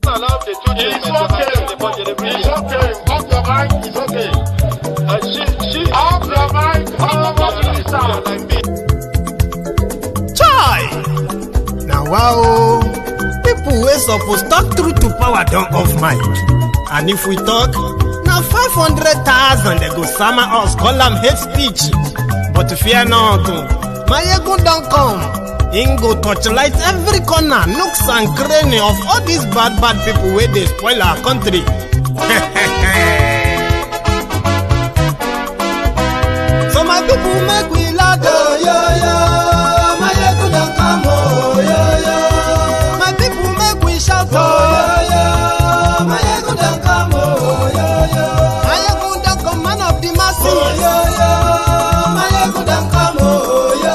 allow the children it's okay. It's okay. Off your mind. It's okay. Off your mind. Like me. Chai! Now wow, people wey suppose talk truth to power don't off mic. And if we talk, now 500,000 they go summer us, call them hate speech. But fear not, my ego don't come. Ingo torchlight every corner, nooks and cranny of all these bad people where they spoil our country. So my people make we laugh, oh, yo. My ego don't come, oh, yo. My people make we shout, oh, yo. My ego don't come, oh, yo. My ego don't come, man of the masses, oh, yo. My ego don't come, oh, yo.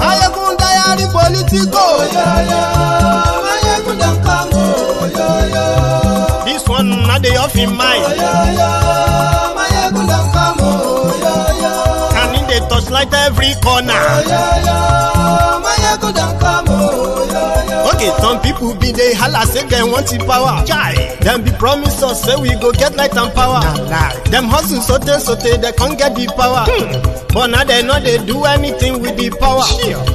My ego diary politico, yo. My ego don't come, oh, yo. This one not the off in mind, oh, yo. My ego don't come, oh, yo. And in the touchlight every corner, oh, yo. My ego don't come, oh, yo. Okay, some people be they holla say they want the power. Chai, them be promise us say we go get light and power. Nah. Them hustle sote they can't get the power. But now they know they do anything with the power.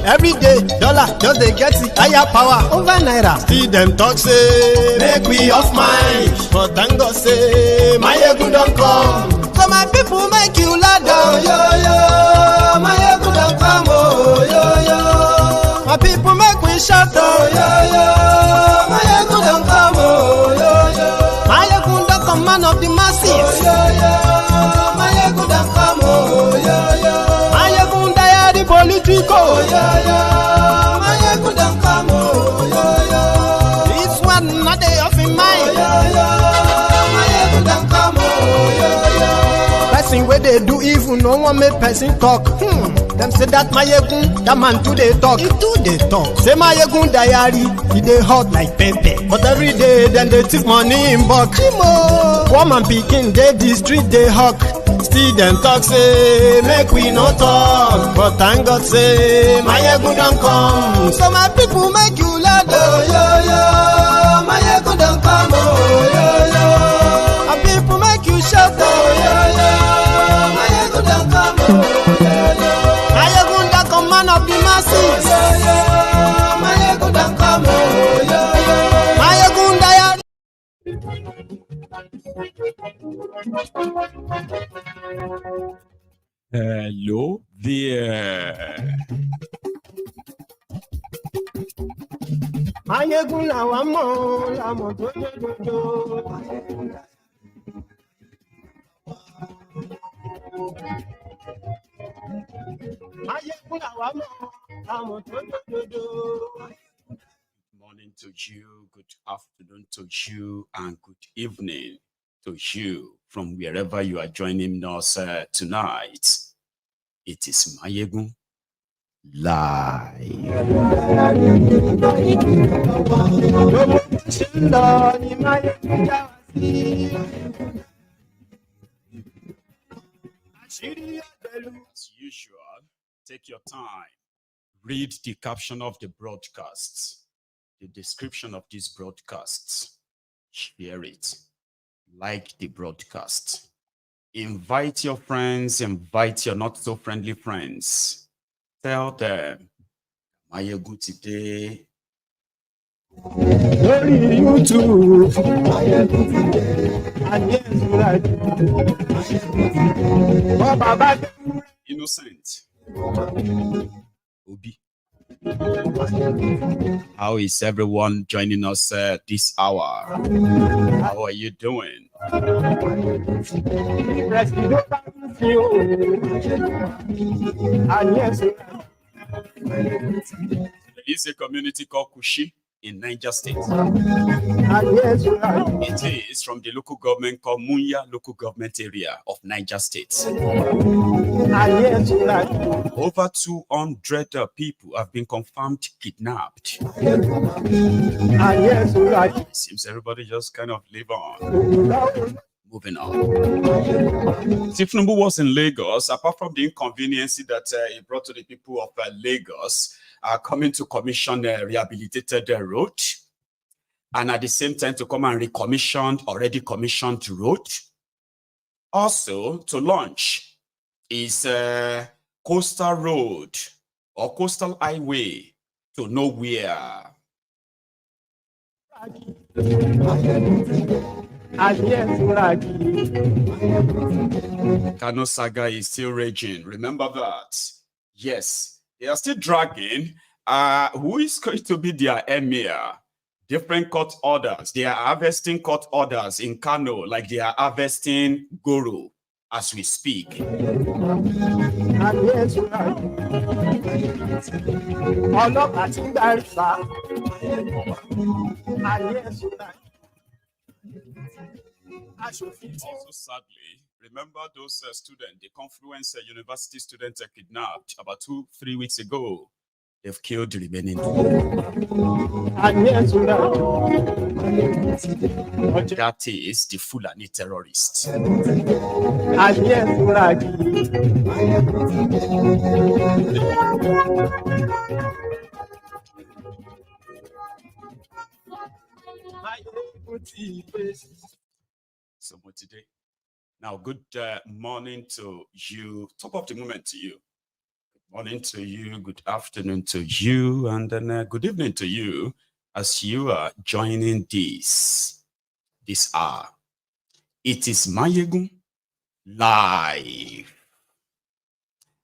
Every day, dollar just they get the higher power over naira. See them talk say make we off mind, but thank God say my ego don't come. So my people make you ladder, oh, yo. My ego don't come, oh, yo. My people make we shout, oh, yo. My ego don't come, oh, yo. My ego don't come, man of the masses, oh, yo. My ego don't come, oh, yo. My ego diary politico, oh, yo. My ego don't come, oh, yo. This one not the off in mind, oh, yo. My ego don't come, oh, yo. Person where they do evil, no one make person talk. Them say that my yegun, that man too they talk. He too they talk. Say my yegun diary, he they hot like pepper. But every day then they take money in bulk. Woman picking they the street they hawk. Still them talk say make we no talk. But thank God say my yegun don't come. So my people make you laugh, oh, yo. My yegun don't come, oh, yo. My people make you shout, oh, yo. My yegun don't come, oh, yo. Man of the masses, my ego don't come, oh, yo. My ego diary. Hello there. My ego now I'm on do. Morning to you, good afternoon to you, and good evening to you from wherever you are joining us tonight. It is Mayegun Live. As usual, take your time, read the caption of the broadcasts, the description of these broadcasts, share it, like the broadcast, invite your friends, invite your not so friendly friends, tell them, Mayegun today. YouTube. Innocent. Obi. How is everyone joining us this hour? How are you doing? There is a community called Kuchi in Niger State. It is from the local government called Munya local government area of Niger State. Over 200 people have been confirmed kidnapped. Seems everybody just kind of live on. Moving on. Tifnumbu was in Lagos. Apart from the inconvenience that it brought to the people of Lagos, coming to commission a rehabilitated road, and at the same time to come and recommission already commissioned road. Also to launch is coastal road or coastal highway to nowhere. Kano saga is still raging. Remember that. Yes, they are still dragging. Who is going to be their emir? Different court orders. They are harvesting court orders in Kano like they are harvesting guru as we speak. Also, sadly, remember those students, the Confluence University students kidnapped about 2-3 weeks ago. They've killed the remaining two. That is the Fulani terrorists. So much today. Now, good morning to you. Top of the moment to you. Good morning to you. Good afternoon to you. And then good evening to you as you are joining this hour. It is Mayegun Live.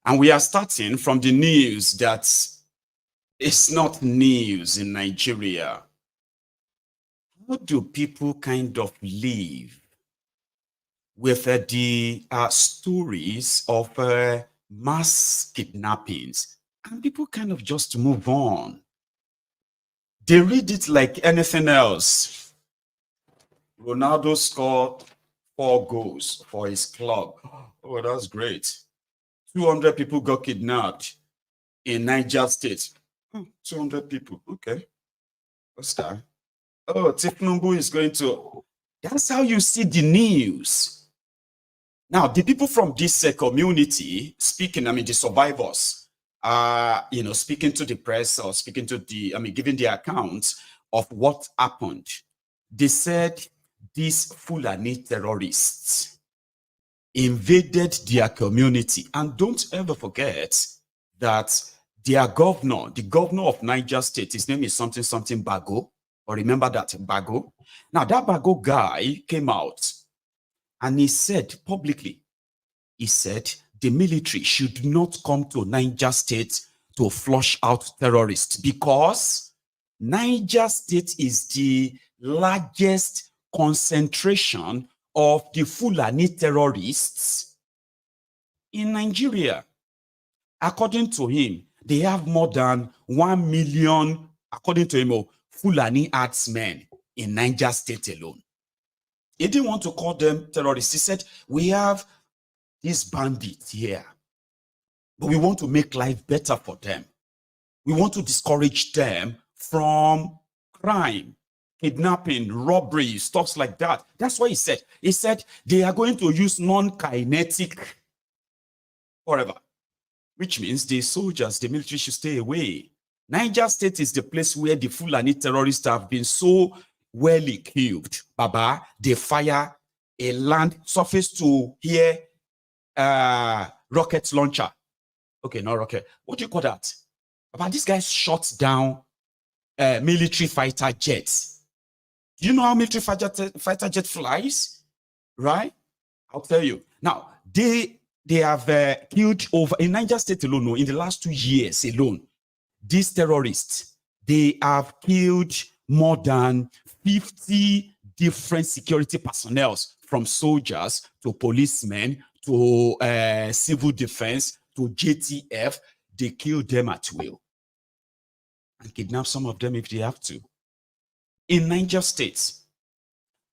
And we are starting from the news that it's not news in Nigeria. How do people kind of live with the stories of mass kidnappings, and people kind of just move on? They read it like anything else. Ronaldo scored 4 goals for his club. Oh, that's great. 200 people got kidnapped in Niger State. 200 people. Okay. What's that? Oh, Tifnumbu is going to... That's how you see the news. Now, the people from this community speaking, the survivors, speaking to the press or speaking to giving the accounts of what happened. They said these Fulani terrorists invaded their community. And don't ever forget that their governor, the governor of Niger State, his name is something Bago. Or remember that, Bago? Now, that Bago guy came out and he said publicly, he said the military should not come to Niger State to flush out terrorists because Niger State is the largest concentration of the Fulani terrorists in Nigeria. According to him, they have more than 1 million, according to him, Fulani herdsmen in Niger State alone. He didn't want to call them terrorists. He said, we have these bandits here, but we want to make life better for them. We want to discourage them from crime, kidnapping, robbery, stuff like that. That's what he said. He said they are going to use non-kinetic forever, which means the soldiers, the military should stay away. Niger State is the place where the Fulani terrorists have been so well equipped. Baba, they fire a land surface to here rocket launcher. Okay, not rocket. What do you call that? Baba, this guy shot down military fighter jets. Do you know how military fighter jet flies? Right? I'll tell you. Now, they have killed over, in Niger State alone, in the last 2 years alone, these terrorists, they have killed more than 50 different security personnel, from soldiers to policemen to civil defense to JTF. They kill them at will and kidnap some of them if they have to. In Niger State.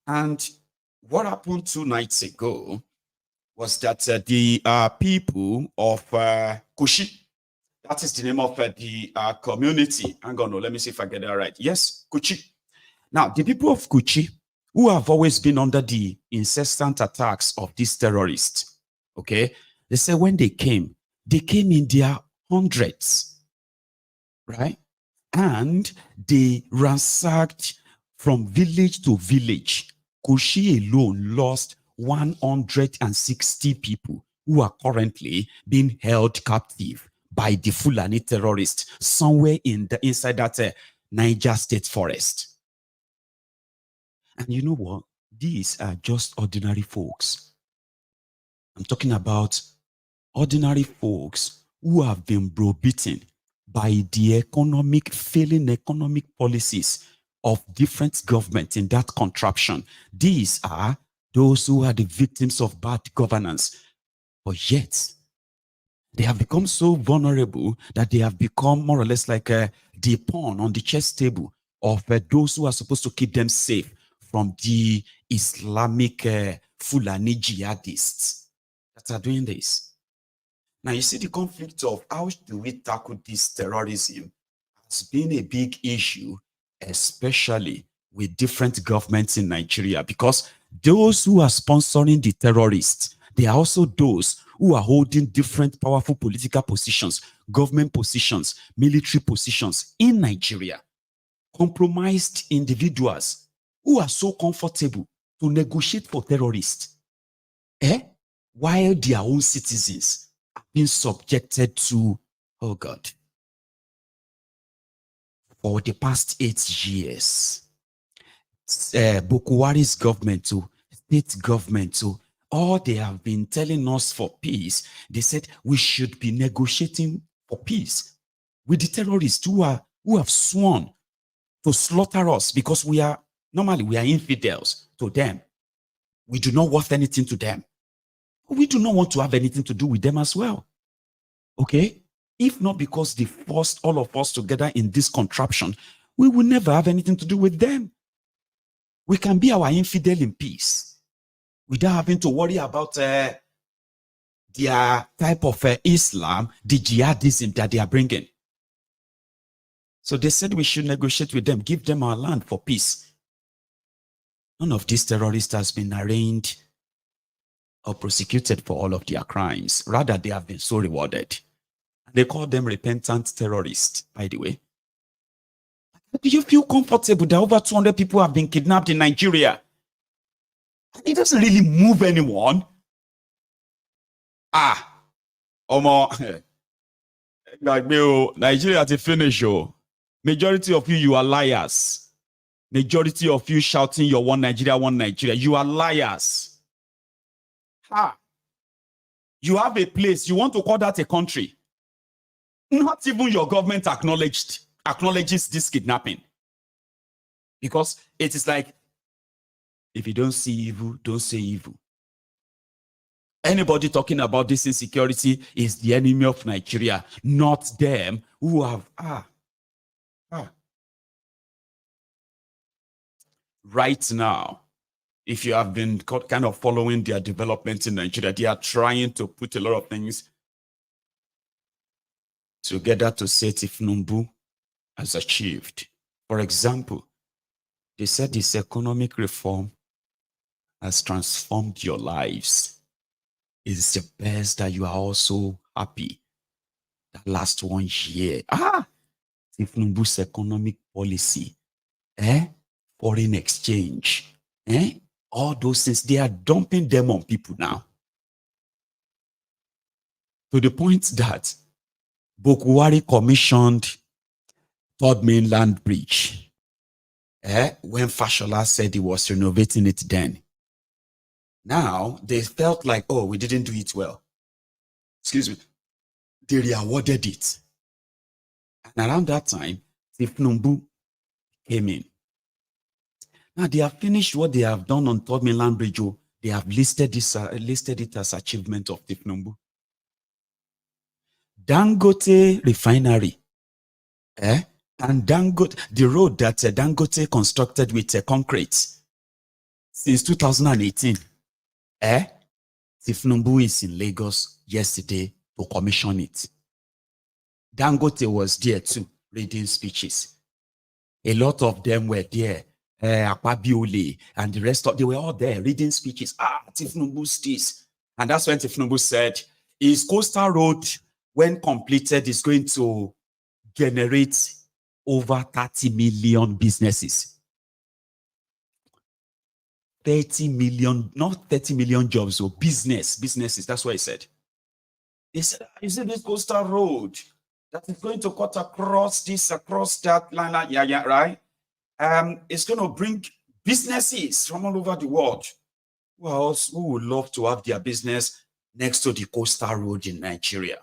And what happened 2 nights ago was that the people of Kuchi, that is the name of the community. Hang on, let me see if I get that right. Yes, Kuchi. Now, the people of Kuchi, who have always been under the incessant attacks of these terrorists, okay, they say when they came in their hundreds, right? And they ransacked from village to village. Kuchi alone lost 160 people who are currently being held captive by the Fulani terrorists somewhere inside that Niger state forest. And you know what? These are just ordinary folks. I'm talking about ordinary folks who have been browbeaten by the failing economic policies of different governments in that contraption. These are those who are the victims of bad governance. But yet, they have become so vulnerable that they have become more or less like the pawn on the chess table of those who are supposed to keep them safe from the Islamic Fulani jihadists that are doing this. Now, you see the conflict of how do we tackle this terrorism has been a big issue, especially with different governments in Nigeria, because those who are sponsoring the terrorists, they are also those who are holding different powerful political positions, government positions, military positions in Nigeria. Compromised individuals who are so comfortable to negotiate for terrorists, while their own citizens are being subjected to, oh God, for the past 8 years, Bukuwari's government, state government, all they have been telling us for peace, they said we should be negotiating for peace with the terrorists who have sworn to slaughter us because normally we are infidels to them. We do not worth anything to them. We do not want to have anything to do with them as well. Okay? If not because they forced all of us together in this contraption, we will never have anything to do with them. We can be our infidel in peace without having to worry about their type of Islam, the jihadism that they are bringing. So they said we should negotiate with them, give them our land for peace. None of these terrorists has been arraigned or prosecuted for all of their crimes. Rather, they have been so rewarded. They call them repentant terrorists, by the way. Do you feel comfortable that over 200 people have been kidnapped in Nigeria? It doesn't really move anyone. Omo, like me, Nigeria to finish. Majority of you are liars. Majority of you shouting your one Nigeria, you are liars. You have a place, you want to call that a country. Not even your government acknowledges this kidnapping. Because it is like, if you don't see evil, don't say evil. Anybody talking about this insecurity is the enemy of Nigeria, not them who have, Right now, if you have been kind of following their development in Nigeria, they are trying to put a lot of things together to say Tinubu has achieved. For example, they said this economic reform has transformed your lives. It's the best that you are also happy. That last 1 year. Tinubu's economic policy, foreign exchange, all those things, they are dumping them on people now. To the point that Bukuwari commissioned Third Mainland Bridge, when Fashola said he was renovating it then. Now, they felt like, oh, we didn't do it well. Excuse me. They re-awarded it. And around that time, Tinubu came in. Now, they have finished what they have done on Third Mainland Bridge. They have listed it as achievement of Tinubu. Dangote refinery, and Dangote, the road that Dangote constructed with concrete since 2018, Tinubu is in Lagos yesterday to commission it. Dangote was there too, reading speeches. A lot of them were there. Akpabiole and the rest of, they were all there reading speeches. Tinubu's this. And that's when Tinubu said, his coastal road, when completed, is going to generate over 30 million businesses. 30 million, not 30 million jobs, so businesses, that's what he said. He said, you see this coastal road that is going to cut across this, across that line, yeah, right? It's going to bring businesses from all over the world who would love to have their business next to the coastal road in Nigeria.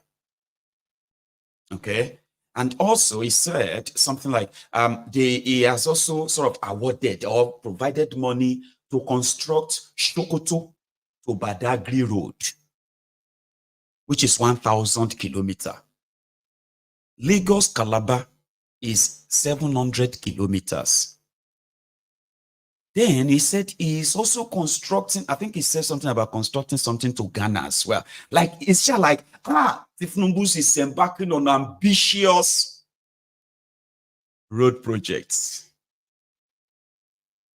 Okay. And also he said something like, he has also sort of awarded or provided money to construct Sokoto to Badagry Road, which is 1,000 kilometers. Lagos-Calabar is 700 kilometers. Then he said he's also constructing, I think he said something about constructing something to Ghana as well. Like, it's just like, Tifnumbus is embarking on ambitious road projects.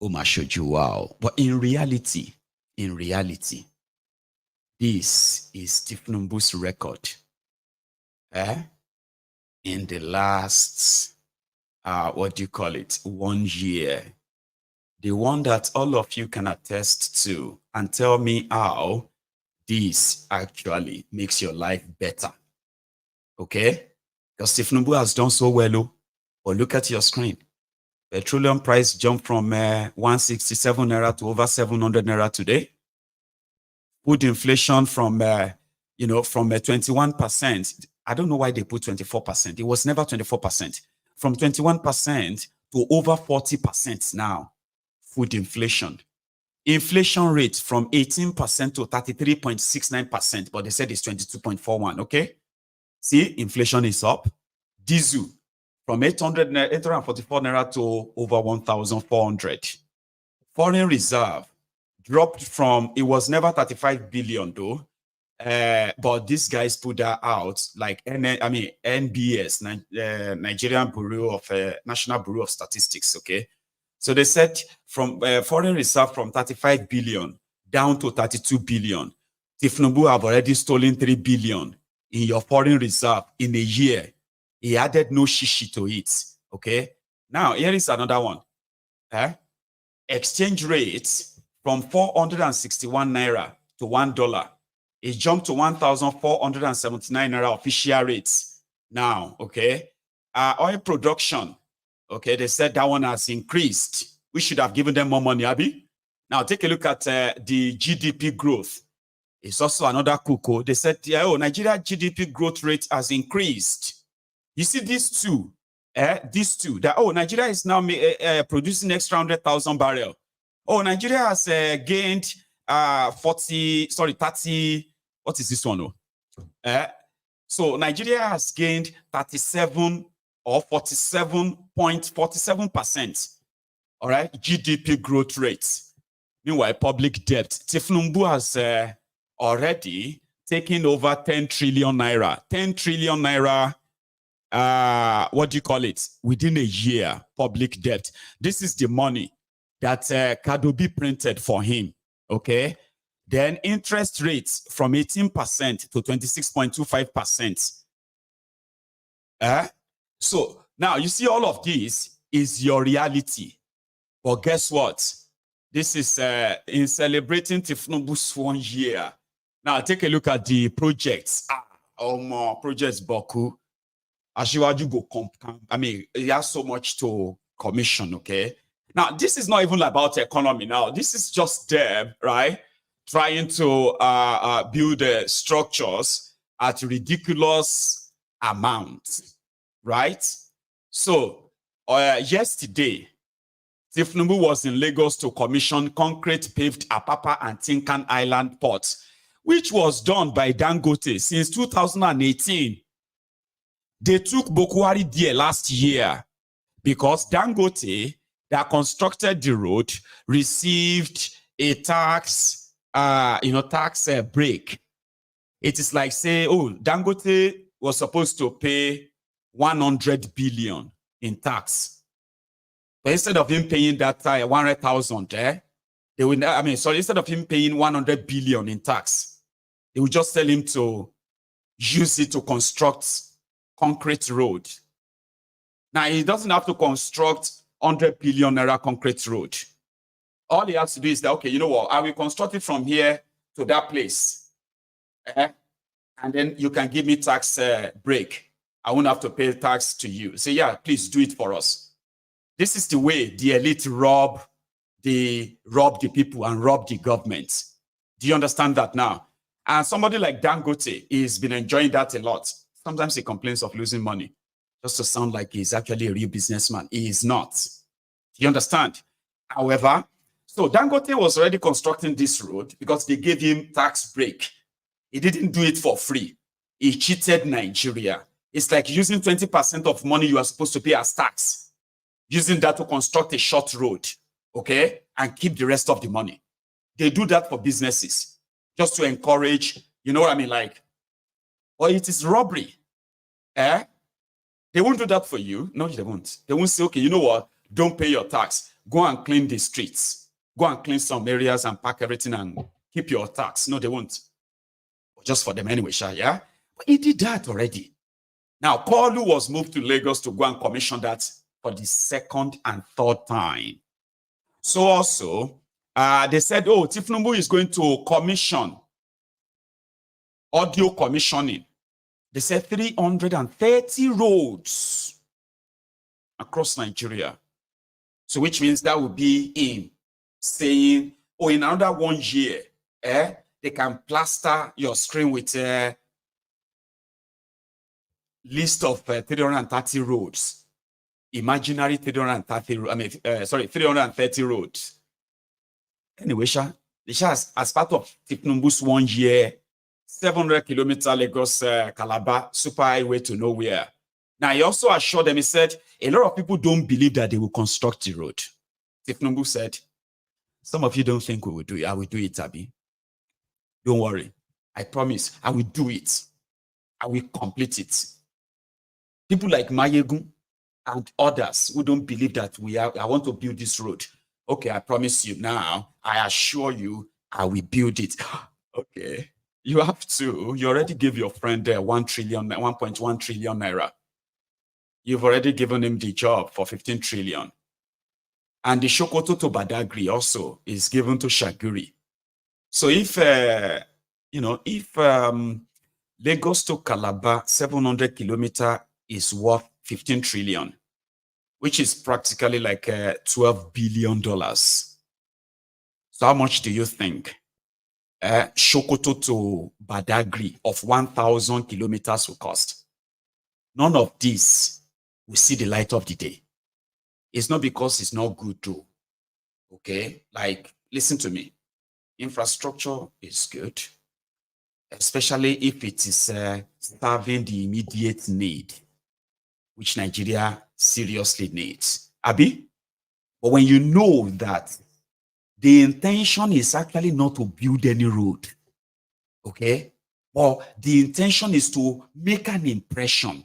Omashoju, wow. But in reality, this is Tifnumbus' record. In the last, 1 year. The one that all of you can attest to and tell me how this actually makes your life better. Okay? Because Tifnubu has done so well. But look at your screen. Petroleum price jumped from 167 naira to over 700 naira today. Food inflation from, from 21%. I don't know why they put 24%. It was never 24%. From 21% to over 40% now. Food inflation. Inflation rate from 18% to 33.69%, but they said it's 22.41, okay? See, inflation is up. Diesel from 844 naira to over 1,400. Foreign reserve dropped from, it was never 35 billion though, but these guys put that out, like NBS, Nigerian Bureau of National Bureau of Statistics, okay? So they said from foreign reserve from 35 billion down to 32 billion. Tifnubu have already stolen 3 billion in your foreign reserve in a year. He added no shishi to it. Okay. Now here is another one. Exchange rates from 461 naira to $1. It jumped to 1,479 naira official rates. Now, okay. Oil production. Okay, they said that one has increased. We should have given them more money, Abby. Now, take a look at the GDP growth. It's also another cuckoo. They said, Nigeria GDP growth rate has increased. You see these two, that, Nigeria is now producing extra 100,000 barrels. Nigeria has gained 30, what is this one? So Nigeria has gained 37 or 47.47%, all right, GDP growth rate. Meanwhile, public debt. Tifnumbu has already taken over 10 trillion naira. 10 trillion naira, what do you call it? Within a year, public debt. This is the money that Kadobi printed for him, okay? Then interest rates from 18% to 26.25%. So now you see all of this is your reality. But guess what? This is in celebrating Tifnubu's 1 year. Now take a look at the projects. Projects Boku. Ashiwaju go he has so much to commission, okay? Now this is not even about economy now. This is just them, right? Trying to build structures at ridiculous amounts. Right? So, yesterday, Tifnubu was in Lagos to commission concrete paved Apapa and Tinkan Island ports, which was done by Dangote since 2018. They took Bokwari there last year because Dangote, that constructed the road, received a tax, break. It is like, say, Dangote was supposed to pay 100 billion in tax. But instead of him paying that 100,000, they will, instead of him paying 100 billion in tax, they will just tell him to use it to construct concrete road. Now, he doesn't have to construct 100 billion naira concrete road. All he has to do is that, okay, you know what? I will construct it from here to that place. And then you can give me tax break. I won't have to pay tax to you. Say, yeah, please do it for us. This is the way the elite rob the people and rob the government. Do you understand that now? And somebody like Dangote has been enjoying that a lot. Sometimes he complains of losing money, just to sound like he's actually a real businessman. He is not. Do you understand? However, so Dangote was already constructing this road because they gave him tax break. He didn't do it for free. He cheated Nigeria. It's like using 20% of money you are supposed to pay as tax, using that to construct a short road, okay, and keep the rest of the money. They do that for businesses, just to encourage, you know what I mean, like, or it is robbery. They won't do that for you. No, they won't. They won't say, okay, you know what, don't pay your tax. Go and clean the streets. Go and clean some areas and pack everything and keep your tax. No, they won't. Just for them anyway, yeah? But he did that already. Now, Koolu was moved to Lagos to go and commission that for the second and third time. So also, they said, oh, Tifnumbu is going to commission audio commissioning. They said 330 roads across Nigeria. So which means that would be in saying, oh, in another 1 year, they can plaster your screen with a list of 330 roads. Imaginary 330 roads. Anyway, as part of Tifnumbu's 1 year, 700-kilometer Lagos-Calabar super highway to nowhere. Now, he also assured them, he said, a lot of people don't believe that they will construct the road. Tifnumbu said, some of you don't think we will do it. I will do it, Abi. Don't worry. I promise. I will do it. I will complete it. People like Mayegun and others who don't believe that I want to build this road. Okay, I promise you now. I assure you, I will build it. Okay. You have to. You already gave your friend 1.1 trillion naira. You've already given him the job for 15 trillion. And the Sokoto to Badagry also is given to Shaguri. So if, Lagos to Calabar, 700 kilometer is worth 15 trillion, which is practically like $12 billion. So how much do you think Sokoto to Badagry of 1,000 kilometers will cost? None of this will see the light of the day. It's not because it's not good though. Okay? Like, listen to me. Infrastructure is good, especially if it is serving the immediate need, which Nigeria seriously needs. Abi? But when you know that the intention is actually not to build any road, okay? Or the intention is to make an impression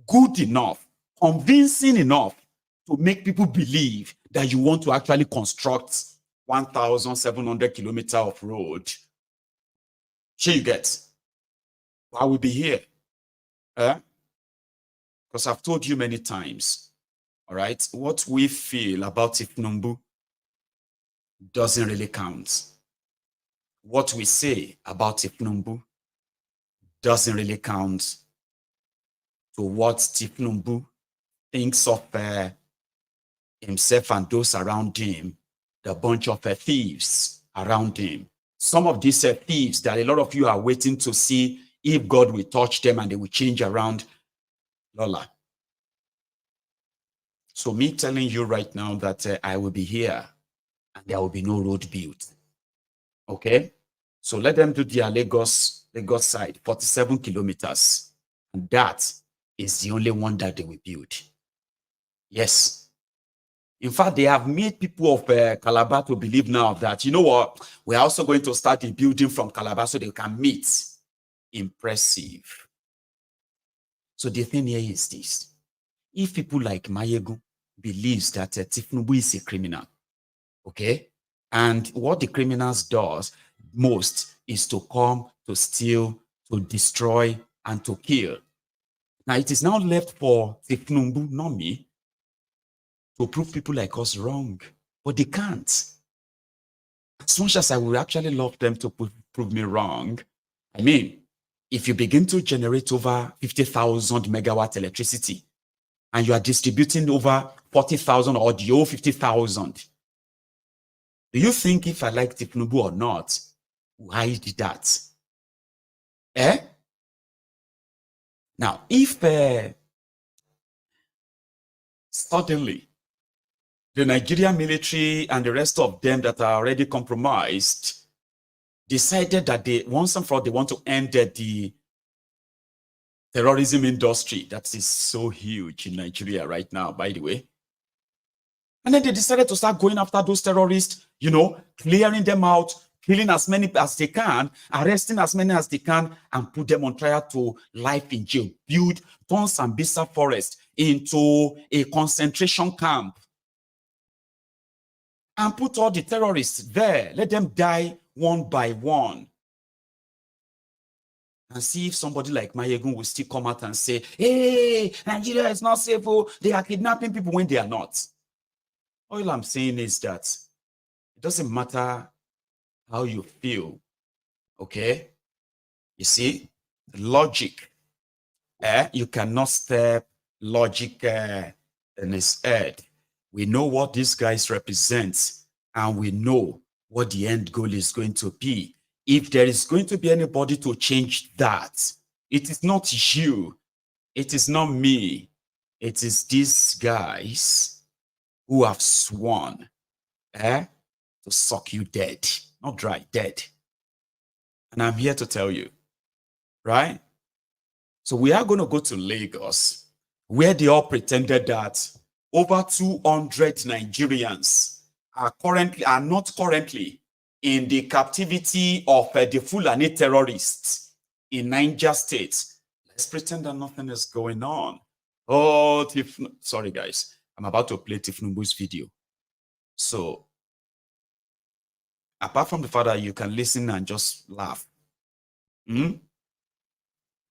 good enough, convincing enough to make people believe that you want to actually construct 1,700 kilometers of road. Sure you get? I will be here. Because I've told you many times, all right, what we feel about Tifnumbu doesn't really count. What we say about Tifnumbu doesn't really count to what Tifnumbu thinks of himself and those around him, the bunch of thieves around him. Some of these thieves that a lot of you are waiting to see if God will touch them and they will change around. Lola. So me telling you right now that I will be here and there will be no road built. Okay? So let them do their Lagos side, 47 kilometers. And that is the only one that they will build. Yes. In fact, they have made people of Calabar to believe now that, you know what, we're also going to start a building from Calabar so they can meet. Impressive. So the thing here is this. If people like Mayegu believes that Tifnumbu is a criminal, okay, and what the criminals does most is to come, to steal, to destroy, and to kill. Now, it is now left for Tifnumbu, not me, to prove people like us wrong. But they can't. As much as I would actually love them to prove me wrong, I mean, if you begin to generate over 50,000 megawatt electricity and you are distributing over 40,000 or the whole 50,000, do you think if I like Tinubu or not, why did that? Eh? Now, if suddenly the Nigerian military and the rest of them that are already compromised decided that they once and for all they want to end the terrorism industry that is so huge in Nigeria right now, by the way. And then they decided to start going after those terrorists, you know, clearing them out, killing as many as they can, arresting as many as they can, and put them on trial to life in jail. Build turn Sambisa Forest into a concentration camp. And put all the terrorists there. Let them die one by one. And see if somebody like Mayegun will still come out and say, hey, Nigeria is not safe. Oh, they are kidnapping people when they are not. All I'm saying is that it doesn't matter how you feel, okay? You see, logic, you cannot step logic in his head. We know what these guys represent, and we know what the end goal is going to be. If there is going to be anybody to change that, it is not you, it is not me, it is these guys who have sworn to suck you dead, not dry, dead. And I'm here to tell you, right? So we are going to go to Lagos, where they all pretended that over 200 Nigerians are not currently in the captivity of the Fulani terrorists in Niger State. Let's pretend that nothing is going on. Oh, sorry guys, I'm about to play Tifnumbu's video. So, apart from the fact that you can listen and just laugh,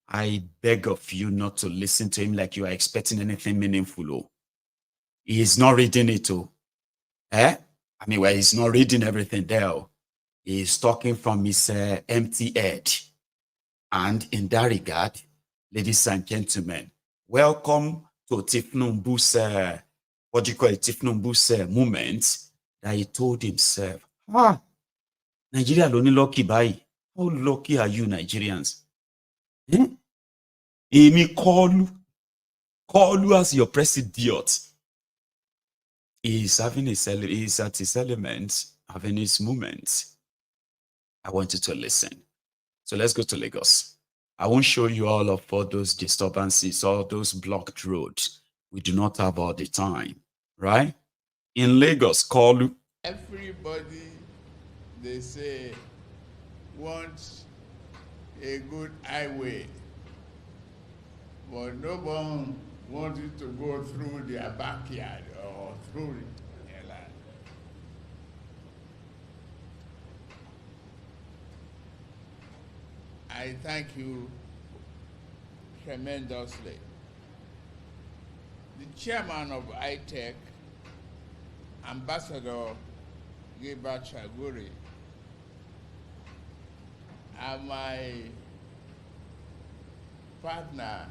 I beg of you not to listen to him like you are expecting anything meaningful. Oh. He is not reading it. Oh. I mean, well, he's not reading everything there. Oh. He is talking from his empty head. And in that regard, ladies and gentlemen, welcome to Tifnumbu's, what do you call it, Tifnumbu's moment that he told himself, Nigeria is only lucky by. How lucky are you Nigerians? Amy Koolu as your president. He's having he's at his element, having his moments. I want you to listen. So let's go to Lagos. I won't show you all of all those disturbances, all those blocked roads. We do not have all the time, right? In Lagos, Koolu. Everybody, they say, wants a good highway, but no one wanted to go through their backyard or through their land. I thank you tremendously. The chairman of ITEC, Ambassador Gilbert Chaguri, and my partner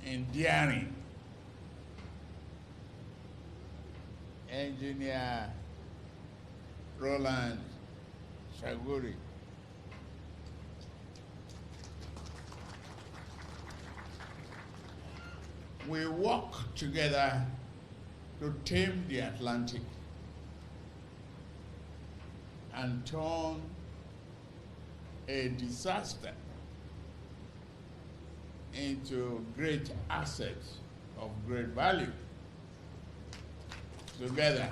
in daring, Engineer Roland Chaguri. We work together to tame the Atlantic and turn a disaster into great assets of great value. Together,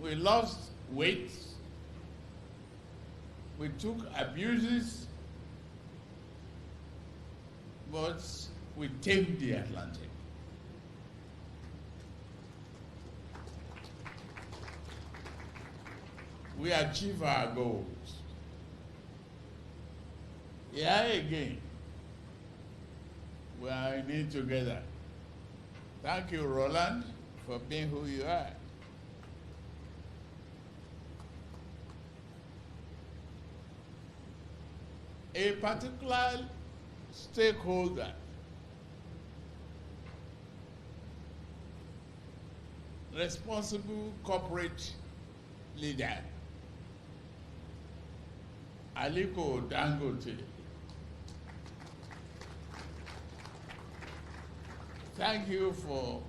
we lost weight, we took abuses, but we tamed the Atlantic. We achieve our goals. Yeah, again, we are in it together. Thank you, Roland, for being who you are. A particular stakeholder responsible corporate leader, Aliko Dangote. Thank you for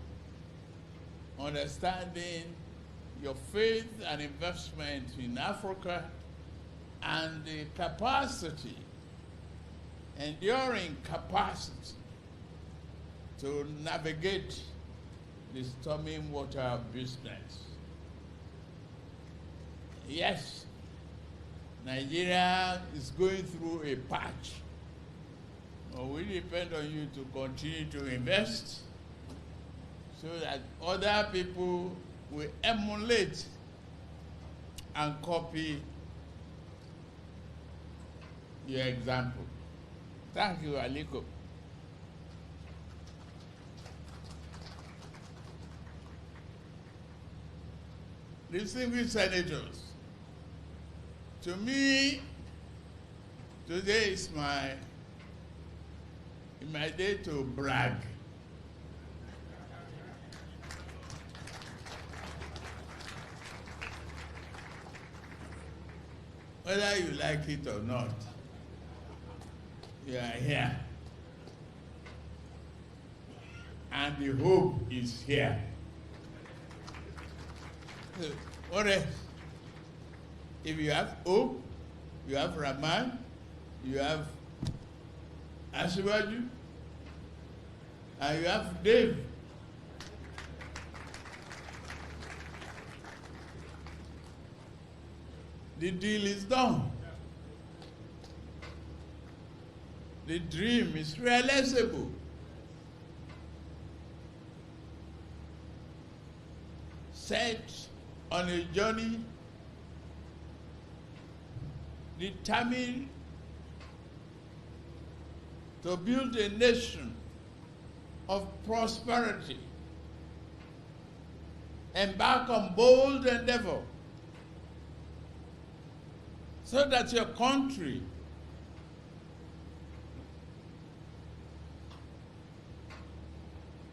understanding your faith and investment in Africa and the capacity, enduring capacity to navigate the stormy water of business. Yes, Nigeria is going through a patch. We depend on you to continue to invest so that other people will emulate and copy your example. Thank you, Aliko. Distinguished senators, to me, today is my day to brag. Whether you like it or not, you are here. And the hope is here. What else? If you have hope, you have Rahman, you have Asiwaju, and you have Dave. The deal is done. The dream is realizable. Set on a journey determined to build a nation of prosperity. Embark on bold endeavor so that your country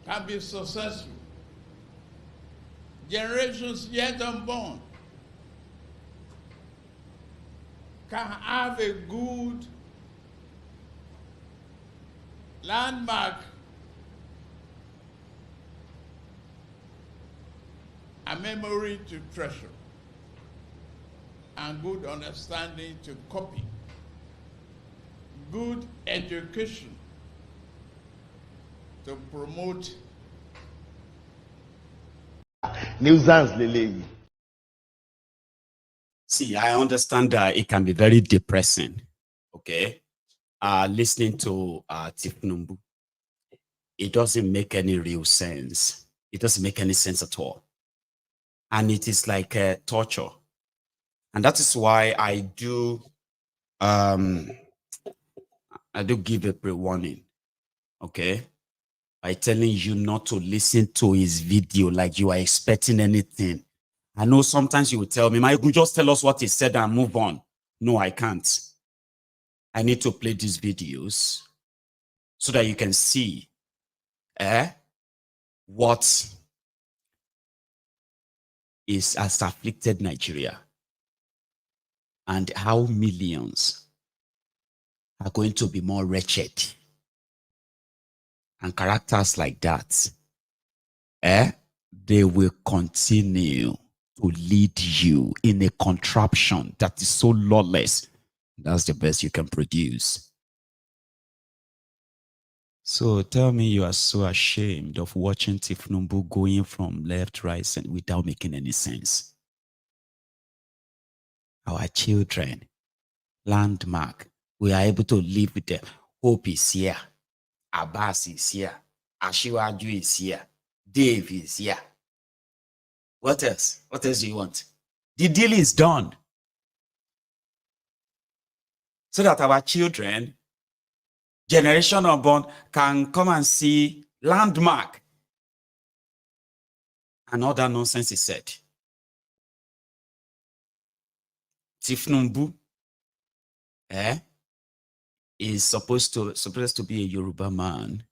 can be successful. Generations yet unborn can have a good landmark and memory to treasure and good understanding to copy, good education to promote. Nuisance lele. See, I understand that it can be very depressing, okay? Listening to Tifnumbu, it doesn't make any real sense. It doesn't make any sense at all. And it is like torture. And that is why I do give a pre-warning, okay? By telling you not to listen to his video like you are expecting anything. I know sometimes you will tell me, you can just tell us what he said and move on. No, I can't. I need to play these videos so that you can see what has afflicted Nigeria and how millions are going to be more wretched. And characters like that, they will continue to lead you in a contraption that is so lawless. That's the best you can produce. So tell me you are so ashamed of watching Tifnumbu going from left, right, and without making any sense. Our children, landmark, we are able to live with them. Hope is here. Abbas is here. Ashiwaju is here. Dave is here. What else? What else do you want? The deal is done. So that our children, generation unborn, can come and see landmark and all that nonsense he said. Tifnumbu is supposed to be a Yoruba man.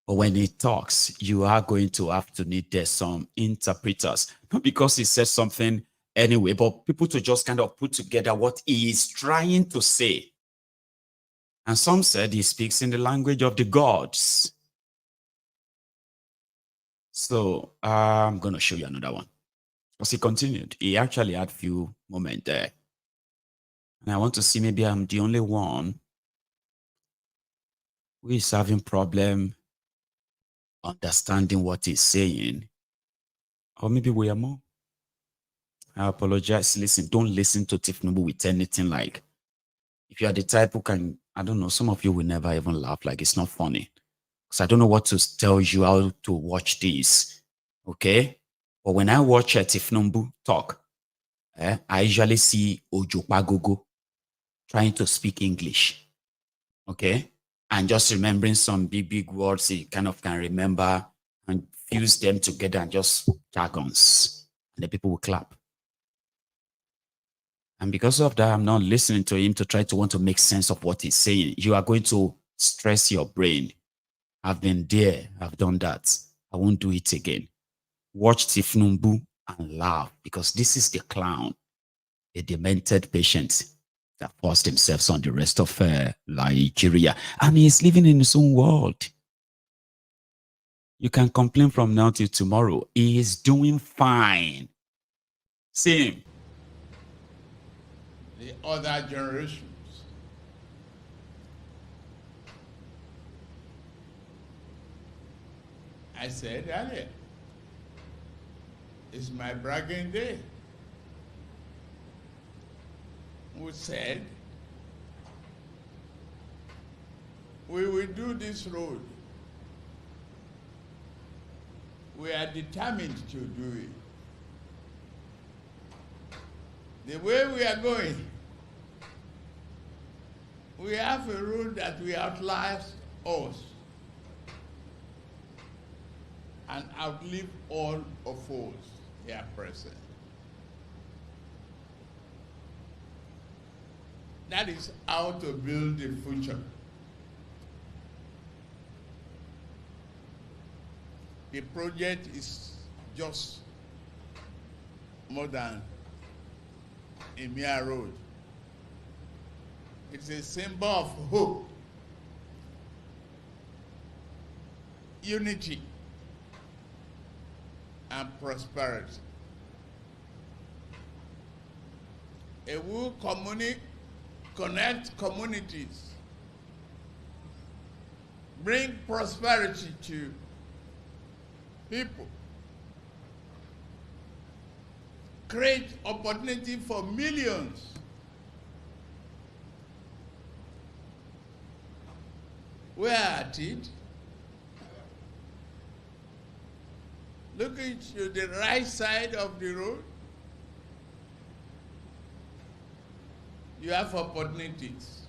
But when he talks, you are going to have to need some interpreters. Not because he said something anyway, but people to just kind of put together what he is trying to say. And some said he speaks in the language of the gods. So I'm going to show you another one. Because he continued. He actually had a few moments there. And I want to see maybe I'm the only one who is having problem understanding what he's saying. Or maybe we are more. I apologize. Listen, don't listen to Tifnubu with anything like, if you are the type who can, I don't know, some of you will never even laugh, like it's not funny. Because I don't know what to tell you how to watch this. Okay? But when I watch Tifnubu talk, I usually see Ojo Pagogo trying to speak English. Okay? And just remembering some big words he kind of can remember and fuse them together and just jargons. And the people will clap. And because of that, I'm not listening to him to try to want to make sense of what he's saying. You are going to stress your brain. I've been there. I've done that. I won't do it again. Watch Tifnumbu and laugh, because this is the clown, a demented patient that forced themselves on the rest of LIEJIRIYA. And he's living in his own world. You can complain from now till tomorrow. He is doing fine. See him. The other generations. I said earlier, it's my bragging day. Who said, we will do this road. We are determined to do it. The way we are going, we have a road that will outlast us and outlive all of us here present. That is how to build the future. The project is just more than a mere road. It's a symbol of hope, unity, and prosperity. It will connect communities, bring prosperity to people, create opportunity for millions. We are at it. Looking to the right side of the road, you have opportunities.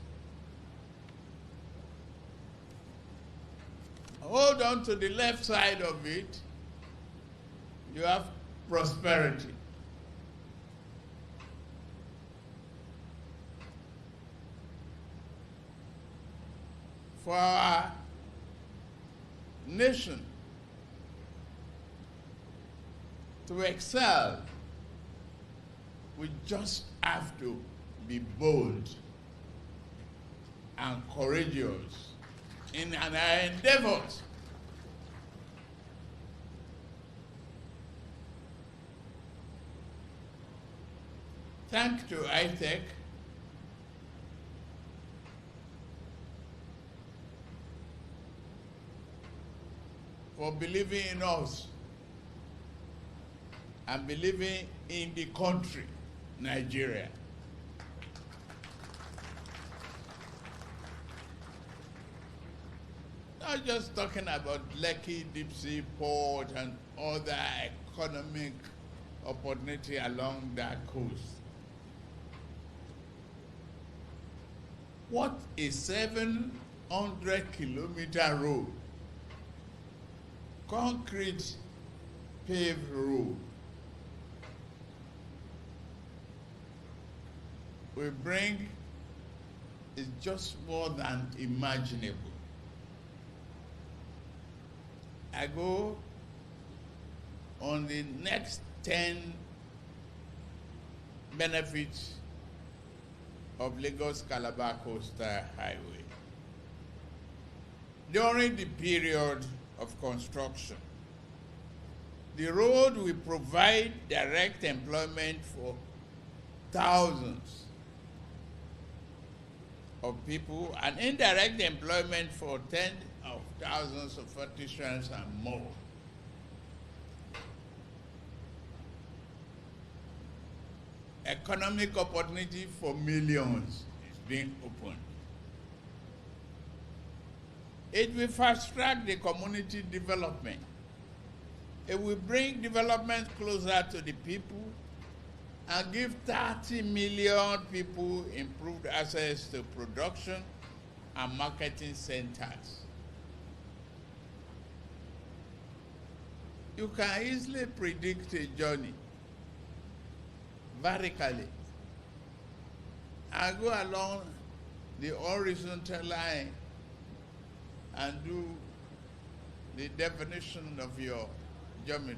Hold on to the left side of it, you have prosperity. For our nation to excel, we just have to be bold and courageous in our endeavors. Thanks to ITEC for believing in us and believing in the country, Nigeria. Not just talking about Lekki, Deep Sea Port and other economic opportunity along that coast. What a 700-kilometer road, concrete paved road. We bring is just more than imaginable. I go on the next 10 benefits of Lagos-Calabar Coastal Highway. During the period of construction, the road will provide direct employment for thousands of people and indirect employment for tens of thousands of artisans and more. Economic opportunity for millions is being opened. It will fast-track the community development. It will bring development closer to the people and give 30 million people improved access to production and marketing centers. You can easily predict a journey vertically and go along the horizontal line and do the definition of your geometry.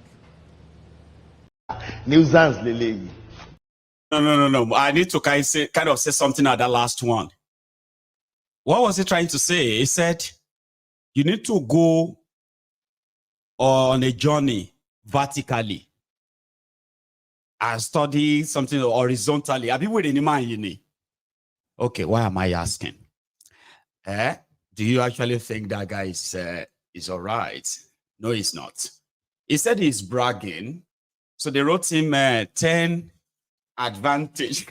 Nuisance lele. No. I need to kind of say something at that last one. What was he trying to say? He said, you need to go on a journey vertically and study something horizontally. Have you with any man? Okay, why am I asking? Do you actually think that guy is all right? No, he's not. He said he's bragging. So they wrote him 10 advantage.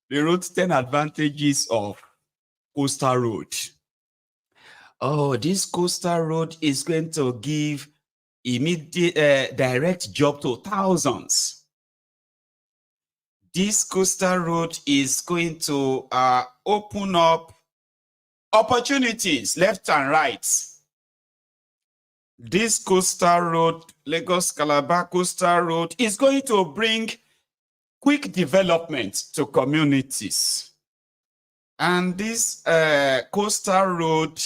They wrote 10 advantages of coastal road. Oh, this coastal road is going to give immediate direct job to thousands. This coastal road is going to open up opportunities left and right. This coastal road, Lagos-Calabar coastal road, is going to bring quick development to communities. And this coastal road,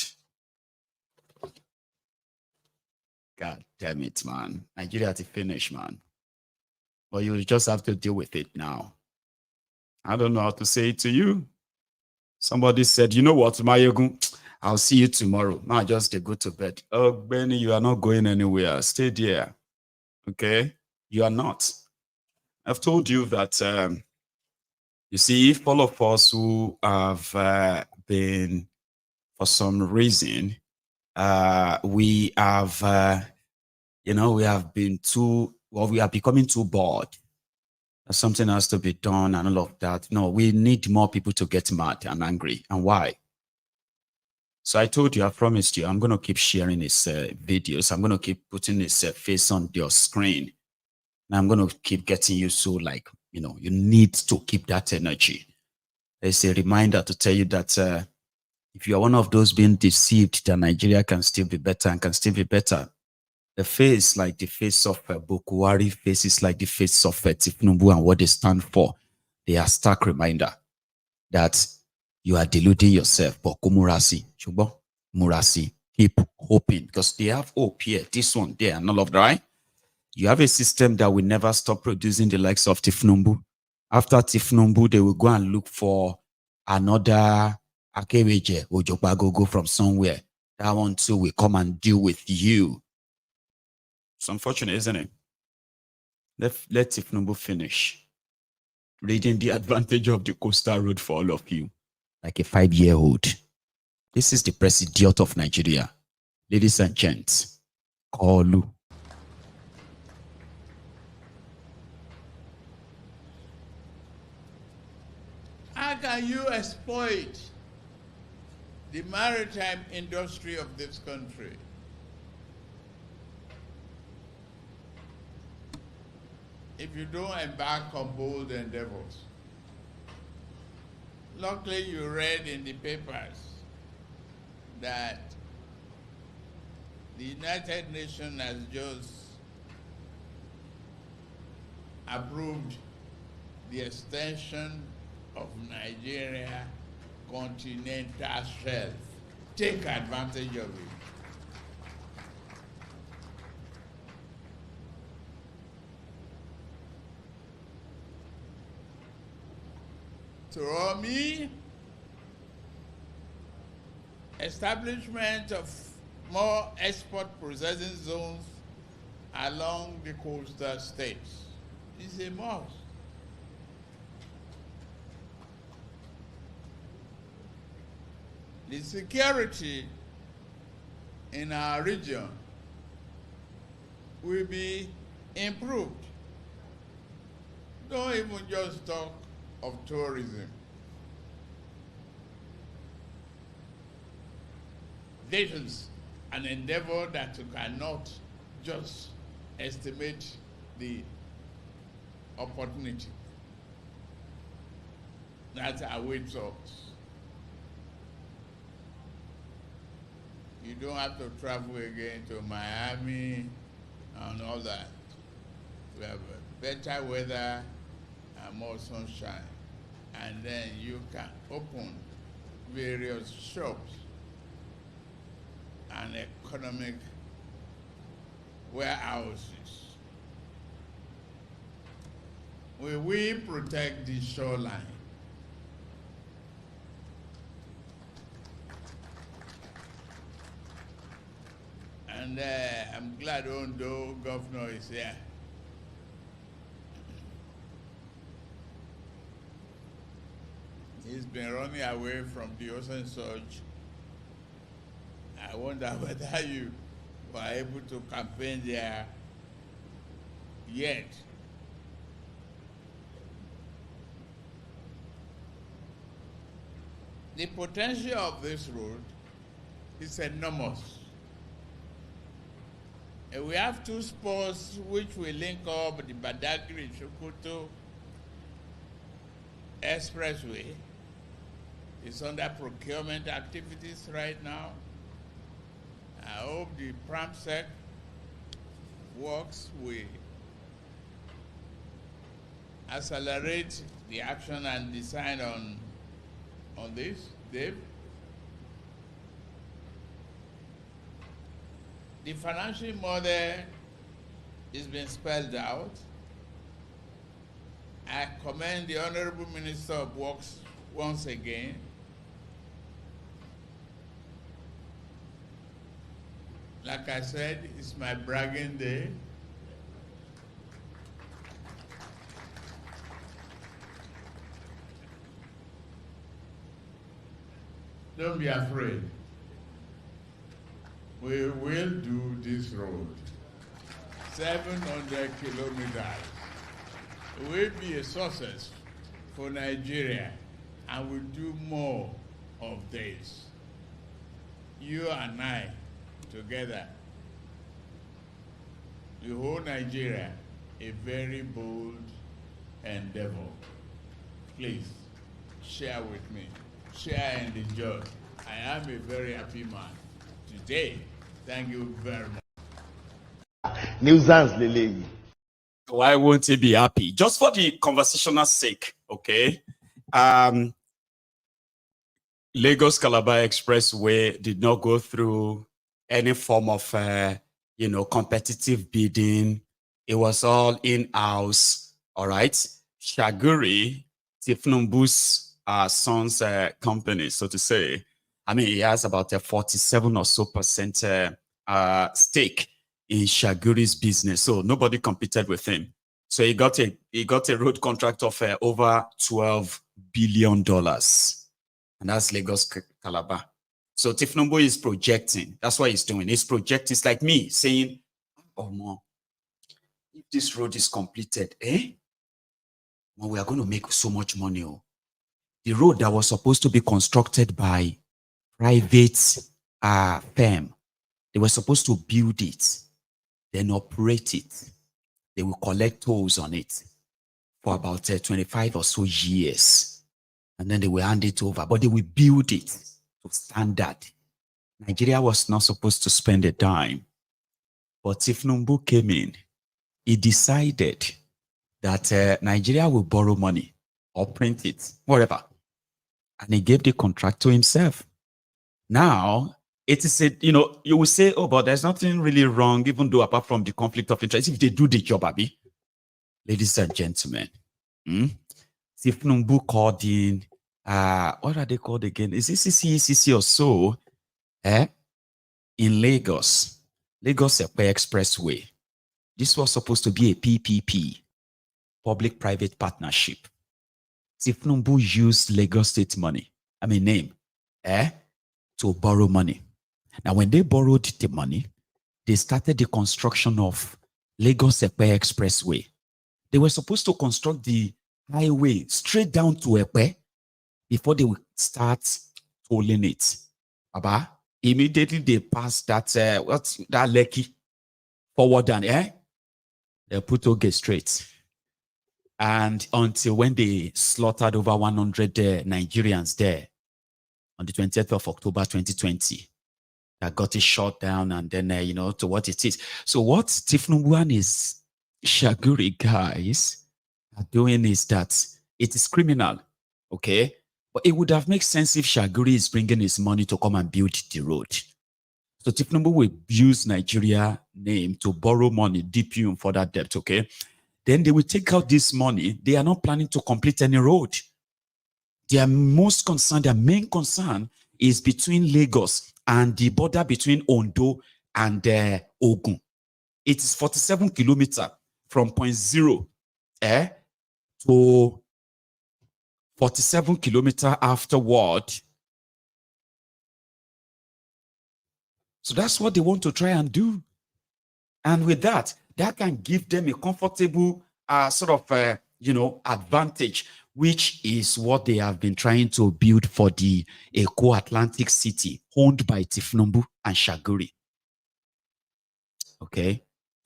God damn it, man. Nigeria to finish, man. But you just have to deal with it now. I don't know how to say it to you. Somebody said, you know what, Mayogun, I'll see you tomorrow. Now just go to bed. Oh, Benny, you are not going anywhere. Stay there. Okay? You are not. I've told you that, you see, if all of us who have been, for some reason, we have, we have been we are becoming too bored. Something has to be done and all of that. No, we need more people to get mad and angry. And why? So I told you, I promised you, I'm going to keep sharing his videos. I'm going to keep putting his face on your screen. And I'm going to keep getting you so like, you need to keep that energy. It's a reminder to tell you that if you're one of those being deceived, that Nigeria can still be better and can still be better. The face like the face of Bokuwari, faces like the face of Tifnubu and what they stand for. They are stark reminder that you are deluding yourself. But Murasi, Chubo, Murasi, keep hoping because they have hope here, this one, there, and all of that, right? You have a system that will never stop producing the likes of Tifnumbu. After Tifnumbu, they will go and look for another Akeweje or Jopagogo from somewhere. That one too will come and deal with you. It's unfortunate, isn't it? Let Tifnumbu finish reading the advantage of the coastal road for all of you. Like a 5-year-old. This is the president of Nigeria. Ladies and gents, Koolu. How can you exploit the maritime industry of this country? If you don't embark on bold endeavors. Luckily, you read in the papers that The United Nations has just approved the extension of Nigeria continental shelf. Take advantage of it. To me, establishment of more export processing zones along the coastal states is a must. The security in our region will be improved. Don't even just talk of tourism. This is an endeavor that you cannot just estimate the opportunity that awaits us. You don't have to travel again to Miami and all that. We have better weather and more sunshine. And then you can open various shops and economic warehouses. Will we protect the shoreline? And I'm glad Ondo governor is here. He's been running away from the ocean surge. I wonder whether you were able to campaign there yet. The potential of this road is enormous. And we have two spurs which will link up the Badagry-Sokoto Expressway. It's under procurement activities right now. I hope the PRAMSEC works will accelerate the action and design on this, Dave. The financial model is being spelled out. I commend the Honorable Minister of Works once again. Like I said, it's my bragging day. Don't be afraid. We will do this road. 700 kilometers. It will be a success for Nigeria, and we'll do more of this. You and I together, the whole Nigeria, a very bold endeavor. Please share with me, share in the joy. I am a very happy man today. Thank you very much. Nuisance lele. Why won't he be happy? Just for the conversational sake, okay? Lagos-Calabar Expressway did not go through any form of, competitive bidding. It was all in-house, all right? Shaguri, Tifnumbu's son's company, so to say. I mean, he has about a 47 or so percent stake in Shaguri's business, so nobody competed with him. So he got a road contract of over $12 billion, and that's Lagos-Calabar. So Tifnumbu is projecting. That's what he's doing. He's projecting. It's like me saying, "Oh, Mom, if this road is completed, well, we are going to make so much money." Oh. The road that was supposed to be constructed by private firm, they were supposed to build it, then operate it. They will collect tolls on it for about 25 or so years. And then they will hand it over. But they will build it to standard. Nigeria was not supposed to spend a dime. But Tifnumbu came in. He decided that Nigeria will borrow money or print it, whatever. And he gave the contract to himself. Now, it is a, you will say, oh, but there's nothing really wrong, even though apart from the conflict of interest, if they do the job, Abi. Ladies and gentlemen, Tifnumbu called in, what are they called again? Is it CCECC or so? In Lagos Expressway. This was supposed to be a PPP, public-private partnership. Tifnumbu used Lagos State money, name, to borrow money. Now, when they borrowed the money, they started the construction of Lagos-Epe Expressway. They were supposed to construct the highway straight down to Epe before they would start tolling it. Aba, immediately they passed that, that Lekki forward and they put Oge straight. And until when they slaughtered over 100 Nigerians there on the 20th of October 2020, that got it shut down and then, to what it is. So what Tifnumbu and his Shaguri guys are doing is that it is criminal, okay? But it would have made sense if Shaguri is bringing his money to come and build the road. So Tifnumbu will use Nigeria name to borrow money, DPU for that debt, okay? Then they will take out this money. They are not planning to complete any road. Their most concern, their main concern is between Lagos and the border between Ondo and Ogun. It is 47 kilometers from point zero to 47 kilometers afterward. So that's what they want to try and do. And with that, that can give them a comfortable advantage, which is what they have been trying to build for the Eco-Atlantic city owned by Tifnumbu and Shaguri. Okay?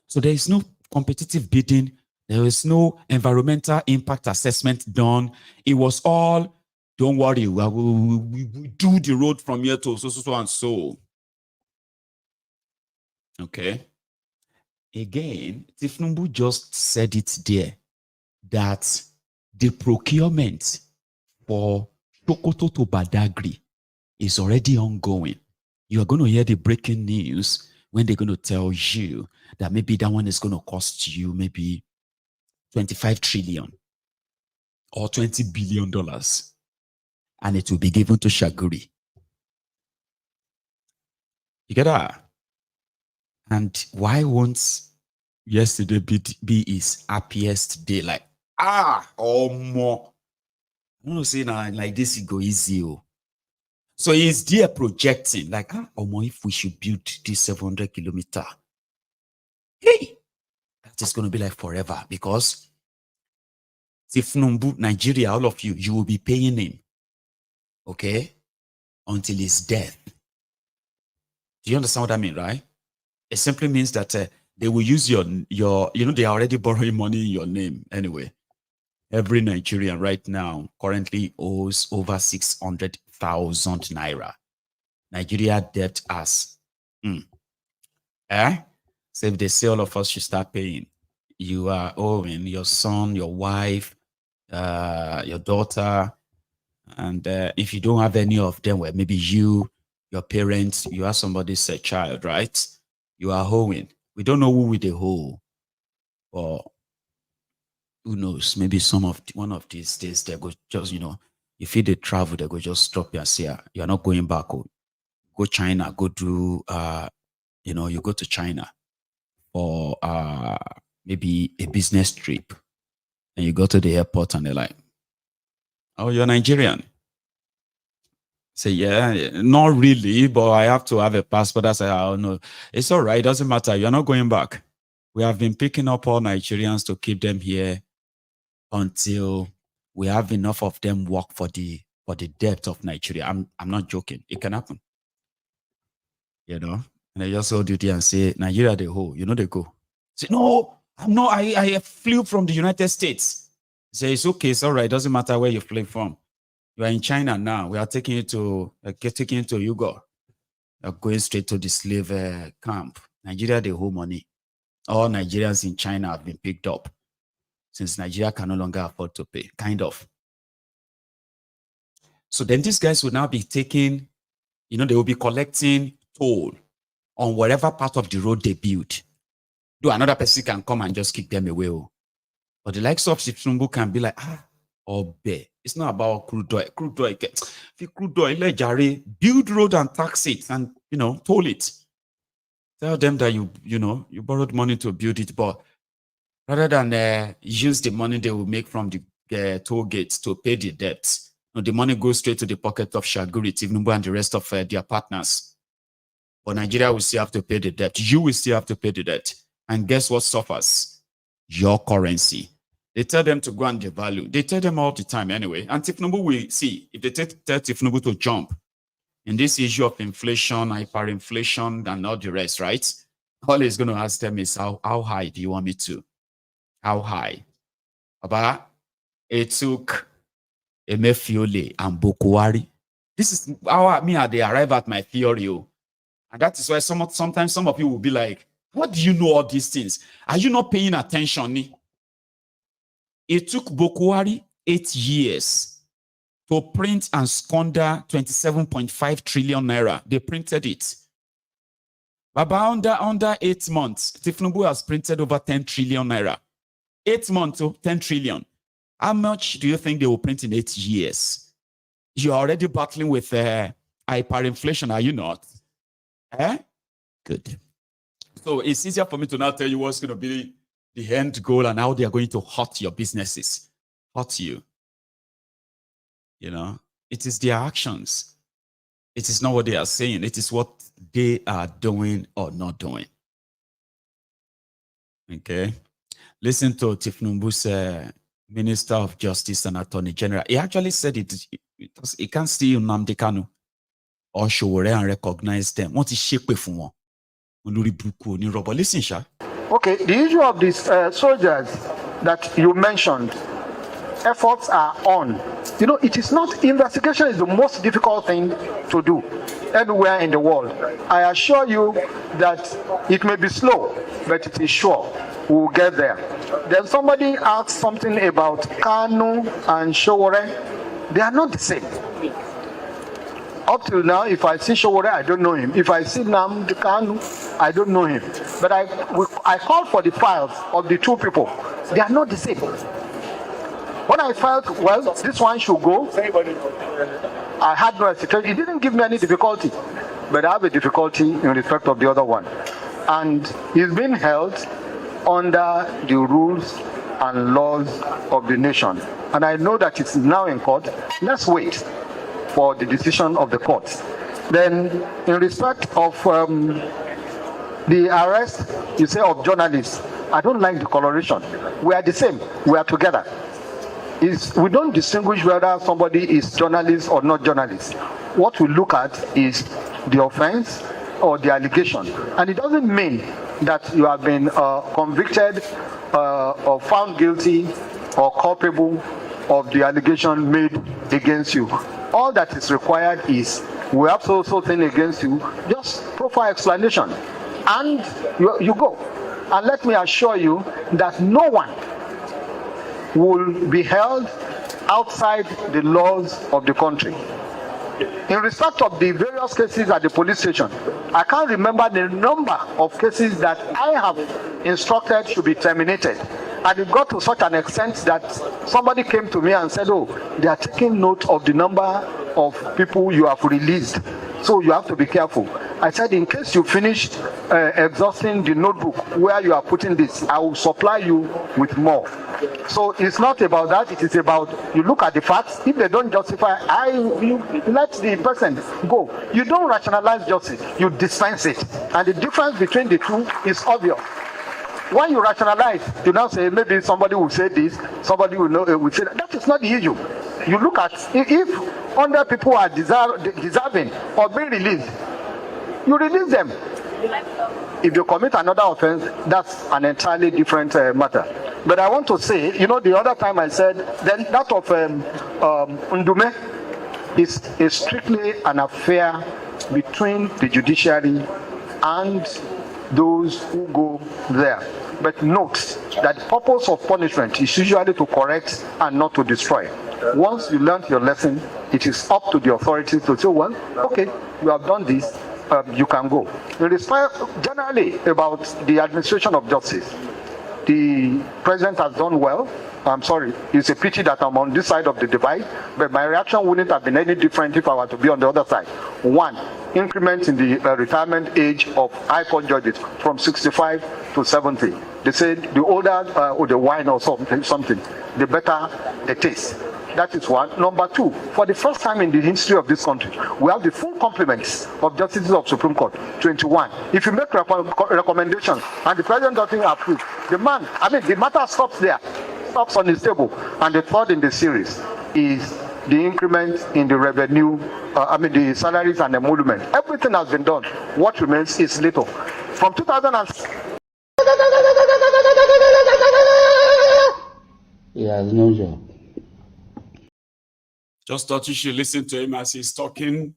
So there is no competitive bidding. There is no environmental impact assessment done. It was all, don't worry, we do the road from here to so and so. Okay? Again, Tifnumbu just said it there that the procurement for Sokoto to Badagry is already ongoing. You are going to hear the breaking news when they're going to tell you that maybe that one is going to cost you maybe 25 trillion or $20 billion, and it will be given to Shaguri. You get that? And why won't yesterday be his happiest day? Like, or more. I don't know, say now like this, it go easy. So he's there projecting, like, or more if we should build this 700 kilometer. Hey, that is going to be like forever, because Tifnumbu, Nigeria, all of you, you will be paying him, okay, until his death. Do you understand what I mean, right? It simply means that they will use your, they are already borrowing money in your name anyway. Every Nigerian right now currently owes over 600,000 naira. Nigeria debt as, so if they say all of us should start paying, you are owing your son, your wife, your daughter, and if you don't have any of them, well, maybe you, your parents, you are somebody's child, right? You are owing. We don't know who we the owe, or who knows? Maybe one of these days they go just, if they travel, they go just stop you and say, you're not going back. Go China. Go do, you go to China for maybe a business trip, and you go to the airport and they're like, oh, you're Nigerian. Say, yeah, not really, but I have to have a passport. I say, oh, no, it's all right. It doesn't matter. You're not going back. We have been picking up all Nigerians to keep them here until we have enough of them work for the debt of Nigeria. I'm not joking. It can happen. And I just hold you there and say, Nigeria, they go. They go. Say, no, I'm not. I flew from the United States. Say, it's okay. It's all right. It doesn't matter where you flew from. You are in China now. We are taking you to Hugo. You're going straight to the slave camp. Nigeria, the whole money. All Nigerians in China have been picked up since Nigeria can no longer afford to pay, kind of. So then these guys will now be taking, they will be collecting toll on whatever part of the road they build. Though another person can come and just kick them away. But the likes of Shipsumbu can be like, it's not about crude oil. Crude oil, LIEJIRIYA, build road and tax it and, toll it. Tell them that you borrowed money to build it, but rather than use the money they will make from the toll gates to pay the debt, the money goes straight to the pocket of Shaguri, Tinubu, and the rest of their partners. But Nigeria will still have to pay the debt. You will still have to pay the debt. And guess what suffers? Your currency. They tell them to go and devalue. They tell them all the time anyway. And Tinubu will see, if they tell Tinubu to jump in this issue of inflation, hyperinflation, and all the rest, right? All he's going to ask them is, how high do you want me to? How high? But it took Emefiole and Bokwari. This is how they arrive at my theory. And that is why sometimes some of you will be like, what do you know all these things? Are you not paying attention? It took Bokwari 8 years to print and squander 27.5 trillion naira. They printed it. Baba, under 8 months, Tinubu has printed over 10 trillion naira. 8 months, 10 trillion. How much do you think they will print in 8 years? You're already battling with hyperinflation, are you not? Good. So it's easier for me to now tell you what's going to be the end goal and how they are going to hurt your businesses. Hurt you. It is their actions. It is not what they are saying. It is what they are doing or not doing. Okay. Listen to Tinubu's Minister of Justice and Attorney General. He actually said he can't see Nnamdi Kanu or Sowore and recognize them. What is shape for one? Listen, Sha. Okay, the issue of these soldiers that you mentioned, efforts are on. It is not, investigation is the most difficult thing to do anywhere in the world. I assure you that it may be slow, but it is sure. We'll get there. Then somebody asked something about Kano and Sowore. They are not the same. Up till now, if I see Sowore, I don't know him. If I see Nnamdi Kanu, I don't know him. But I called for the files of the two people. They are not the same. When I felt, well, this one should go, I had no hesitation. It didn't give me any difficulty. But I have a difficulty in respect of the other one. And he's been held under the rules and laws of the nation. And I know that it's now in court. Let's wait for the decision of the court. Then, in respect of the arrest, you say, of journalists, I don't like the coloration. We are the same. We are together. We don't distinguish whether somebody is journalist or not journalist. What we look at is the offense or the allegation. And it doesn't mean that you have been convicted or found guilty or culpable of the allegation made against you. All that is required is, we have something against you, just proper explanation. And you go. And let me assure you that no one will be held outside the laws of the country. In respect of the various cases at the police station, I can't remember the number of cases that I have instructed should be terminated. And it got to such an extent that somebody came to me and said, oh, they are taking note of the number of people you have released. So you have to be careful. I said, in case you finished exhausting the notebook where you are putting this, I will supply you with more. So it's not about that. It is about, you look at the facts. If they don't justify, you let the person go. You don't rationalize justice. You dispense it. And the difference between the two is obvious. When you rationalize, you now say, maybe somebody will say this, somebody will say that. That is not the issue. You look at, if 100 people are deserving of being released, you release them. If you commit another offense, that's an entirely different matter. But I want to say, the other time I said, then that of Ndume is strictly an affair between the judiciary and those who go there. But note that the purpose of punishment is usually to correct and not to destroy. Once you learn your lesson, it is up to the authorities to say, well, okay, you have done this, you can go. Generally, about the administration of justice, the president has done well. I'm sorry, it's a pity that I'm on this side of the divide, but my reaction wouldn't have been any different if I were to be on the other side. One, increment in the retirement age of high court judges from 65 to 70. They said the older or the wine or something, the better it is. That is one. Number two, for the first time in the history of this country, we have the full complements of justices of Supreme Court, 21. If you make recommendations and the president doesn't approve, the matter stops there, stops on his table. And the third in the series is the increment in the revenue, the salaries and emolument. Everything has been done. What remains is little. From 2006. He has no job. Just thought you should listen to him as he's talking,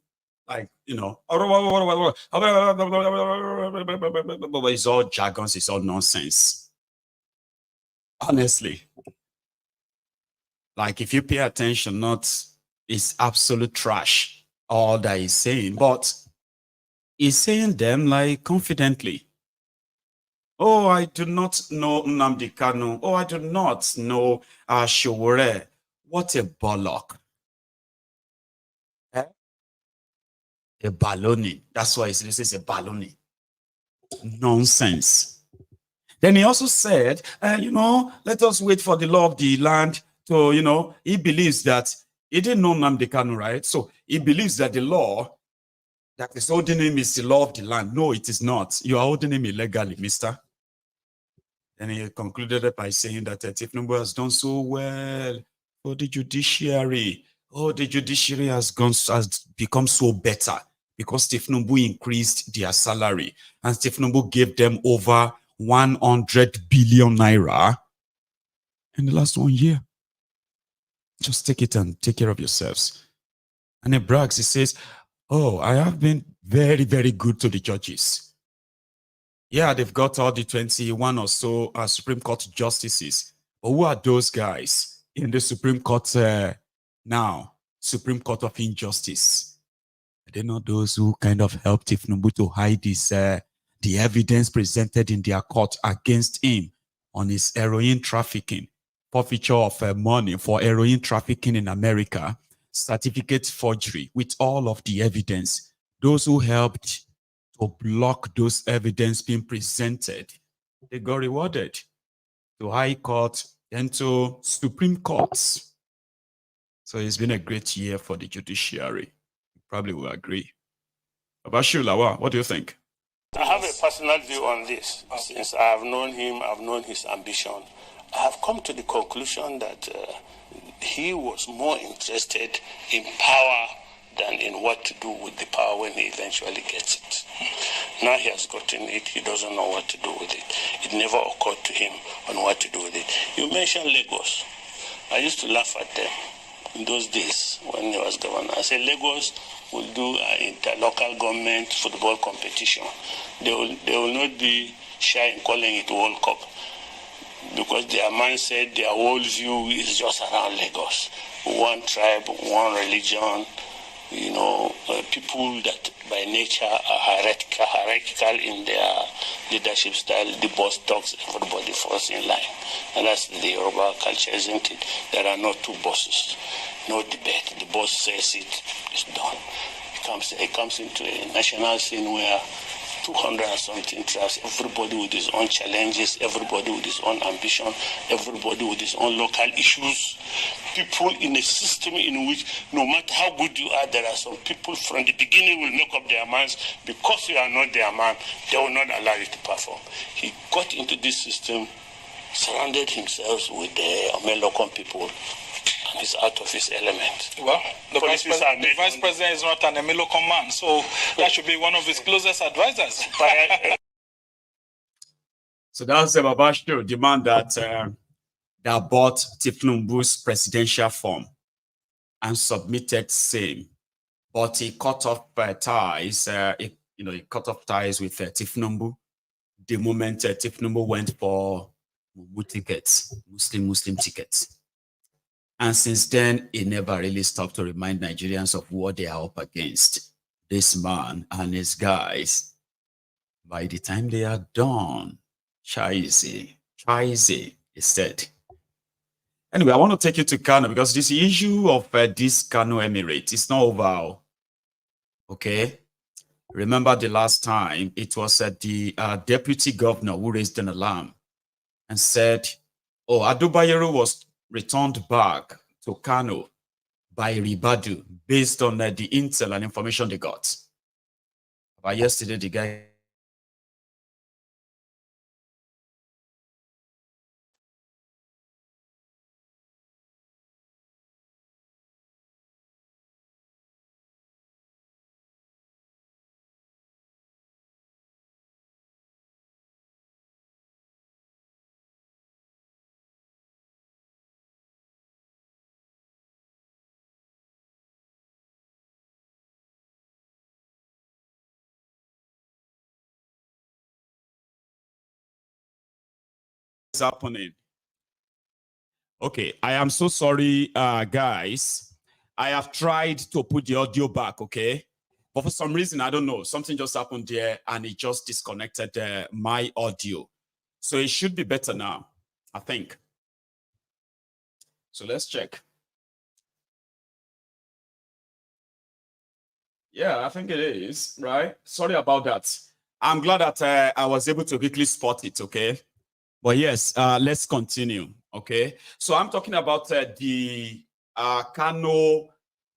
like, you know, it's all jargons, it's all nonsense. Honestly. Like, if you pay attention, it's absolute trash, all that he's saying. But he's saying them, like, confidently. Oh, I do not know Nnamdi Kanu. Oh, I do not know Showore. What a bollock. A baloney. That's why this is a baloney. Nonsense. Then he also said, let us wait for the law of the land to, he believes that he didn't know Nnamdi Kanu, right? So he believes that the law that is holding him is the law of the land. No, it is not. You are holding him illegally, mister. And he concluded it by saying that Tifnumbu has done so well for the judiciary. Oh, the judiciary has become so better because Tifnumbu increased their salary and Tifnumbu gave them over 100 billion naira in the last 1 year. Just take it and take care of yourselves. And he brags, he says, oh, I have been very, very good to the judges. Yeah, they've got all the 21 or so Supreme Court justices. But who are those guys in the Supreme Court now? Supreme Court of Injustice. Are they not those who kind of helped Tifnumbu to hide the evidence presented in their court against him on his heroin trafficking, forfeiture of money for heroin trafficking in America, certificate forgery with all of the evidence? Those who helped to block those evidence being presented, they got rewarded to High Court and to Supreme Courts. So it's been a great year for the judiciary. You probably will agree. Abashu Lawa, what do you think? I have a personal view on this. Since I have known him, I've known his ambition. I have come to the conclusion that he was more interested in power than in what to do with the power when he eventually gets it. Now he has gotten it, he doesn't know what to do with it. It never occurred to him on what to do with it. You mentioned Lagos. I used to laugh at them in those days when he was governor. I said Lagos will do an interlocal government football competition. They will not be shy in calling it World Cup because their mindset, their whole view is just around Lagos. One tribe, one religion, people that by nature are hierarchical in their leadership style. The boss talks, everybody falls in line. And that's the Yoruba culture, isn't it? There are no two bosses, no debate. The boss says it's done. It comes into a national scene where 200 and something tribes, everybody with his own challenges, everybody with his own ambition, everybody with his own local issues. People in a system in which no matter how good you are, there are some people from the beginning will make up their minds because you are not their man, they will not allow you to perform. He got into this system, surrounded himself with the Omelokon people, and he's out of his element. Well, the vice president is not an Omelokon man, so that should be one of his closest advisors. So that's Babashto, the man that bought Tifnumbu's presidential form and submitted same but he cut off ties. He cut off ties with Tifnumbu. The moment Tifnumbu went for tickets, Muslim tickets. And since then, he never really stopped to remind Nigerians of what they are up against. This man and his guys, by the time they are done, Chaise, he said. Anyway, I want to take you to Kano because this issue of this Kano emirate is not over. Okay? Remember the last time it was the deputy governor who raised an alarm and said, oh, Adubayero was returned back to Kano by Ribadu based on the intel and information they got. But yesterday, the guy is happening. Okay, I am so sorry, guys. I have tried to put the audio back, okay? But for some reason, I don't know, something just happened there and it just disconnected my audio. So it should be better now, I think. So let's check. Yeah, I think it is, right? Sorry about that. I'm glad that I was able to quickly spot it, okay? But yes, let's continue, okay? So I'm talking about the Kano,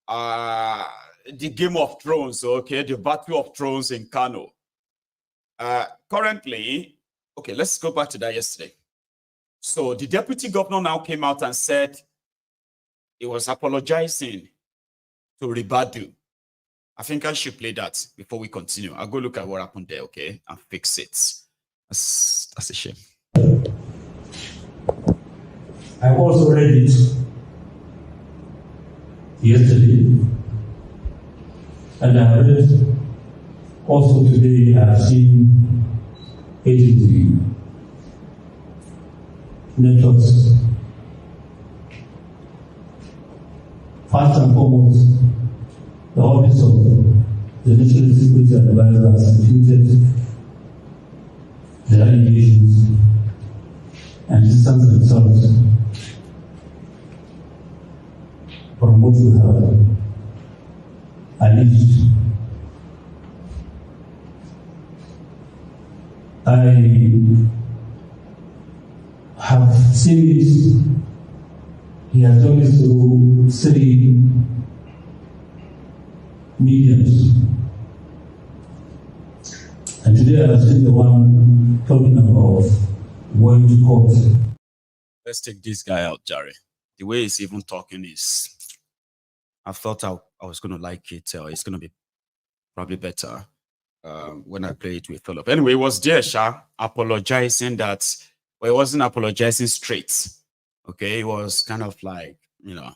the Game of Thrones, okay? The Battle of Thrones in Kano. Currently, okay, let's go back to that yesterday. So the deputy governor now came out and said he was apologizing to Ribadu. I think I should play that before we continue. I'll go look at what happened there, okay? And fix it. That's a shame. I also read it yesterday, and I read it also today. I have seen agency networks. First and foremost, the Office of the National Security Advisor has refuted the allegations and distance themselves from what we have alleged. I have seen this. He has done this through 3 mediums. And today I have seen the one talking about going to court. Let's take this guy out, Jerry. The way he's even talking is, I thought I was going to like it. It's going to be probably better when I play it with Philip. Anyway, it was there, Sha, apologizing that, well, he wasn't apologizing straight. Okay, it was kind of like, you know,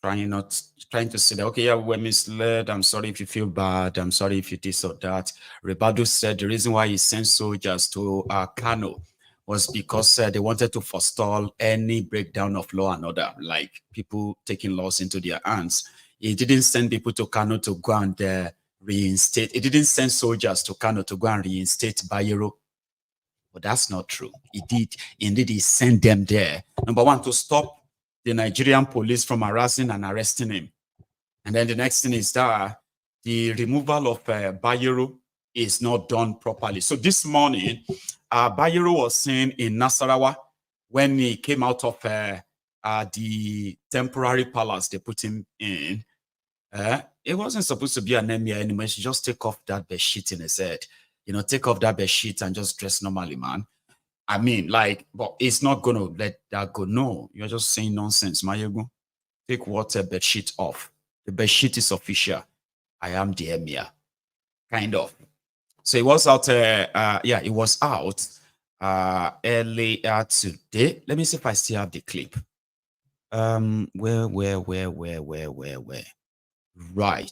trying to say that, okay, yeah, we're misled. I'm sorry if you feel bad. I'm sorry if you this or that. Ribadu said the reason why he sent soldiers to Kano was because they wanted to forestall any breakdown of law and order, like people taking laws into their hands. He didn't send people to Kano to go and reinstate. He didn't send soldiers to Kano to go and reinstate Bayero. But that's not true. He did. Indeed, he sent them there. Number one, to stop the Nigerian police from harassing and arresting him. And then the next thing is that the removal of Bayero is not done properly. So this morning, Bayero was seen in Nasarawa when he came out of the temporary palace they put him in. It wasn't supposed to be an emir anymore. He should just take off that bed sheet in his head. You know, take off that bed sheet and just dress normally, man. I mean, like, but it's not going to let that go. No, you're just saying nonsense, Mayego. Take what bed sheet off. The bed sheet is official. I am the emir. Kind of. So it was out, yeah, it was out earlier today. Let me see if I still have the clip. Where? right.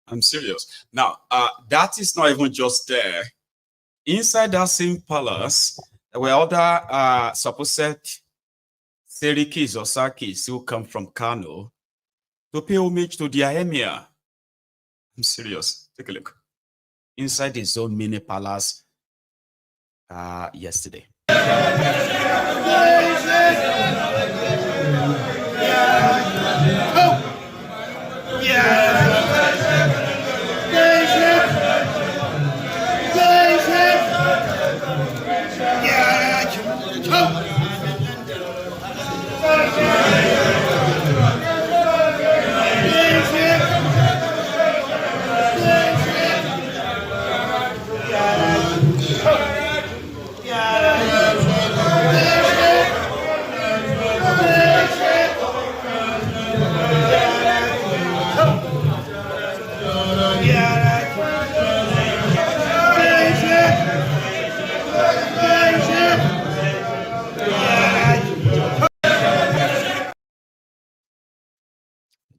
I'm serious. Now, that is not even just there. Inside that same palace, there were other supposed Serikis or Sakis who come from Kano to pay homage to their emir. I'm serious. Take a look. Inside his own mini palace yesterday.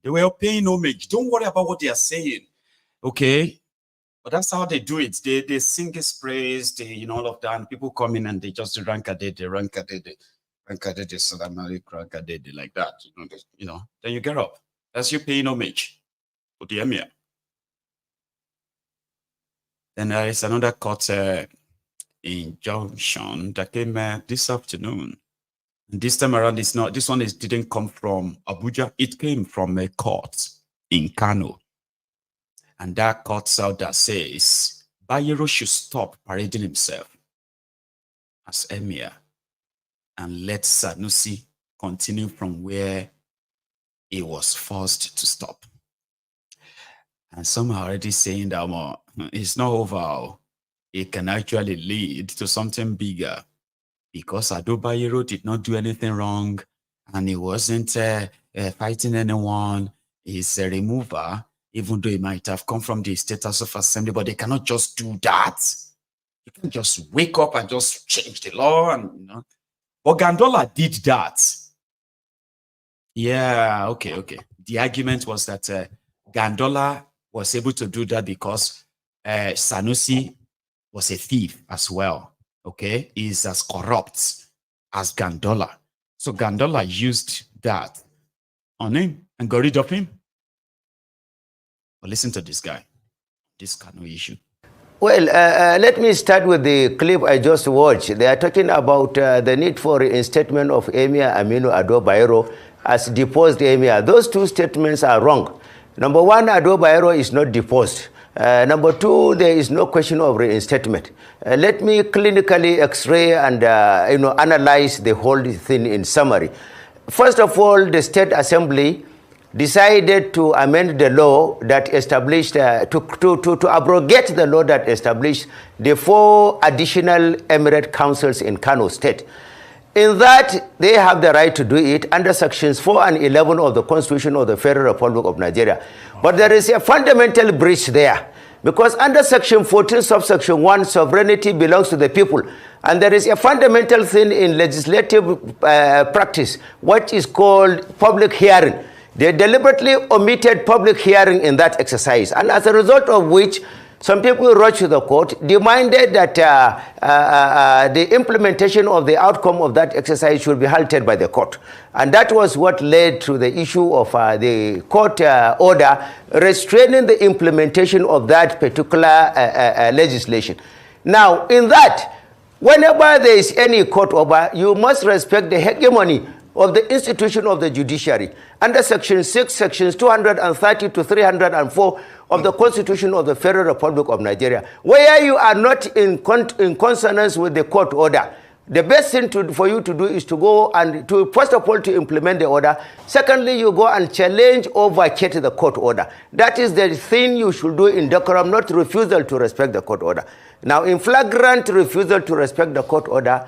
They were paying homage. Don't worry about what they are saying, okay? But that's how they do it. They sing his praise, all of that. And people come in and they just rank a day, like that. Then you get up. That's you paying homage to the emir. Then there is another court injunction that came this afternoon. And this time around, didn't come from Abuja. It came from a court in Kano. And that court order says Bayero should stop parading himself as emir and let Sanusi continue from where he was forced to stop. And some are already saying that it's not over. It can actually lead to something bigger. Because Ado Bayero did not do anything wrong and he wasn't fighting anyone. He's a remover, even though he might have come from the status of assembly, but they cannot just do that. You can't just wake up and just change the law. But Gandola did that. Yeah, okay. The argument was that Gandola was able to do that because Sanusi was a thief as well. Okay, is as corrupt as Gandola. So Gandola used that on him and got rid of him. But listen to this guy, this Kano issue. Well, let me start with the clip I just watched. They are talking about the need for reinstatement of Emir Aminu Ado Bayero as deposed Emir. Those two statements are wrong. Number one, Ado Bayero is not deposed. Number two, there is no question of reinstatement. Let me clinically x-ray and analyze the whole thing in summary. First of all, the State Assembly decided to amend the law that established, to abrogate the law that established the 4 additional emirate councils in Kano State. In that, they have the right to do it under sections 4 and 11 of the Constitution of the Federal Republic of Nigeria. But there is a fundamental breach there. Because under section 14, subsection 1, sovereignty belongs to the people. And there is a fundamental thing in legislative practice, what is called public hearing. They deliberately omitted public hearing in that exercise. And as a result of which, some people rushed to the court, demanded that the implementation of the outcome of that exercise should be halted by the court. And that was what led to the issue of the court order restraining the implementation of that particular legislation. Now, in that, whenever there is any court order, you must respect the hegemony of the institution of the judiciary. Under Section 6, Sections 230 to 304 of the Constitution of the Federal Republic of Nigeria, where you are not in consonance with the court order, the best thing for you to do is to go and to, first of all, to implement the order. Secondly, you go and challenge or vacate the court order. That is the thing you should do in decorum, not refusal to respect the court order. Now, in flagrant refusal to respect the court order,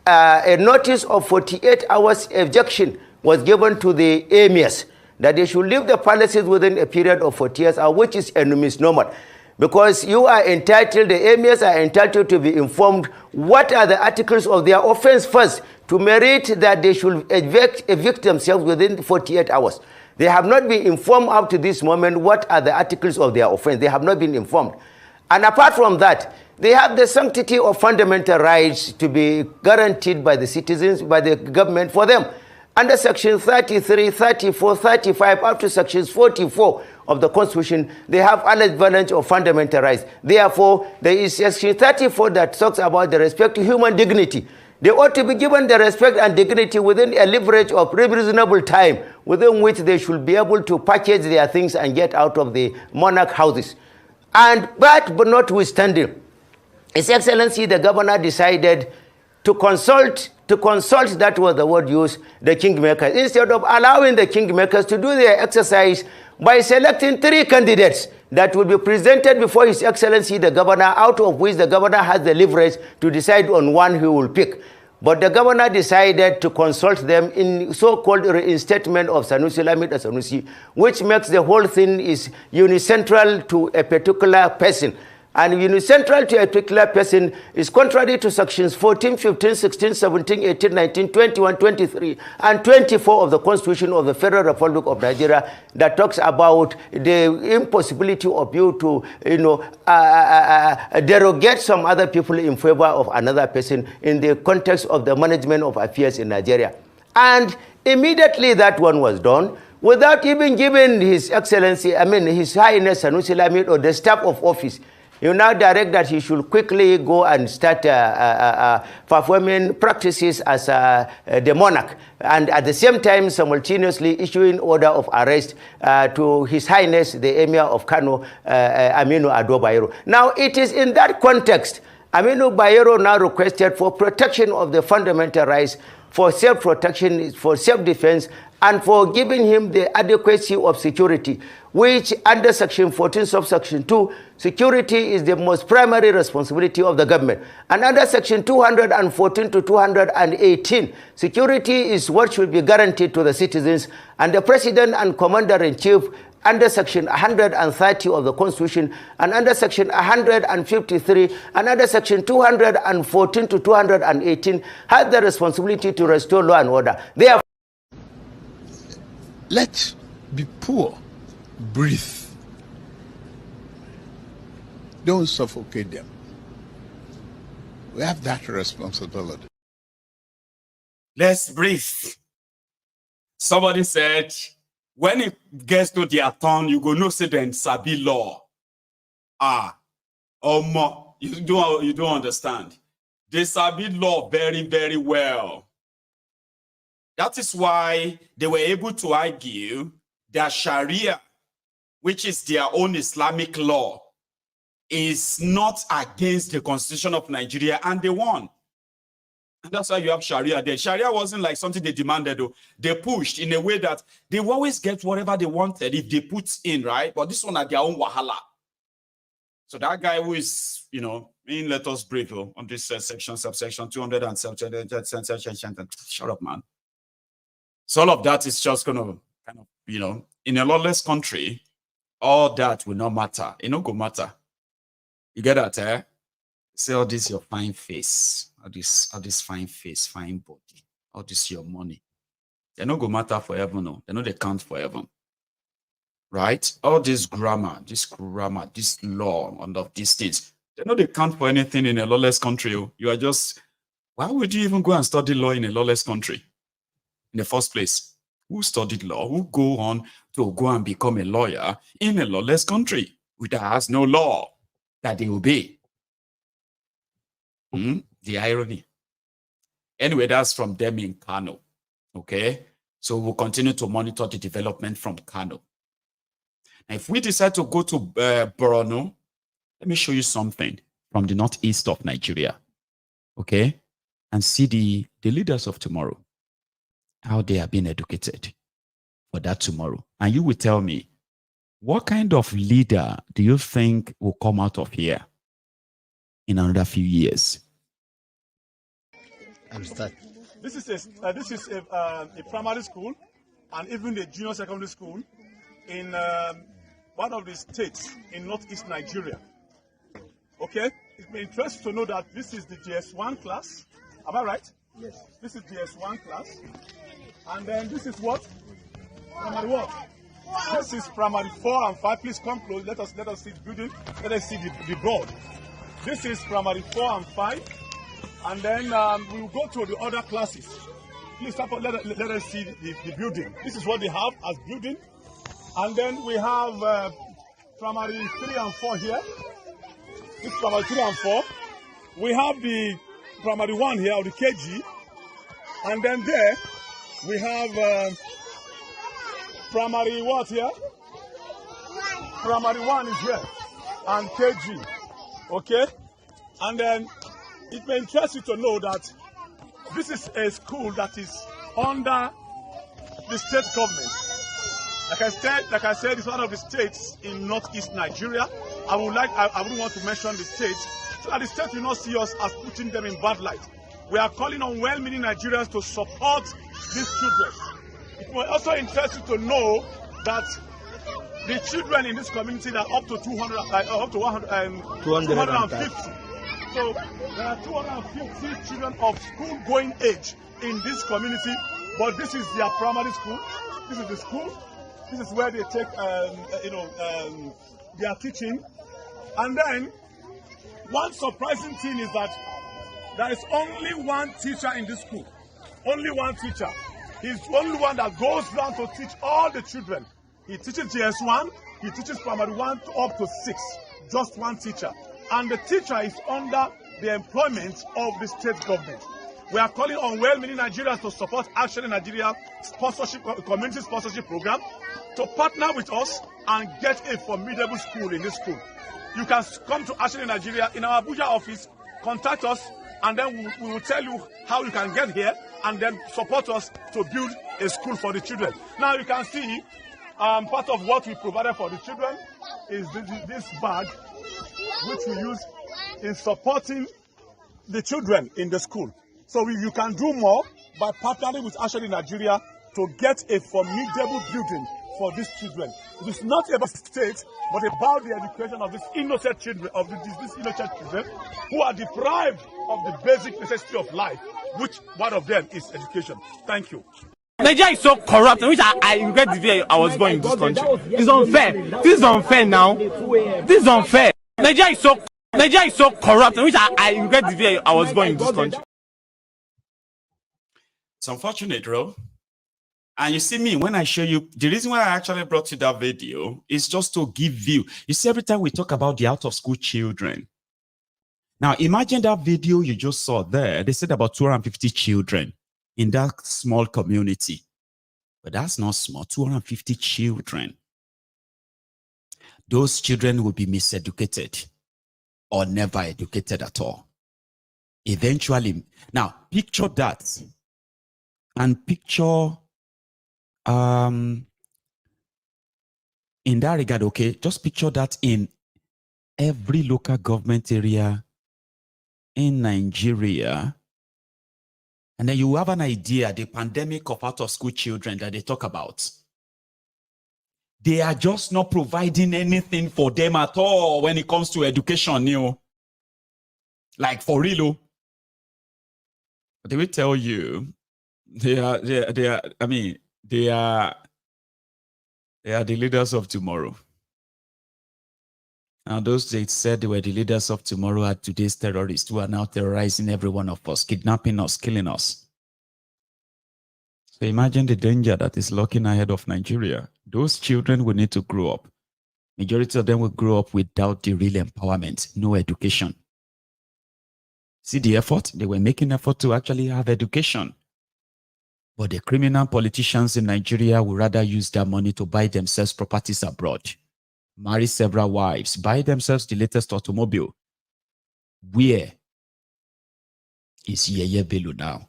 a notice of 48 hours ejection was given to the emirs that they should leave the palaces within a period of 48 hours, which is a misnomer. Because you are entitled, the emirs are entitled to be informed what are the articles of their offense first to merit that they should evict themselves within 48 hours. They have not been informed up to this moment what are the articles of their offense. They have not been informed. And apart from that, they have the sanctity of fundamental rights to be guaranteed by the citizens, by the government for them. Under Section 33, 34, 35, up to Sections 44 of the Constitution, they have unadvantage of fundamental rights. Therefore, there is Section 34 that talks about the respect to human dignity. They ought to be given the respect and dignity within a leverage of reasonable time within which they should be able to package their things and get out of the monarch houses. But notwithstanding, His Excellency the Governor decided to consult, that was the word used, the kingmakers, instead of allowing the kingmakers to do their exercise by selecting 3 candidates that will be presented before His Excellency the Governor, out of which the Governor has the leverage to decide on one he will pick. But the Governor decided to consult them in so-called reinstatement of Sanusi Lamid Sanusi, which makes the whole thing is unicentral to a particular person. And unicentral to a particular person is contrary to Sections 14, 15, 16, 17, 18, 19, 21, 23, and 24 of the Constitution of the Federal Republic of Nigeria that talks about the impossibility of you to, derogate some other people in favor of another person in the context of the management of affairs in Nigeria. And immediately that one was done, without even giving His Excellency, His Highness Sanusi Lamid or the staff of office, you now direct that he should quickly go and start performing practices as the monarch, and at the same time simultaneously issuing order of arrest to His Highness the Emir of Kano, Aminu Ado Bayero. Now, it is in that context, Aminu Bayero now requested for protection of the fundamental rights, for self-protection, for self-defense, and for giving him the adequacy of security, which under Section 14, subsection 2, security is the most primary responsibility of the government. And under Section 214 to 218, security is what should be guaranteed to the citizens, and the President and Commander-in-Chief under Section 130 of the Constitution, and under Section 153, and under Section 214 to 218, has the responsibility to restore law and order. Therefore, let be poor, breathe. Don't suffocate them. We have that responsibility. Let's breathe. Somebody said, when it gets to their turn, you go no say then sabi law. You don't understand. They sabi law very, very well. That is why they were able to argue that Sharia, which is their own Islamic law, is not against the Constitution of Nigeria, and they won. And that's why you have Sharia there. Sharia wasn't like something they demanded, though. They pushed in a way that they always get whatever they wanted if they put in, right? But this one had their own wahala. So that guy who is, let us brief on this section, subsection 207, shut up, man. So all of that is just going to kind of, in a lawless country, all that will not matter. It not go matter. You get that, eh? Say all this your fine face, all this fine face, fine body, all this your money. They not go matter forever, no. They know they count forever. right? All this grammar, this law, and of these things, they count for anything in a lawless country. You are just, why would you even go and study law in a lawless country in the first place? Who studied law? Who go on to go and become a lawyer in a lawless country that has no law that they obey? The irony. Anyway, that's from them in Kano. Okay, so we'll continue to monitor the development from Kano. Now, if we decide to go to Borno, let me show you something from the northeast of Nigeria. Okay, and see the leaders of tomorrow, how they are being educated for that tomorrow. And you will tell me, what kind of leader do you think will come out of here in another few years? This is a primary school and even a junior secondary school in one of the states in northeast Nigeria. Okay, it may interest you to know that this is the GS1 class. Am I right? Yes. This is GS1 class, and then this is what? Primary what? This is primary 4 and 5. Please come close. Let us see the building. Let us see the board. This is primary 4 and 5. And then we will go to the other classes. Please let us see the building. This is what they have as building. And then we have primary 3 and 4 here. This is primary 3 and 4. We have the primary 1 here, or the KG. And then there, we have primary what here? Primary 1 is here. And KG. Okay? And then it may interest you to know that this is a school that is under the state government. Like I said, it's one of the states in northeast Nigeria. I wouldn't want to mention the state, so that the state will not see us as putting them in bad light. We are calling on well-meaning Nigerians to support these children. It may also interest you to know that the children in this community are up to 250. So there are 250 children of school-going age in this community, but this is their primary school. This is the school. This is where they take, their teaching. And then one surprising thing is that there is only one teacher in this school. Only one teacher. He's the only one that goes around to teach all the children. He teaches GS1. He teaches primary 1 to up to 6. Just one teacher. And the teacher is under the employment of the state government. We are calling on well-meaning Nigerians to support Action in Nigeria community sponsorship program, to partner with us and get a formidable school in this school. You can come to Action in Nigeria in our Abuja office, contact us, and then we will tell you how you can get here and then support us to build a school for the children. Now you can see part of what we provided for the children is this bag, which we use in supporting the children in the school. So you can do more by partnering with Action in Nigeria to get a formidable building for these children. It is not about the state, but about the education of these innocent children, who are deprived of the basic necessity of life, which one of them is education. Thank you. Nigeria is so corrupt, which I regret the day I was born in this country. It's unfair. This is unfair now. This is unfair. Nigeria is so corrupt, which I regret the day I was born in this country. It's unfortunate, bro. And you see me, when I show you, the reason why I actually brought you that video is just to give you. You see, every time we talk about the out-of-school children. Now, imagine that video you just saw there. They said about 250 children in that small community. But that's not small, 250 children. Those children will be miseducated or never educated at all. Eventually, now picture that and picture in that regard, okay, just picture that in every local government area in Nigeria, and then you have an idea, the pandemic of out-of-school children that they talk about. They are just not providing anything for them at all when it comes to education, you know. Like for real. But they will tell you, they are They are the leaders of tomorrow. Now, those they said they were the leaders of tomorrow are today's terrorists who are now terrorizing every one of us, kidnapping us, killing us. So imagine the danger that is lurking ahead of Nigeria. Those children will need to grow up. Majority of them will grow up without the real empowerment, no education. See the effort? They were making effort to actually have education. But the criminal politicians in Nigeria will rather use their money to buy themselves properties abroad, marry several wives, buy themselves the latest automobile. Where is Yeye Bello now?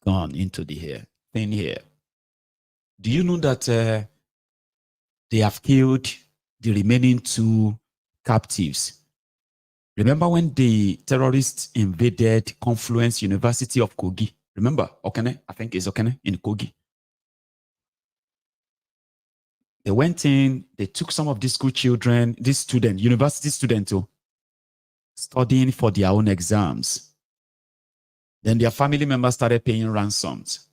Gone into the hair, thin hair. Do you know that they have killed the remaining 2 captives? Remember when the terrorists invaded Confluence University of Kogi? Remember, Okene? I think it's Okene in Kogi. They went in, they took some of these school children, these students, university students, studying for their own exams. Then their family members started paying ransoms.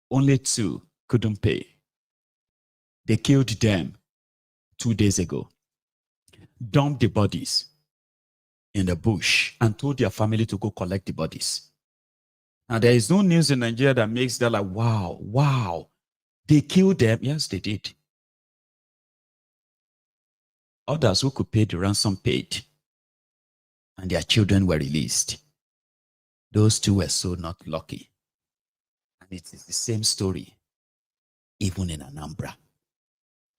Only 2 couldn't pay. They killed them 2 days ago, dumped the bodies in the bush, and told their family to go collect the bodies. Now, there is no news in Nigeria that makes that like, wow, they killed them. Yes, they did. Others who could pay the ransom paid, and their children were released. Those 2 were so not lucky. And it is the same story, even in Anambra.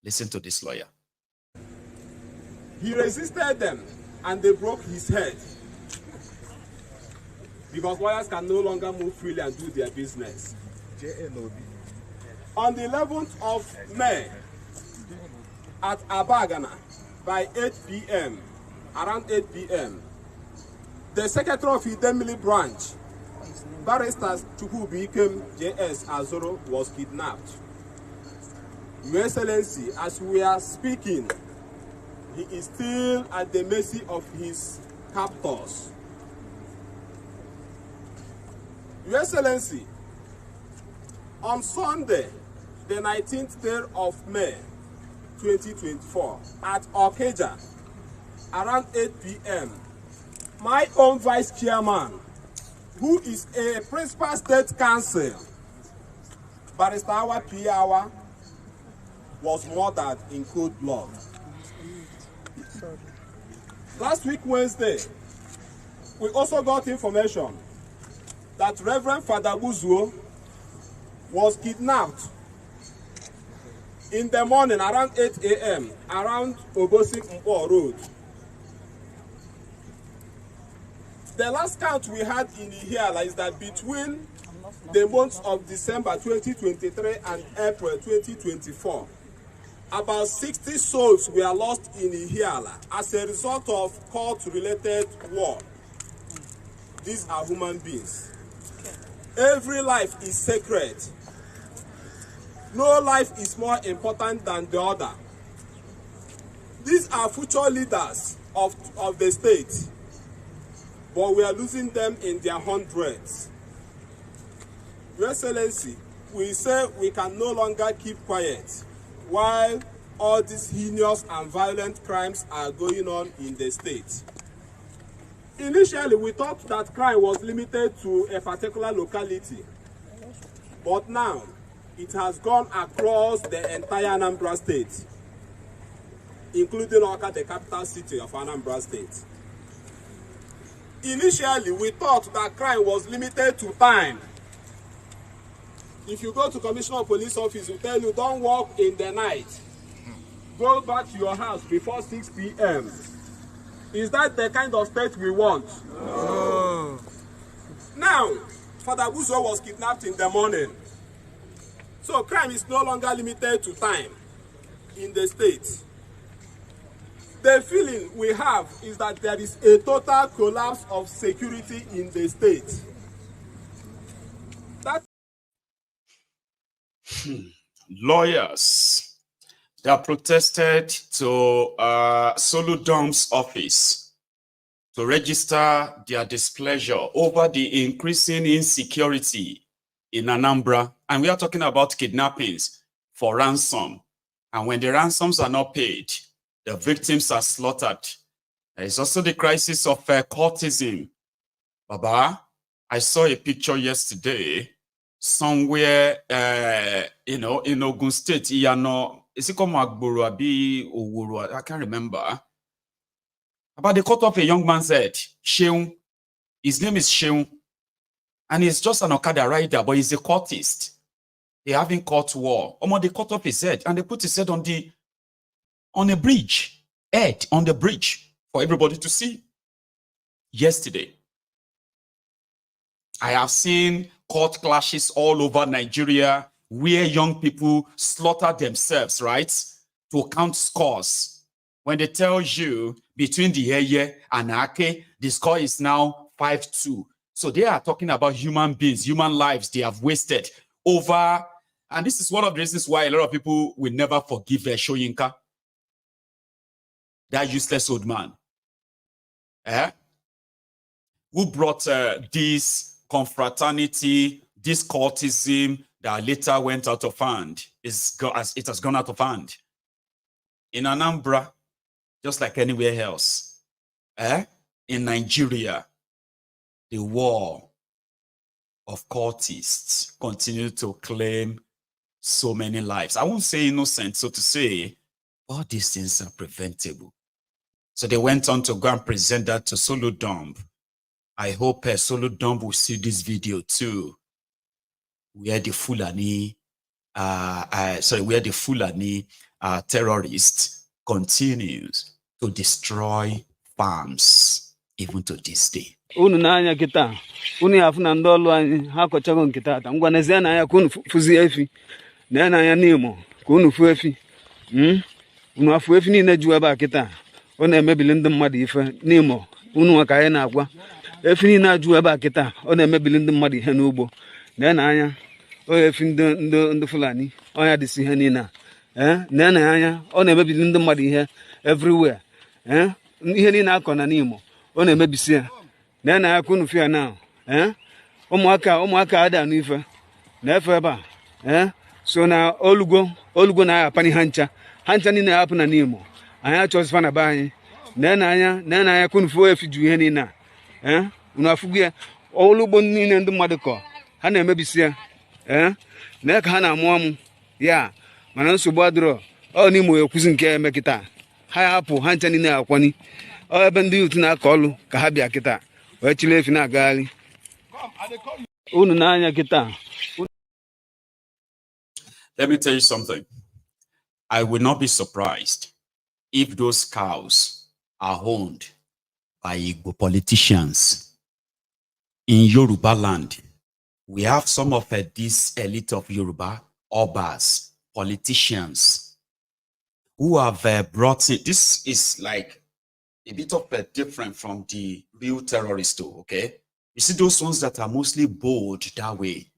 Listen to this lawyer. He resisted them, and they broke his head. Because lawyers can no longer move freely and do their business. On the 11th of May, at Abagana, by 8 p.m., around 8 p.m., the Secretary of Idemili branch, Barrister Chukwubikem J.S. Azoro, was kidnapped. Your Excellency, as we are speaking, he is still at the mercy of his captors. Your Excellency, on Sunday, the 19th day of May, 2024, at Okeja, around 8 p.m., my own vice chairman, who is a principal state counsel, Barrister Awa Piawa, was murdered in cold blood. Last week, Wednesday, we also got information that Reverend Father Buzuo was kidnapped in the morning around 8 a.m. around Obosi Mpo Road. The last count we had in Ihiala is that between the months of December 2023 and April 2024, about 60 souls were lost in Ihiala as a result of cult-related war. These are human beings. Every life is sacred. No life is more important than the other. These are future leaders of the state, but we are losing them in their hundreds. Your Excellency, we say we can no longer keep quiet while all these heinous and violent crimes are going on in the state. Initially, we thought that crime was limited to a particular locality, but now it has gone across the entire Anambra state, including Awka, the capital city of Anambra state. Initially, we thought that crime was limited to time. If you go to Commissioner of Police office, he will tell you, don't walk in the night. Go back to your house before 6 p.m. Is that the kind of state we want? No. Now, Father Buzo was kidnapped in the morning. So crime is no longer limited to time in the state. The feeling we have is that there is a total collapse of security in the state. That Lawyers, they have protested to Soludom's office to register their displeasure over the increasing insecurity in Anambra. And we are talking about kidnappings, for ransom. And when the ransoms are not paid, the victims are slaughtered. There is also the crisis of cultism. Baba, I saw a picture yesterday somewhere, in Ogun State. Is it called Magboro Abi Oworo? I can't remember. About the cut off a young man's head, Sheung. His name is Sheung. And he's just an Okada rider, but he's a cultist. They haven't caught war. They cut off his head and they put his head on a bridge. Head on the bridge for everybody to see. Yesterday, I have seen court clashes all over Nigeria where young people slaughter themselves, right? To count scores. When they tell you between the Eye and Ake, the score is now 5-2. So they are talking about human beings, human lives they have wasted over. And this is one of the reasons why a lot of people will never forgive Shoyinka, that useless old man. Who brought this confraternity, this cultism that later went out of hand. It has gone out of hand. In Anambra, just like anywhere else, in Nigeria, the war of cultists continue to claim so many lives. I won't say innocent, so to say, all these things are preventable. So they went on to go and present that to Solo Dumb. I hope Solo Dumb will see this video too, where the Fulani, terrorist continues to destroy farms even to this day. Unu na-anya kita, unu ya afuna ndị ọlụ anyị ha kọchago nkita ata ngwa nezie na anya ka unu fuzi efi na anya n'Imo ka unu fu efi unu afu efi niile ju ebe a kita ọ na-emebili ndị mmadụ ife n'Imo unu nwa ka anyị na-agwa efi niile aju ebe a kita ọ na-emebili ndị mmadụ ihe n'ugbo na anya o efi ndị Fulani ọnya dịsi ihe niile na anya ọ na-emebili ndị mmadụ ihe everywhere ihe niile akọ na n'Imo ọ na-emebisi ya na kunu fia now ụmụaka ada n'ife na-efe ebe a so na olugo na apani hancha niile hapụ na n'Imo anyị achọzifa na be anyị na anya kunu fo efi ju ihe niile unu afụgo ya olugbo niile ndị mmadụ kọ ha na-emebisi ya na ka ha na-amụ ya mana nsogbu adịrọ ọ n'Imo ekwuzi nke emekịta ha hapụ hancha niile akwani ebe ndị yutu na-akọ ọlụ ka ha bịa kịta. Let me tell you something. I will not be surprised if those cows are owned by Igbo politicians. In Yoruba land, we have some of this elite of Yoruba, Obas, politicians, who have brought in. This is like a bit of different from the real terrorists, too, okay? You see those ones that are mostly bold that way,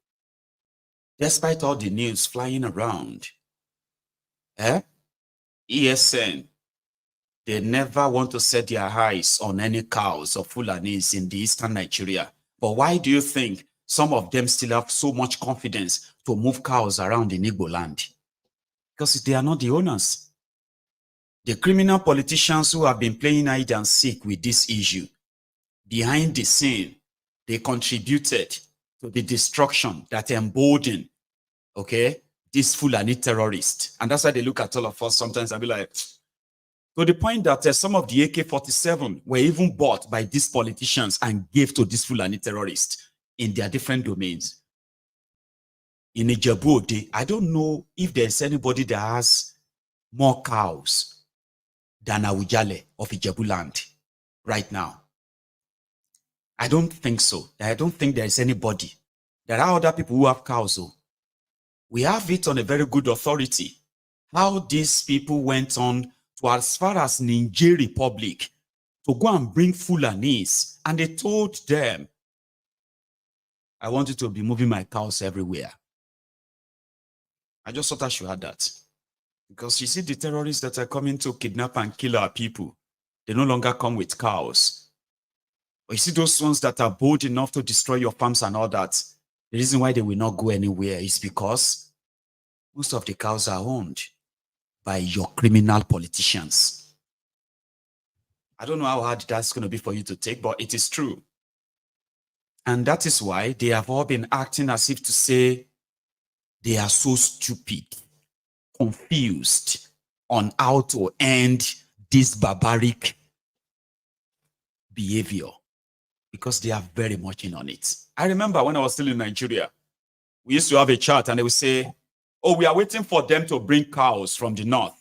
despite all the news flying around. ESN, they never want to set their eyes on any cows or Fulanis in the eastern Nigeria. But why do you think some of them still have so much confidence to move cows around in Igbo land? Because they are not the owners. The criminal politicians who have been playing hide and seek with this issue, behind the scene, they contributed to the destruction that emboldened, okay, this Fulani terrorist. And that's why they look at all of us sometimes and be like, to the point that some of the AK-47 were even bought by these politicians and gave to this Fulani terrorists in their different domains. In Ijebu, I don't know if there's anybody that has more cows than Awujale of Ijebu land right now. I don't think so. I don't think there is anybody. There are other people who have cows, though. We have it on a very good authority. How these people went on to as far as Niger Republic to go and bring Fulanis, and they told them, I want you to be moving my cows everywhere. I just thought I should add that. Because you see the terrorists that are coming to kidnap and kill our people, they no longer come with cows. But you see those ones that are bold enough to destroy your farms and all that, the reason why they will not go anywhere is because most of the cows are owned by your criminal politicians. I don't know how hard that's going to be for you to take, but it is true. And that is why they have all been acting as if to say they are so stupid, confused on how to end this barbaric behavior, because they are very much in on it. I remember when I was still in Nigeria, we used to have a chat and they would say, oh, we are waiting for them to bring cows from the north.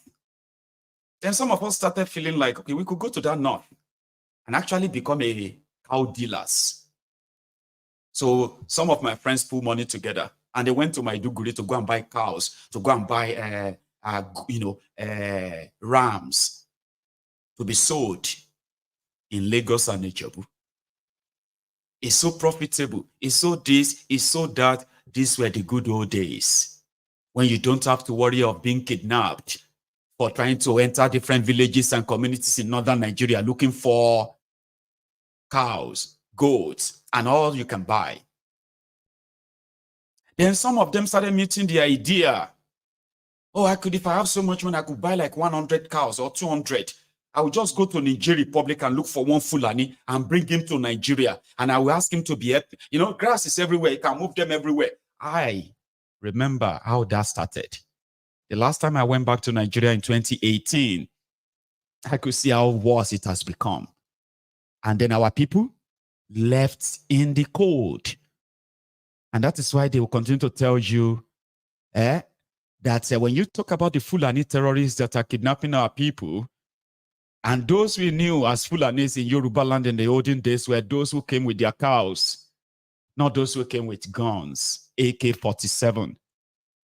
Then some of us started feeling like, okay, we could go to that north and actually become a cow dealers. So some of my friends put money together and they went to Maiduguri to go and buy cows, to go and buy, rams to be sold in Lagos and Niger. It's so profitable. It's so this, it's so that. These were the good old days when you don't have to worry of being kidnapped for trying to enter different villages and communities in northern Nigeria looking for cows, goats, and all you can buy. Then some of them started meeting the idea, oh, if I have so much money, I could buy like 100 cows or 200. I will just go to Niger Republic and look for one Fulani and bring him to Nigeria. And I will ask him to be happy. You know, grass is everywhere. You can move them everywhere. I remember how that started. The last time I went back to Nigeria in 2018, I could see how worse it has become. And then our people left in the cold. And that is why they will continue to tell you that when you talk about the Fulani terrorists that are kidnapping our people, and those we knew as Fulanis in Yoruba land in the olden days were those who came with their cows, not those who came with guns, AK-47.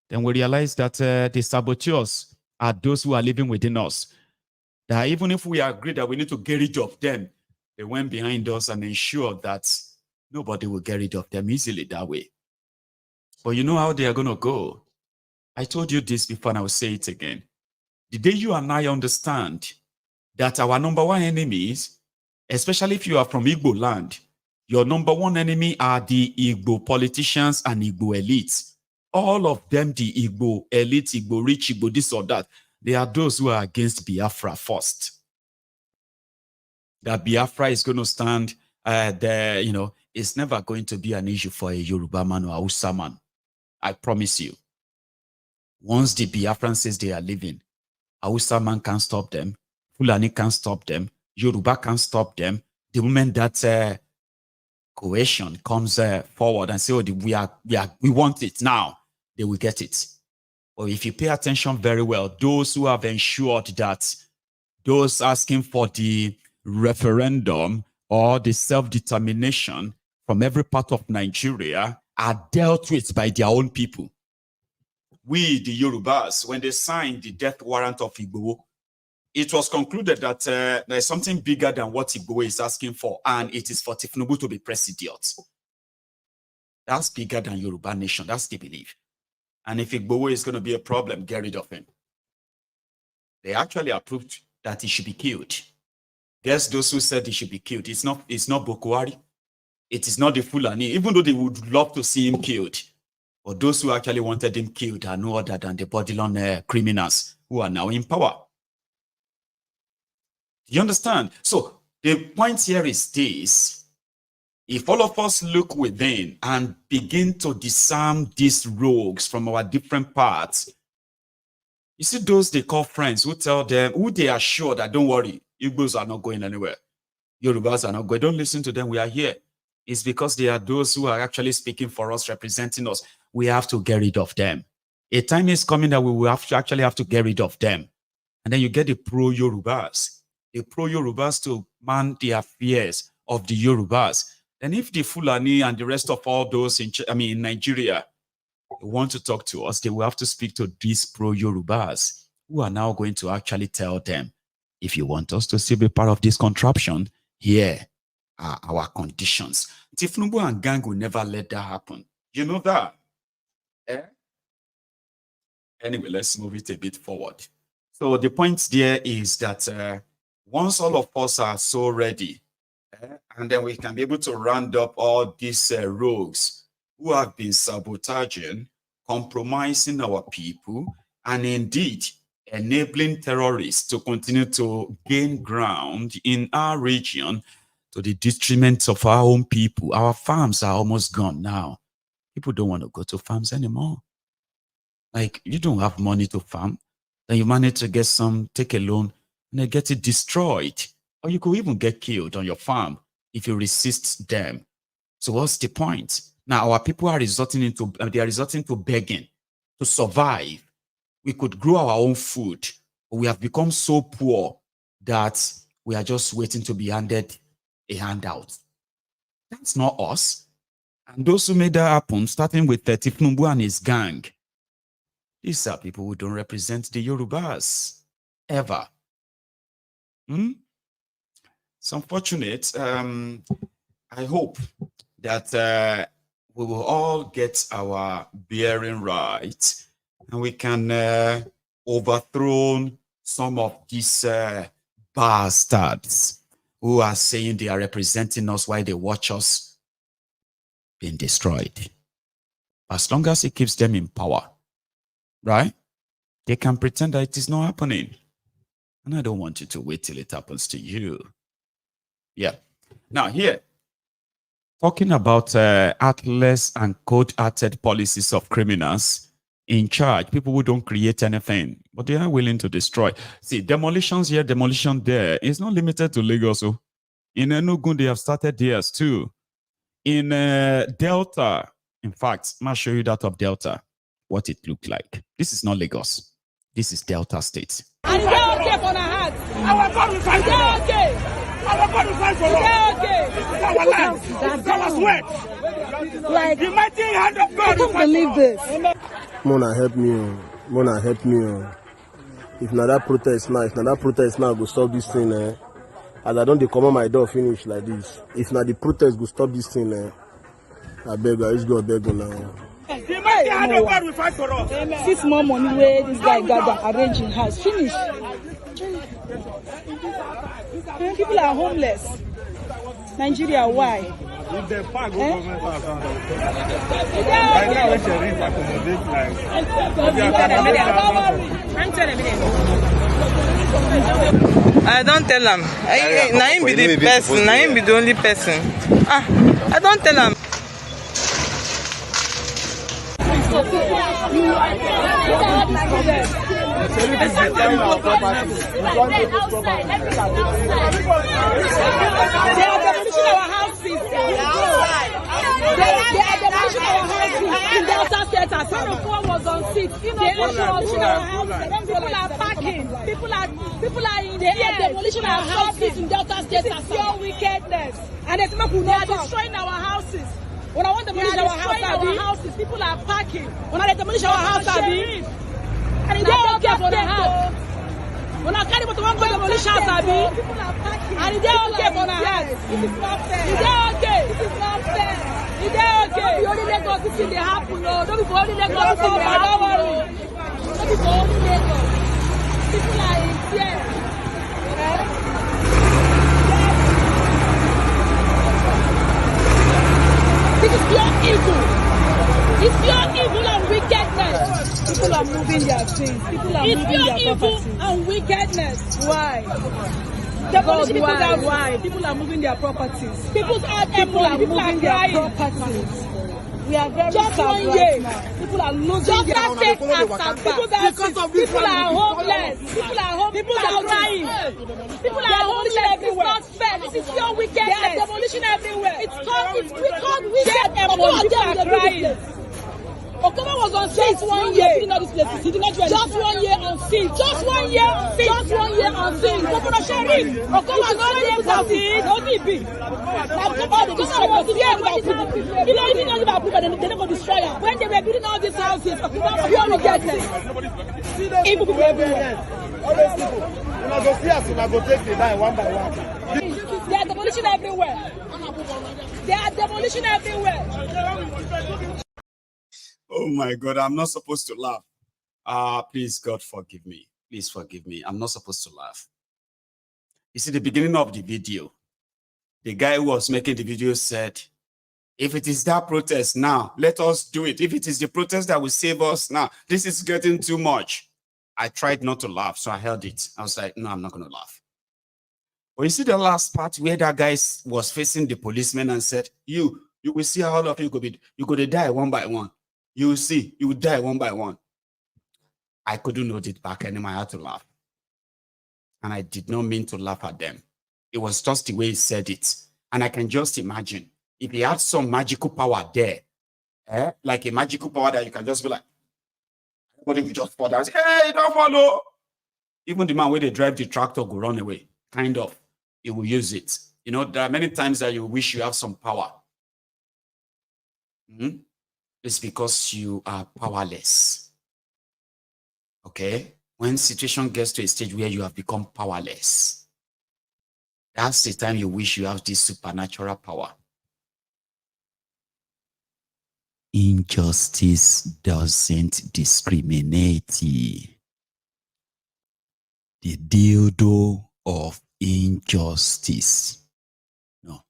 Then we realized that the saboteurs are those who are living within us. That even if we agree that we need to get rid of them, they went behind us and ensured that nobody will get rid of them easily that way. But you know how they are going to go? I told you this before and I will say it again. The day you and I understand that our number one enemies, especially if you are from Igbo land, your number one enemy are the Igbo politicians and Igbo elites. All of them, the Igbo elite, Igbo rich, Igbo this or that, they are those who are against Biafra first. That Biafra is going to stand there, you know, it's never going to be an issue for a Yoruba man or a Hausa man. I promise you. Once the Biafran says they are leaving, a Hausa man can't stop them, Fulani can't stop them, Yoruba can't stop them. The moment that cohesion comes forward and say, oh, we want it now, they will get it. Or if you pay attention very well, those who have ensured that those asking for the referendum or the self-determination from every part of Nigeria are dealt with by their own people. We, the Yorubas, when they signed the death warrant of Igbo, it was concluded that there is something bigger than what Igbo is asking for, and it is for Tifnubu to be president. That's bigger than Yoruba nation. That's the belief. And if Igbo is going to be a problem, get rid of him. They actually approved that he should be killed. Guess those who said he should be killed. It's not Boko Haram. It is not the Fulani, even though they would love to see him killed. But those who actually wanted him killed are no other than the Bodilon criminals who are now in power. You understand? So the point here is this. If all of us look within and begin to disarm these rogues from our different parts, you see those they call friends who tell them, who they are sure that don't worry, Igbos are not going anywhere. Yorubas are not going. Don't listen to them. We are here. It's because they are those who are actually speaking for us, representing us. We have to get rid of them. A time is coming that we will actually have to get rid of them. And then you get the pro-Yorubas. The pro-Yorubas to man the affairs of the Yorubas. And if the Fulani and the rest of all those in Nigeria want to talk to us, they will have to speak to these pro-Yorubas who are now going to actually tell them, if you want us to still be part of this contraption, here are our conditions. Tifnubu and gang will never let that happen. You know that? Anyway, let's move it a bit forward. So the point there is that once all of us are so ready, and then we can be able to round up all these rogues who have been sabotaging, compromising our people, and indeed enabling terrorists to continue to gain ground in our region to the detriment of our own people. Our farms are almost gone now. People don't want to go to farms anymore. Like, you don't have money to farm, then you manage to get some, take a loan, and they get it destroyed. Or you could even get killed on your farm if you resist them. So what's the point? Now our people are resorting to begging to survive. We could grow our own food, but we have become so poor that we are just waiting to be handed a handout. That's not us. And those who made that happen, starting with Tifnumbu and his gang, these are people who don't represent the Yorubas ever. It's unfortunate. I hope that we will all get our bearing right, and we can overthrow some of these bastards who are saying they are representing us while they watch us being destroyed. As long as it keeps them in power, right? They can pretend that it is not happening. And I don't want you to wait till it happens to you. Yeah. Now here, talking about heartless and cold-hearted policies of criminals in charge, people who don't create anything, but they are willing to destroy. See, demolitions here, demolition there. It's not limited to Lagos. So in Enugu, they have started theirs too. In Delta, in fact, I'm going to show you that of Delta, what it looked like. This is not Lagos. This is Delta State. And is that okay for the heart? Our God will fight for us. Okay? Our God will fight for us. It's our land. It's our sweat. Like, the mighty hand of God will fight believe for us. This. Mona help me. Mona help me. If not that protest now, go stop this thing. As I don't come on my door finish like this. If not the protest go stop this thing. I beg, I just go beg now. The mighty hand of God will fight for us. 6 more money where this guy gather arranging house. Finish. People are homeless. Nigeria, why? If the park government has done right now, when they reach accommodate I don't tell him. Naim be the person. Naim be the only person. I don't tell him. In Delta State, as was on 6. People are packing. People are in the air demolishing our houses in Delta State. This is pure wickedness. And they are destroying our houses. When I want to demolish our houses, people are packing. When I demolish our house, and they don't care for the house. When I carry to one go demolish house, and they don't care for the house. This is not fair. This is not fair. It's okay. Don't be only Lagos, this thing they happen. No, don't be for only Lagos, this thing they happen. Don't be for only Lagos. People are in fear. This is pure evil. It's pure evil and wickedness. People are moving their things. People are moving their properties. It's pure evil and wickedness. Why? Why? People are moving their properties. People are moving their properties. We are very just 1 year. Now. People are losing their properties. People are homeless. People are homeless. People are crying. People are homeless everywhere. It's not fair. This is pure wickedness. They are demolition everywhere. It's called wicked. People are crying. Okoma was on 6 1 year. He did not just 1 year on 6. Just 1 year on 6. Just 1 year on 6. Okoma Sheriff. Okoma was on 6 on 6. Only be. They never destroy them. When they were building all these houses, Okoma will get them. Evil people everywhere. When I go see us, when I go take the line one by one. They are demolition everywhere. They are demolition everywhere. Oh my God, I'm not supposed to laugh. Please, God, forgive me. Please forgive me. I'm not supposed to laugh. You see, the beginning of the video, the guy who was making the video said, If it is that protest now, let us do it. If it is the protest that will save us now, this is getting too much. I tried not to laugh, so I held it. I was like, no, I'm not going to laugh. But you see the last part where that guy was facing the policeman and said, you will see how all of you go to die one by one. You will see, you will die one by one. I couldn't hold it back anymore. I had to laugh. And I did not mean to laugh at them. It was just the way he said it. And I can just imagine, if he had some magical power there, like a magical power that you can just be like, everybody will just fall down and say, hey, don't follow. Even the man where they drive the tractor will run away. Kind of. He will use it. You know, there are many times that you wish you have some power. It's because you are powerless. Okay? When situation gets to a stage where you have become powerless, that's the time you wish you have this supernatural power. Injustice doesn't discriminate. The dildo of injustice. No.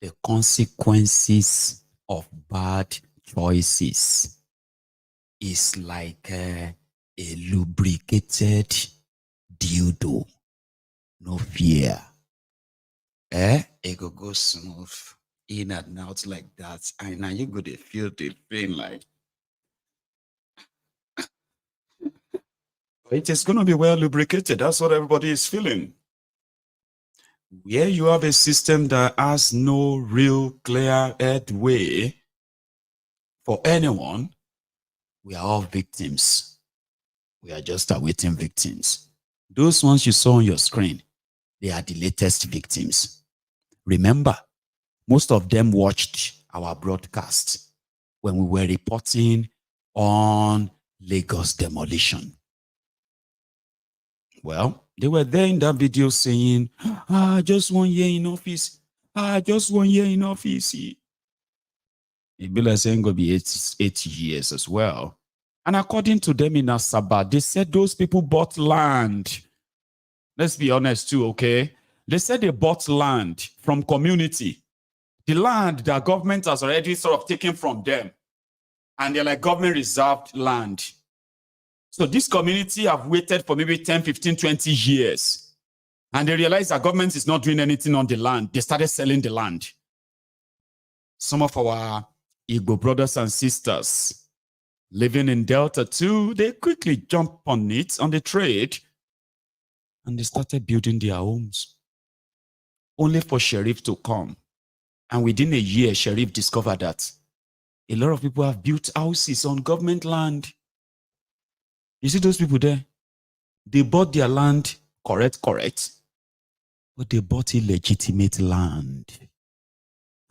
The consequences of bad choices is like a lubricated dildo. No fear. It will go smooth in and out like that. And now you go to feel the pain like. It is going to be well lubricated. That's what everybody is feeling. Where you have a system that has no real clear-head way for anyone, we are all victims. We are just awaiting victims. Those ones you saw on your screen, they are the latest victims. Remember, most of them watched our broadcast when we were reporting on Lagos demolition. Well, they were there in that video saying, just 1 year in office. Just 1 year in office. It be like saying going to be 8 years as well. And according to them in Asaba, they said those people bought land. Let's be honest too, okay? They said they bought land from community. The land that government has already sort of taken from them. And they're like government reserved land. So this community have waited for maybe 10, 15, 20 years. And they realized that government is not doing anything on the land. They started selling the land. Some of our Igbo brothers and sisters living in Delta too, they quickly jumped on it, on the trade, and they started building their homes. Only for Sheriff to come. And within a year, Sheriff discovered that a lot of people have built houses on government land. You see those people there? They bought their land, correct, but they bought illegitimate land.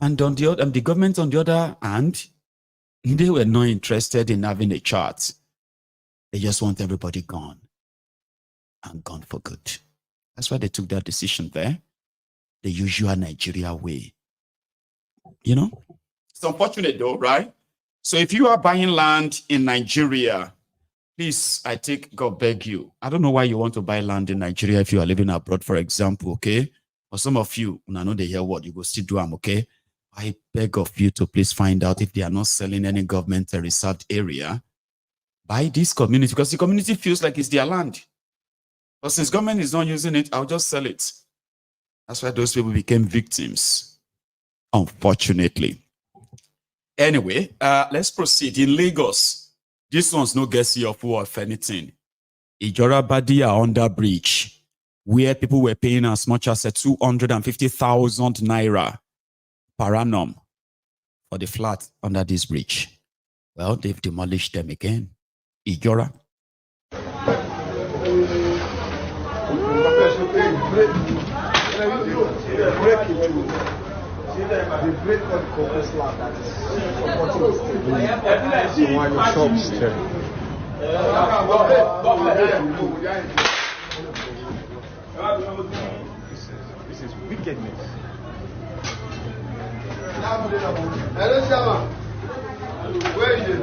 And on the other, the government on the other hand, they were not interested in having a chart. They just want everybody gone. And gone for good. That's why they took that decision there. The usual Nigeria way. You know? It's unfortunate though, right? So if you are buying land in Nigeria, please, God beg you. I don't know why you want to buy land in Nigeria if you are living abroad, for example, okay? For some of you, when I know they hear what, you go still do them, okay? I beg of you to please find out if they are not selling any government reserved area. Buy this community, because the community feels like it's their land. But since government is not using it, I'll just sell it. That's why those people became victims, unfortunately. Anyway, let's proceed. In Lagos, this one's no guessing of who, if anything. Ijora under bridge, where people were paying as much as 250,000 naira per annum for the flat under this bridge. Well, they've demolished them again. Ijora. This is wickedness. Hello, Shama. Where is it?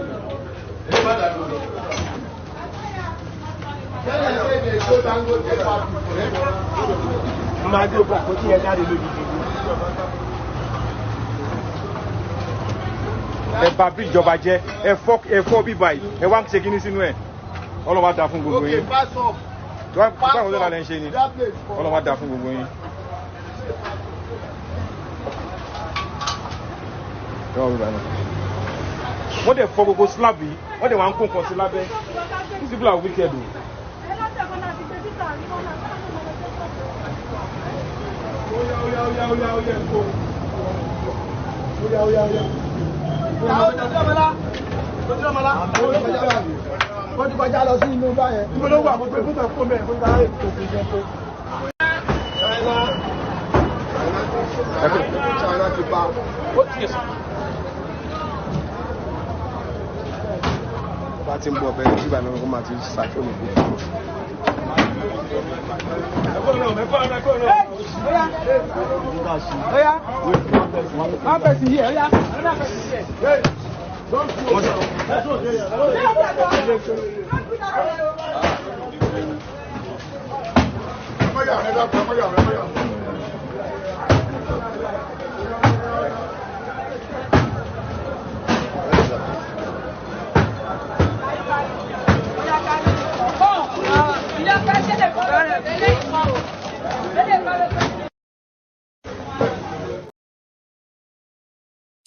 ẹ bà bí ìjọba jẹ́, ẹ fọ́ bí báyìí, ẹ wá ń ṣe kíní sínú ẹ̀. Ọlọ́run wá dá fún gbogbo yín. Báwo ló ń ṣe ni? Ọlọ́run wá dá fún gbogbo yín. Wọ́n dẹ̀ fọ́ gbogbo slab yìí, wọ́n dẹ̀ wá ń kó nǹkan sí lábẹ́. These people are wicked o. Wọ́n ti kọjá lọ sí inú báyẹn. Ibo ló wà? Mo gbé fún ẹ̀kọ́ mẹ́rin fún ìdára ètò ìjẹun tó. China ti bá. Ó ti yẹsà. Bá ti ń bọ̀ bẹ́ẹ̀ nígbà náà kó máa ti ṣàfihàn fún un. Oya. One person here. Oya. Another person here.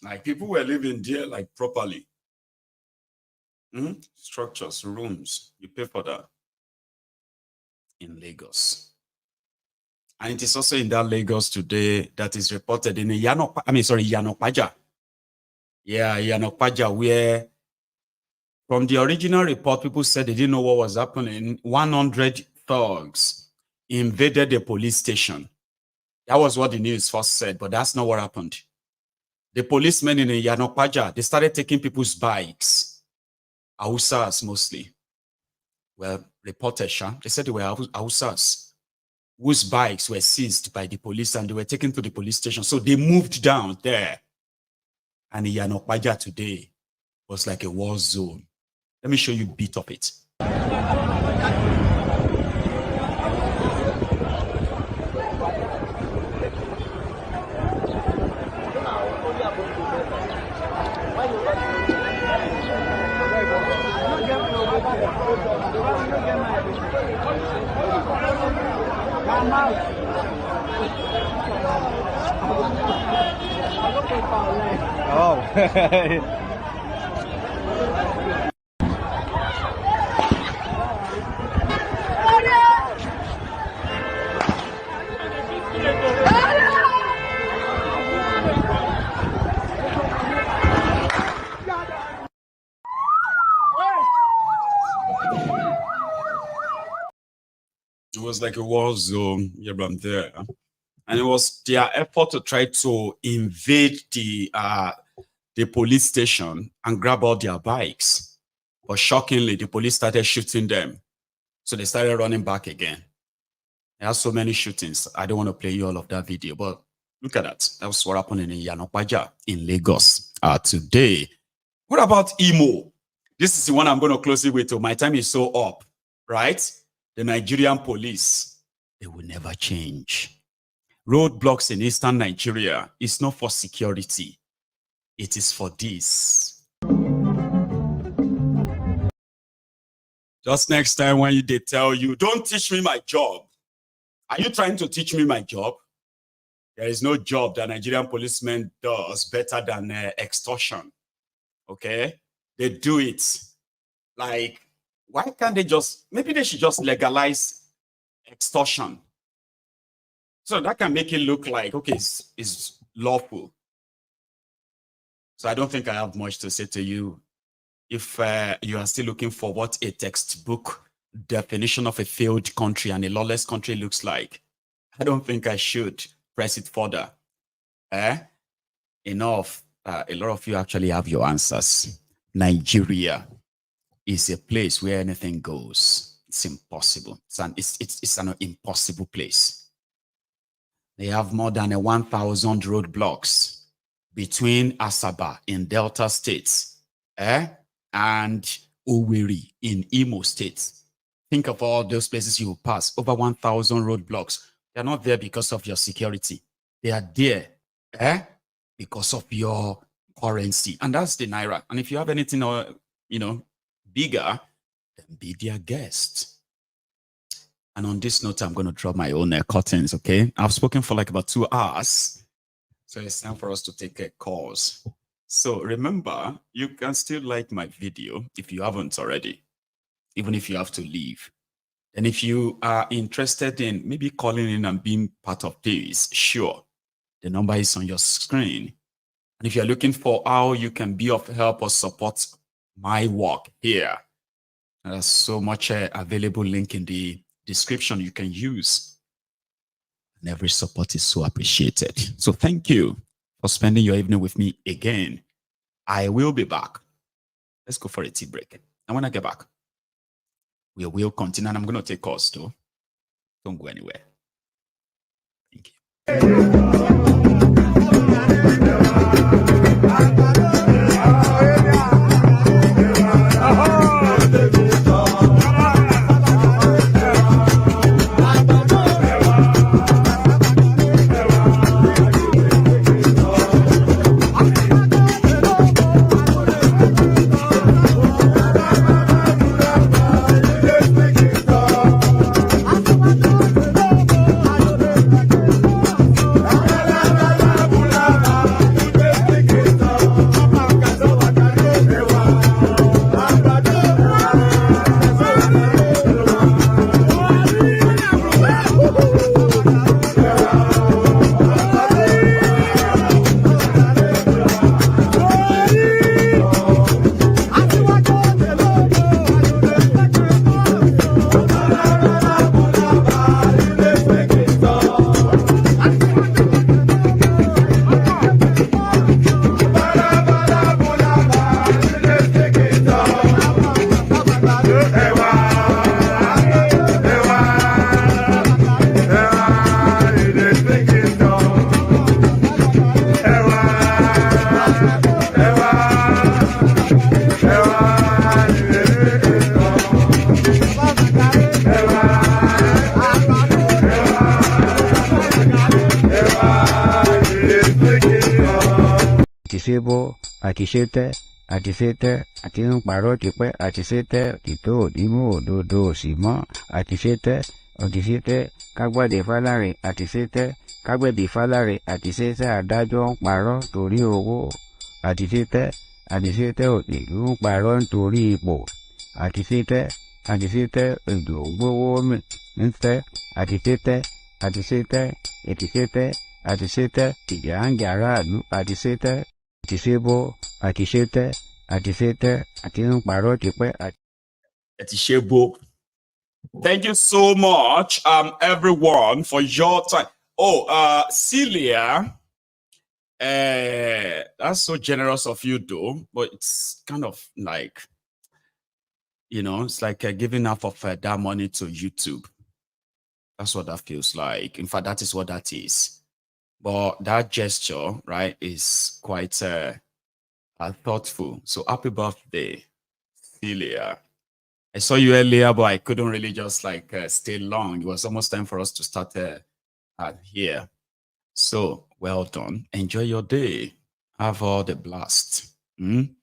Like people were living there like properly. Structures, rooms, you pay for that in Lagos. And it is also in that Lagos today that is reported in Yanokpaja. Yeah, Yanokpaja, where from the original report, people said they didn't know what was happening. 100 thugs invaded the police station. That was what the news first said, but that's not what happened. The policemen in Yanokpaja, they started taking people's bikes. Hausas mostly. Well, reported, they said they were Hausas whose bikes were seized by the police and they were taken to the police station. So they moved down there. And Yanokpaja today was like a war zone. Let me show you a bit of it. It was like a war zone, yeah, but there. And it was their effort to try to invade the police station and grab all their bikes. But shockingly, the police started shooting them. So they started running back again. There are so many shootings. I don't want to play you all of that video, but look at that. That was what happened in Yanokpaja in Lagos today. What about Imo? This is the one I'm going to close it with. My time is so up, right? The Nigerian police, they will never change. Roadblocks in eastern Nigeria is not for security. It is for this. Just next time when they tell you, don't teach me my job. Are you trying to teach me my job? There is no job that Nigerian policemen does better than extortion. Okay? They do it. Like, why can't they just, maybe they should just legalize extortion. So that can make it look like, okay, it's lawful. So I don't think I have much to say to you. If you are still looking for what a textbook definition of a failed country and a lawless country looks like, I don't think I should press it further. Enough. A lot of you actually have your answers. Nigeria is a place where anything goes. It's impossible. It's an impossible place. They have more than 1,000 roadblocks between Asaba in Delta States and Owerri in Imo State. Think of all those places you will pass. Over 1,000 roadblocks. They are not there because of your security. They are there because of your currency, and that's the Naira. And if you have anything, bigger, then be their guest. And on this note, I'm going to drop my own curtains, okay? I've spoken for like about 2 hours, so it's time for us to take a course. So remember, you can still like my video if you haven't already, even if you have to leave. And if you are interested in maybe calling in and being part of this, sure, the number is on your screen. And if you're looking for how you can be of help or support my work here, there's so much available link in the description you can use. And every support is so appreciated. So thank you for spending your evening with me again. I will be back. Let's go for a tea break. And when I get back, we will continue. And I'm going to take calls too. Don't go anywhere. Thank you. Àtisẹ́tẹ́, àti ń parọ́ tipẹ́, àtisẹ́tẹ́, tìtó òdìmú òdodo òsì mọ́, àtisẹ́tẹ́, kágbàdé fáláre, àtisẹ́tẹ́, kágbẹ̀bí fáláre, àtisẹ́tẹ́, adájọ́ ń parọ́ torí owó, àtisẹ́tẹ́, òṣèlú ń parọ́ nítorí ipò, àtisẹ́tẹ́, èdò gbówó ń tẹ́, àtisẹ́tẹ́, ìjà ń jà aráàlú, àtisẹ́tẹ́. Àtisẹ́bó, àtisẹ́tẹ́, àti ń parọ́ tipẹ́. Àtisẹ́bó. Thank you so much, everyone, for your time. Oh, Celia, that's so generous of you, though. But it's kind of like, it's like giving half of that money to YouTube. That's what that feels like. In fact, that is what that is. But that gesture, right, is quite thoughtful. So happy birthday, Celia. I saw you earlier, but I couldn't really just stay long. It was almost time for us to start here. So well done. Enjoy your day. Have all the blast. And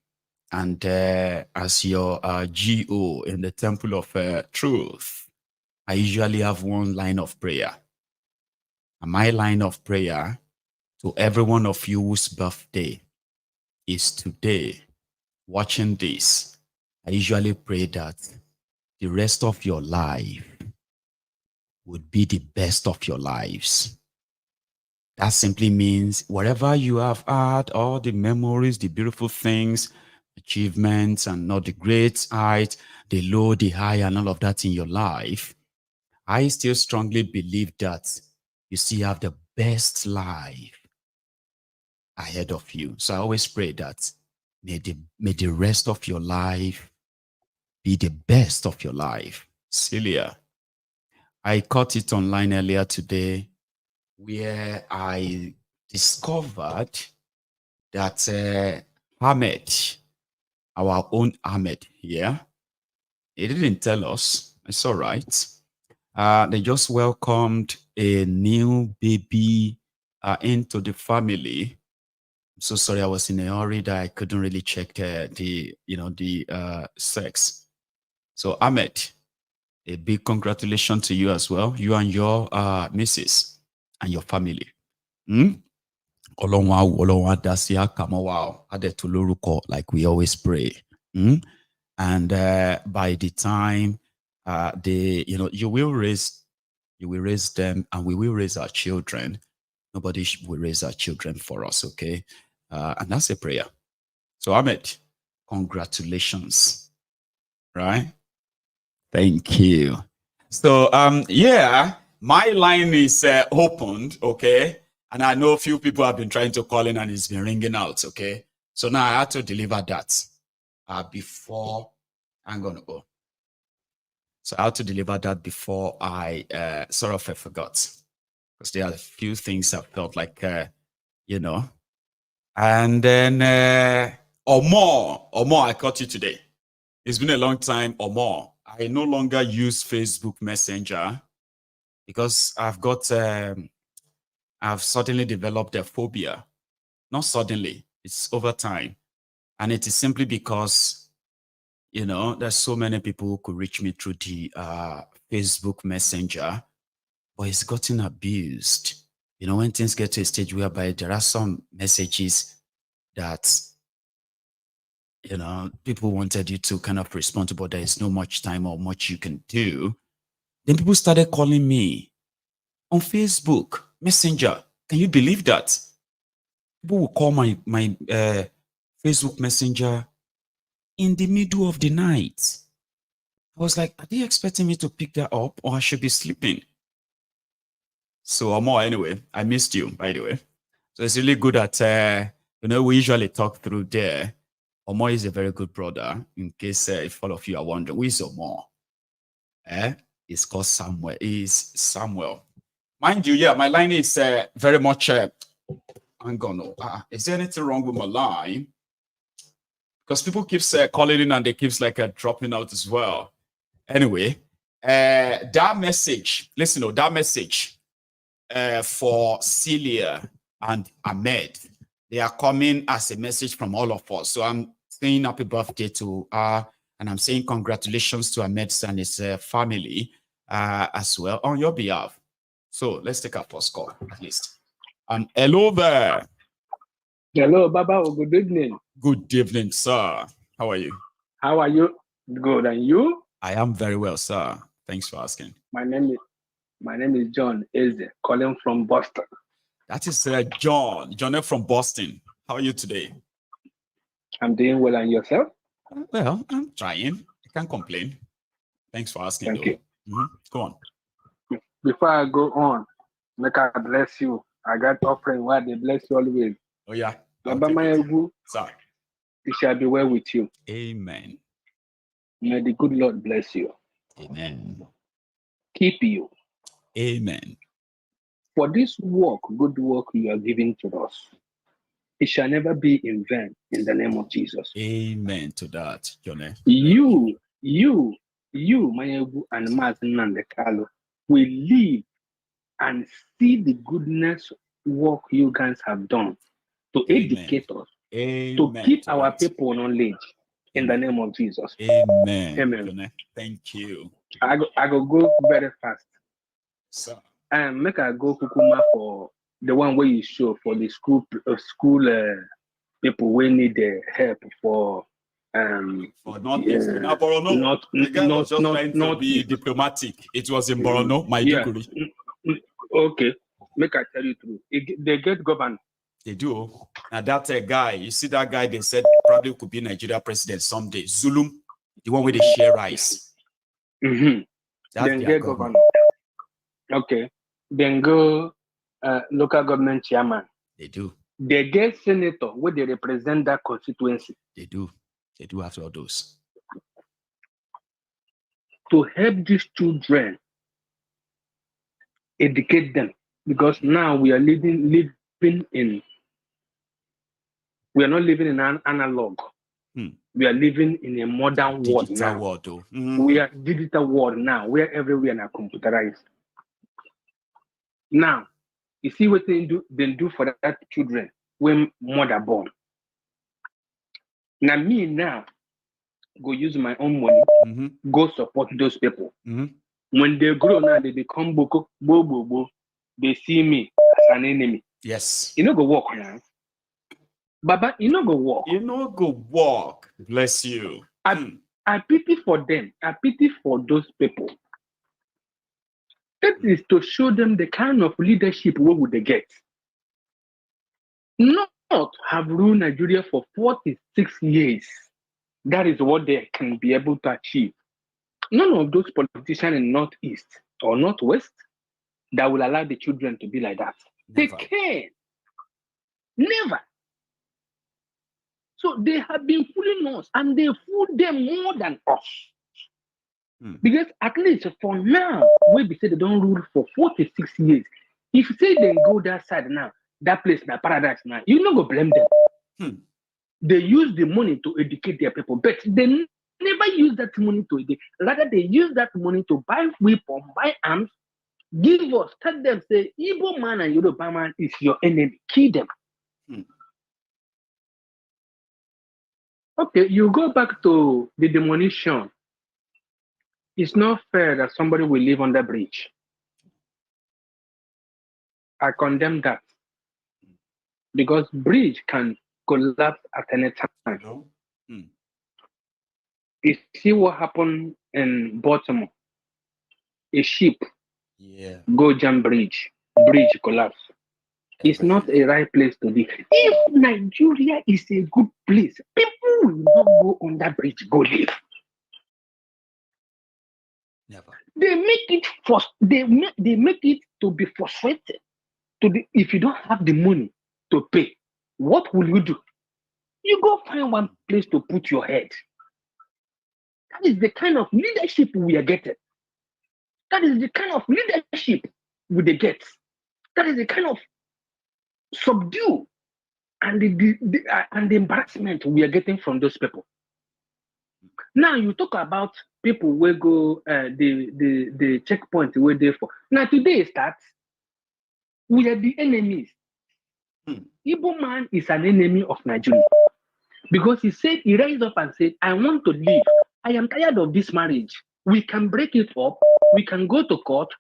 as your GO in the Temple of Truth, I usually have one line of prayer. And my line of prayer to every one of you whose birthday is today, watching this, I usually pray that the rest of your life would be the best of your lives. That simply means whatever you have had, all the memories, the beautiful things, achievements, and not the great height, the low, the high, and all of that in your life, I still strongly believe that you still have the best life ahead of you. So I always pray that may the rest of your life be the best of your life. Celia, I caught it online earlier today where I discovered that Ahmed, our own Ahmed here, he didn't tell us. It's all right. They just welcomed a new baby into the family. so sorry, I was in a hurry that I couldn't really check the sex. So Ahmed, a big congratulations to you as well. You and your missus and your family. Like we always pray. And by the time you will raise them, and we will raise our children. Nobody will raise our children for us, okay? And that's a prayer. So Ahmed, congratulations. Right? Thank you. So yeah, my line is opened, okay? And I know a few people have been trying to call in and it's been ringing out, okay? So now I had to deliver that before I'm gonna go. So I had to deliver that before I sort of forgot. Because there are a few things I felt like, and then or more, I caught you today. It's been a long time or more. I no longer use Facebook Messenger because I've suddenly developed a phobia. Not suddenly, it's over time. And it is simply because, there's so many people who could reach me through the Facebook Messenger, but it's gotten abused. When things get to a stage whereby there are some messages that people wanted you to kind of respond to, but there is no much time or much you can do. Then people started calling me on Facebook Messenger. Can you believe that? People will call my Facebook Messenger in the middle of the night. I was like, are they expecting me to pick that up, or I should be sleeping? So Omar, anyway, I missed you, by the way. So it's really good that we usually talk through there. Omar is a very good brother. In case if all of you are wondering, who is Omar? It's called Samuel. Is Samuel. Mind you, yeah, my line is very much. I'm gonna. Is there anything wrong with my line? Because people keep calling in and they keep dropping out as well. Anyway, that message. Listen, that message for Celia and Ahmed. They are coming as a message from all of us. So I'm saying happy birthday to and I'm saying congratulations to Ahmed and his family as well on your behalf. So let's take our first call at least. And hello there. Hello, Baba. Good evening. Good evening, sir. How are you? How are you? Good. And you? I am very well, sir. Thanks for asking. My name is John Eze, calling from Boston. That is John from Boston. How are you today? I'm doing well, and yourself? Well, I'm trying. I can't complain. Thanks for asking. Thank you. Go on. Before I go on, make I bless you. I got offering where they bless you always. Oh yeah. Sir. It shall be well with you. Amen. May the good Lord bless you. Amen. Keep you. Amen. For this work, good work you are giving to us, it shall never be in vain in the name of Jesus. Amen to that, Johnny. You, Mayebu and Martin and the Kalo, will live and see the goodness work you guys have done to educate us, to keep our people knowledge in the name of Jesus. Amen. Amen. Johnny. Thank you. I go very fast. Sir. And make I go Kukuma for the one where you show for the school people we need the help for not trying to be diplomatic. It was in Borno, Maiduguri. Yeah. Okay, make I tell you true. They get governed. They do. Now that guy, you see that guy, they said probably could be Nigeria president someday. Zulum, the one where they share rice. Then get governed. Okay. Then go local government chairman. They do. They get senator where they represent that constituency. They do. They do have all those. To help these children, educate them. Because now we are we are not living in an analog. We are living in a modern world now. We are digital world now, where everywhere are computerized. Now, you see what they do for that children when mother born. Now me now go use my own money, go support those people. When they grow now, they become boko, bo. They see me as an enemy. Yes. You know go walk now. Baba, you know go walk. You know go walk. Bless you. I pity for them. I pity for those people. That is to show them the kind of leadership what would they get. Not have ruled Nigeria for 46 years. That is what they can be able to achieve. None of those politicians in Northeast or Northwest that will allow the children to be like that. Never. They can. Never. So they have been fooling us, and they fool them more than us. Because at least for now, we be say they don't rule for 46 years. If you say they go that side now, that place now paradise now, you not go blame them. They use the money to educate their people, but they never use that money to educate. Rather, they use that money to buy weapons, buy arms, give us, tell them, say, Igbo man and Yoruba man is your enemy. Kill them. Okay, you go back to the demolition. It's not fair that somebody will live on the bridge. I condemn that. Because bridge can collapse at any time. You see what happened in Baltimore? A ship go jam bridge collapse. It's not a right place to be. If Nigeria is a good place, people will not go on that bridge, go live. Never. They make it they make it to be frustrated. If you don't have the money to pay, what will you do? You go find one place to put your head. That is the kind of leadership we are getting. That is the kind of leadership we get. That is the kind of subdue and the embarrassment we are getting from those people. Now you talk about people will go the checkpoint we're there for. Now today starts. We are the enemies. Igbo man is an enemy of Nigeria because he raised up and said, "I want to leave. I am tired of this marriage. We can break it up. We can go to court,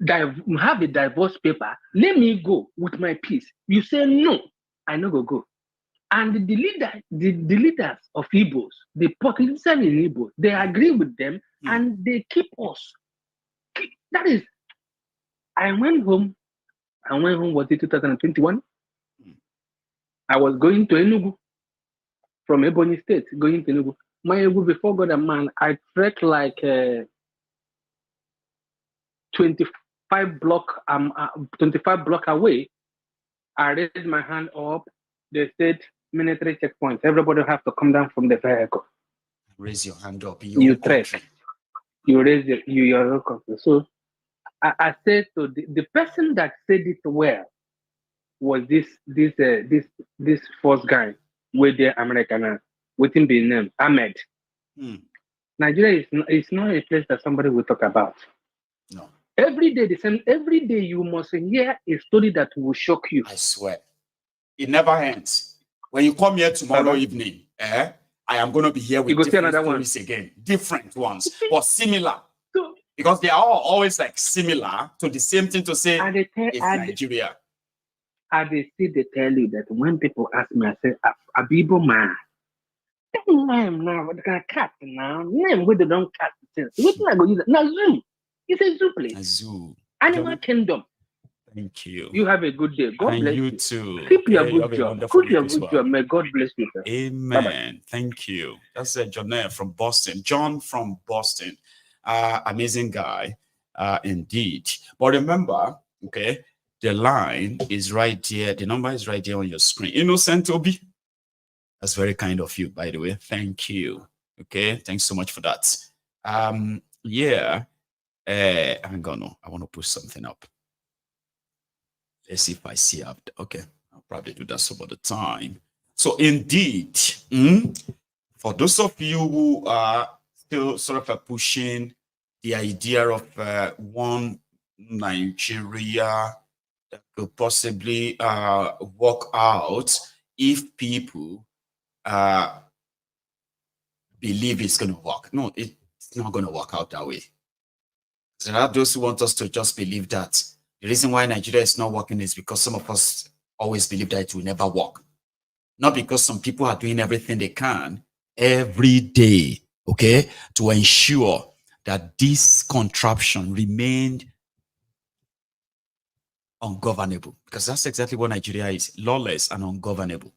have a divorce paper. Let me go with my peace." You say no, I no go. And the leaders of Igbos, the politicians in Igbo, they agree with them and they keep us. That is, I went home, was it 2021? I was going to Enugu from Ebonyi State, going to Enugu. My Enugu, before God and man, I trekked like 25 block away. I raised my hand up. They said military checkpoints. Everybody have to come down from the vehicle. Raise your hand up. You trek. You raise your country. So I said to the person that said it well was this first guy with the American with him being named Ahmed. Nigeria is not a place that somebody will talk about. No. Every day the same. Every day you must hear a story that will shock you. I swear, it never ends. When you come here tomorrow evening, I am going to be here with different stories again, different ones, but similar. Because they are all always like similar to the same thing to say it's Nigeria. They tell you that when people ask me, I say, Abibo man. Name now, what kind of cat now? Name where they don't cat things. What can I go use? Now zoo. It's a zoo place. A zoo. Animal kingdom. Thank you. You have a good day. God bless you. You too. Keep your good job. Keep your good job. May God bless you. Sir. Amen. Bye-bye. Thank you. That's John from Boston. John from Boston. Amazing guy, indeed. But remember, okay, the line is right there. The number is right there on your screen. Innocent Obi. That's very kind of you, by the way. Thank you. Okay, thanks so much for that. Yeah. Hang on. I want to push something up. Let's see if I see up. Okay, I'll probably do that some other time. So indeed, for those of you who are still sort of pushing the idea of one Nigeria, that could possibly work out if people believe it's going to work. No, it's not going to work out that way. There are those who want us to just believe that the reason why Nigeria is not working is because some of us always believe that it will never work. Not because some people are doing everything they can every day, okay, to ensure that this contraption remained ungovernable. Because that's exactly what Nigeria is, lawless and ungovernable.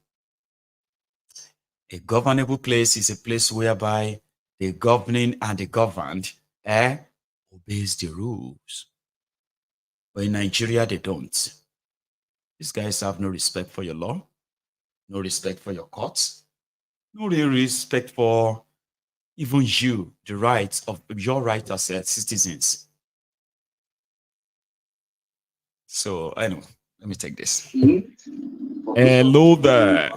A governable place is a place whereby the governing and the governed obeys the rules. But in Nigeria, they don't. These guys have no respect for your law, no respect for your courts, no real respect for even you, the rights of your right as citizens. So, anyway, let me take this. Hello there.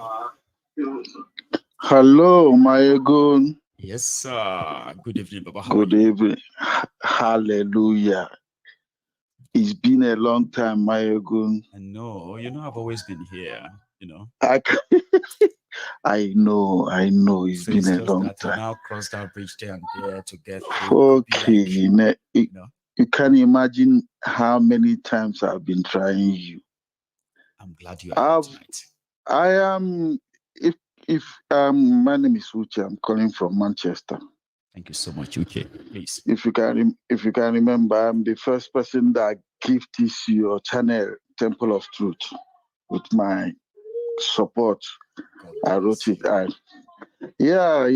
Hello, my good. Yes, sir. Good evening, Baba. How Good evening. Hallelujah. It's been a long time, my good. I know. You know, I've always been here, you know. I know. It's So been a just long that time. You now cross that bridge there and there to get through. Okay. You can imagine how many times I've been trying you. I'm glad you are here tonight. I am, my name is Kuchi. I'm calling from Manchester. Thank you so much, Uche. Please. If you can remember, I'm the first person that gifted your channel, Temple of Truth, with my support. I wrote it. Yeah.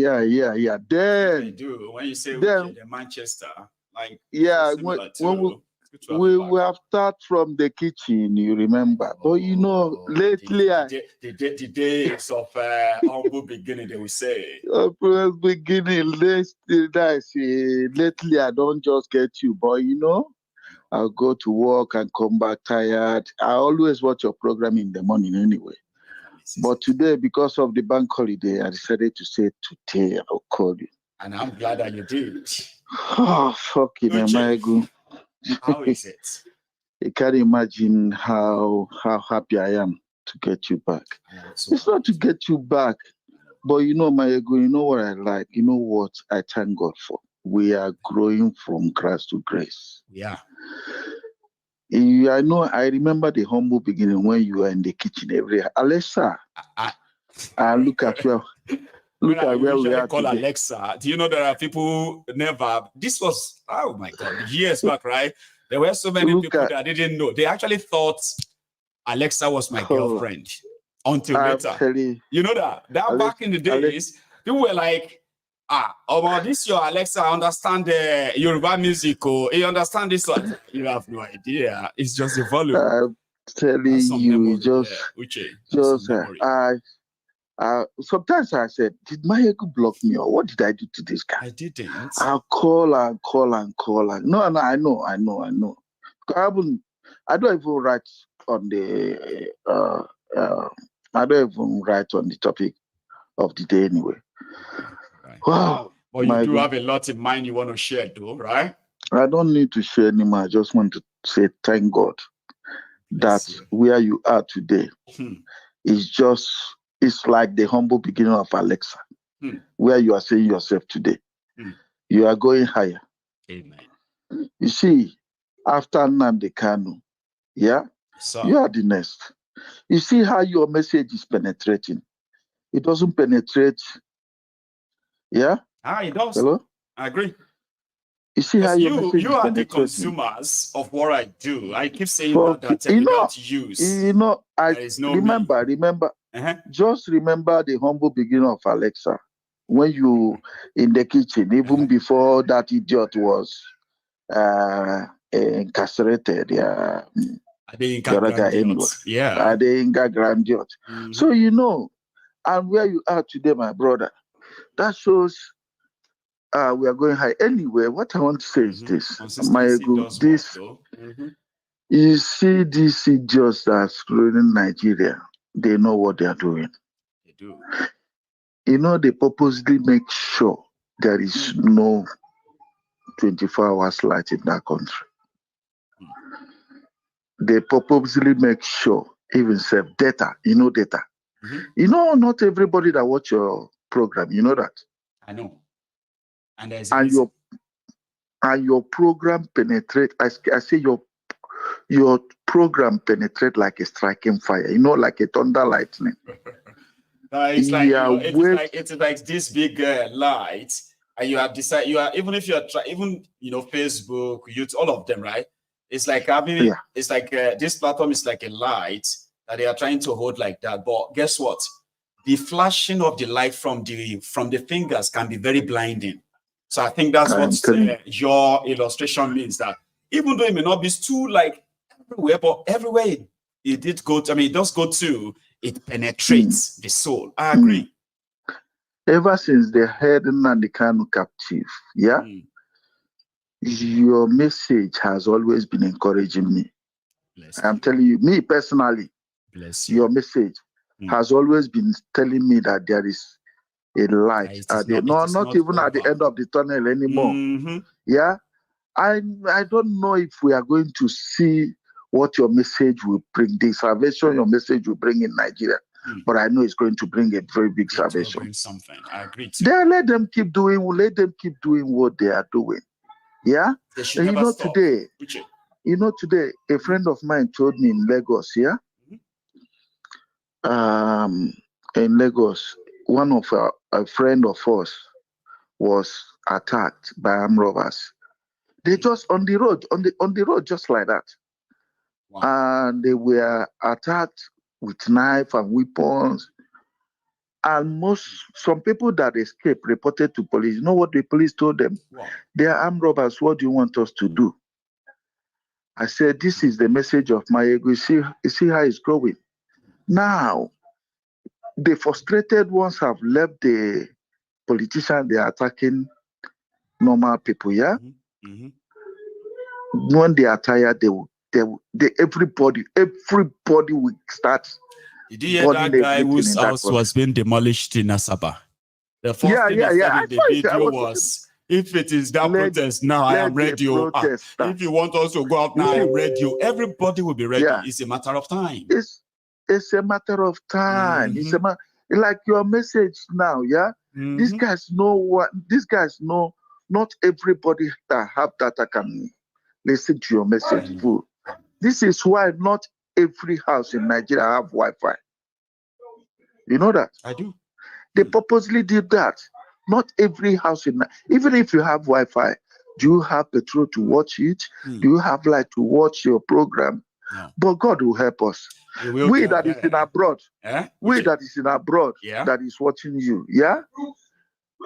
Then I do. When you say Uche, the Manchester, like when we have started from the kitchen, you remember. But you know, lately the days of humble beginning, they will say. Beginning, lately I don't just get you, but you know, I'll go to work and come back tired. I always watch your program in the morning anyway. But today, because of the bank holiday, I decided to say today I'll call you. And I'm glad that you did. Oh, fucking Amaigu. How is it? You can't imagine how happy I am to get you back. It's not to get you back, but you know, Maegu, you know what I like? You know what I thank God for? We are growing from grace to grace. Yeah. I remember the humble beginning when you were in the kitchen every day. Alexa, look at where we are call today. Alexa. Do you know there are people never? This was, oh my God, years back, right? There were so many people that didn't know. They actually thought Alexa was my girlfriend until later. You know that back in the days, people were like, this your Alexa, I understand the Yoruba music, or you understand this one. You have no idea. It's just the volume. I'm telling you, sometimes I said, did Mayegu block me, or what did I do to this guy? I didn't. I'll call and call and call. No, I know. I don't even write on the I don't even write on the topic of the day anyway. Right. Wow. But you do have a lot in mind you want to share, though, right? I don't need to share anymore. I just want to say thank God that where you are today it's like the humble beginning of Alexa, where you are seeing yourself today. You are going higher. Amen. You see, after Nnamdi Kano, you are the next. You see how your message is penetrating. It doesn't penetrate. Yeah? It does. Hello? I agree. You see how your message you is are the penetrating. consumers of what I do. I keep saying that without use. You know, remember. Just remember the humble beginning of Alexa. When you in the kitchen, even before that idiot was incarcerated. Adeyinka Grandiot. So you know, and where you are today, my brother, that shows we are going high. Anyway, what I want to say is this. You see these idiots that are screwing Nigeria, they know what they are doing. They do. You know, they purposely make sure there is no 24 hours light in that country. they purposely make sure, even self data, data. Not everybody that watch your program, you know that. I know. And there's your program penetrate. I say your program penetrate like a striking fire, like a thunder lightning. It's like, it's like this big light, and you have decided, even if you're Facebook, YouTube, all of them, right? It's like having, it's like this platform is like a light that they are trying to hold like that. But guess what? The flashing of the light from the fingers can be very blinding. So I think that's what your illustration means, that even though it may not be too like everywhere, but everywhere it did go to, it does go to, it penetrates the soul. I agree. Ever since they held Nnamdi Kanu captive, your message has always been encouraging me. I'm telling you, me personally, your message has always been telling me that there is a light. Not even at the end of the tunnel anymore. Yeah, I don't know if we are going to see what your message will bring, the salvation your message will bring in Nigeria. But I know it's going to bring a very big salvation. Bring something. I agree too. Then let them keep doing what they are doing. Yeah. And today, a friend of mine told me in Lagos, in Lagos, one of a friend of ours was attacked by armed robbers. They just on the road, just like that. Wow. And they were attacked with knife and weapons. And some people that escaped reported to police. You know what the police told them? Wow. They are armed robbers. What do you want us to do? I said, this is the message of my ego. You see how it's going. Now, the frustrated ones have left the politicians. They are attacking normal people, yeah? When they are tired, everybody will start. Did you hear that guy whose house was being demolished in Asaba? The first thing he said in the video was, if it is that protest now, I am ready. If you want us to go out now, I am ready. Everybody will be ready. It's a matter of time. It's a matter of time. It's like your message now, yeah? These guys know not everybody that have data can listen to your message full. This is why not every house in Nigeria have Wi-Fi. You know that? I do. They purposely did that. Not every house even if you have Wi-Fi, do you have petrol to watch it? Do you have light to watch your program? No. But God will help us. We that is in abroad, that is watching you, yeah?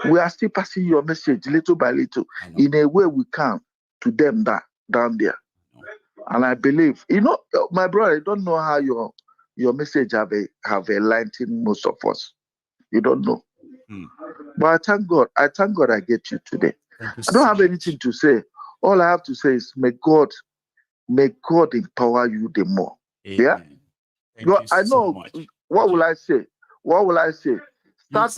We are still passing your message little by little in a way we can to them down there. And I believe, my brother, I don't know how your message have enlightened most of us. You don't know. But I thank God I get you today. I don't have anything to say. All I have to say is may God empower you the more. Yeah? I know. So what will I say? Start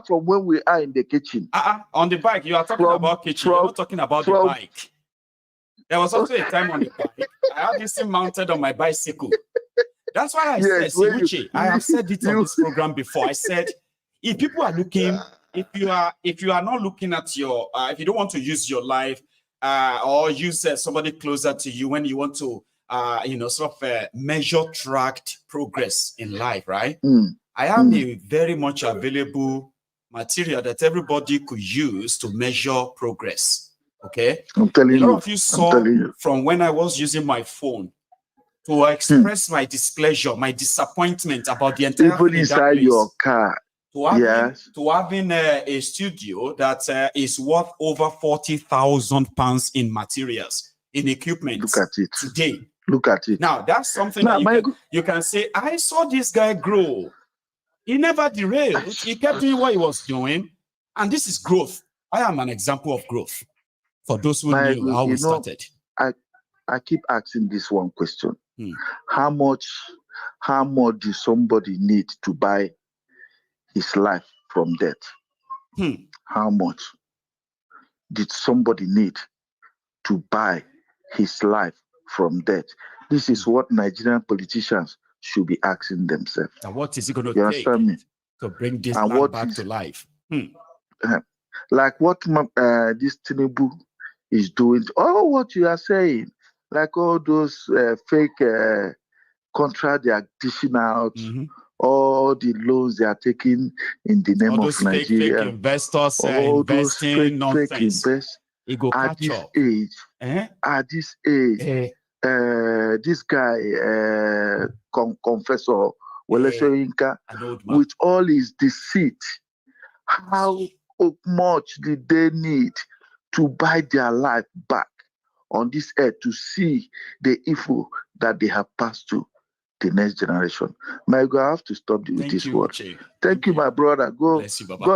from when we are in the kitchen. On the bike, you are talking about kitchen. You're not talking about the bike. There was also a time on the bike. I had this thing mounted on my bicycle. That's why I said, Kuchi, I have said it on this program before. I said, if people are looking, if you are not looking at your, if you don't want to use your life or use somebody closer to you when you want to, measure tracked progress in life, right? I have a very much available material that everybody could use to measure progress. Okay, I'm telling you. A lot of you saw from when I was using my phone to express my displeasure, my disappointment about the entire even inside your car. To having a studio that is worth over £40,000 in materials, in equipment. Look at it today. Look at it. Now that's something that you can say. I saw this guy grow. He never derailed. He kept doing what he was doing, and this is growth. I am an example of growth. For those who knew how we started. I keep asking this one question. How much does somebody need to buy his life from death? How much did somebody need to buy his life from death. This is what Nigerian politicians should be asking themselves. And what is it going to take to bring this and land back to life? Like what this Tinubu is doing, all what you are saying, like all those fake contract they are dishing out, all the loans they are taking in the name of Nigeria, fake investors all investing those nonsense. fake investors at this up. age, at this age, this guy, Confessor Wole Soyinka, with all his deceit, how much did they need to buy their life back on this earth to see the evil that they have passed to the next generation? My God, I have to stop with this word. Thank you, my brother. God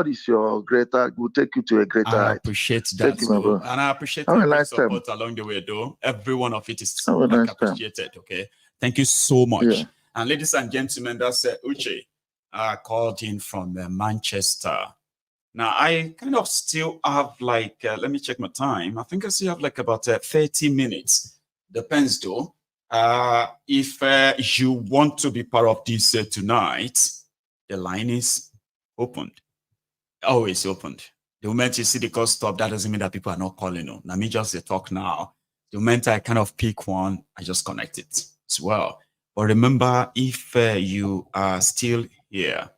is your greater. Will take you to a greater height. I appreciate that. Thank you, my brother. And I appreciate every support along the way, though. Every one of it is appreciated. Okay. Thank you so much. Yeah. And ladies and gentlemen, that's Uche called in from Manchester. Now, I kind of still have like, let me check my time. I think I still have like about 30 minutes. Depends though. If you want to be part of this tonight, the line is opened. Always opened. The moment you see the call stop, that doesn't mean that people are not calling. No. Now, me just talk now. The moment I kind of pick one, I just connect it as well. But remember, if you are still here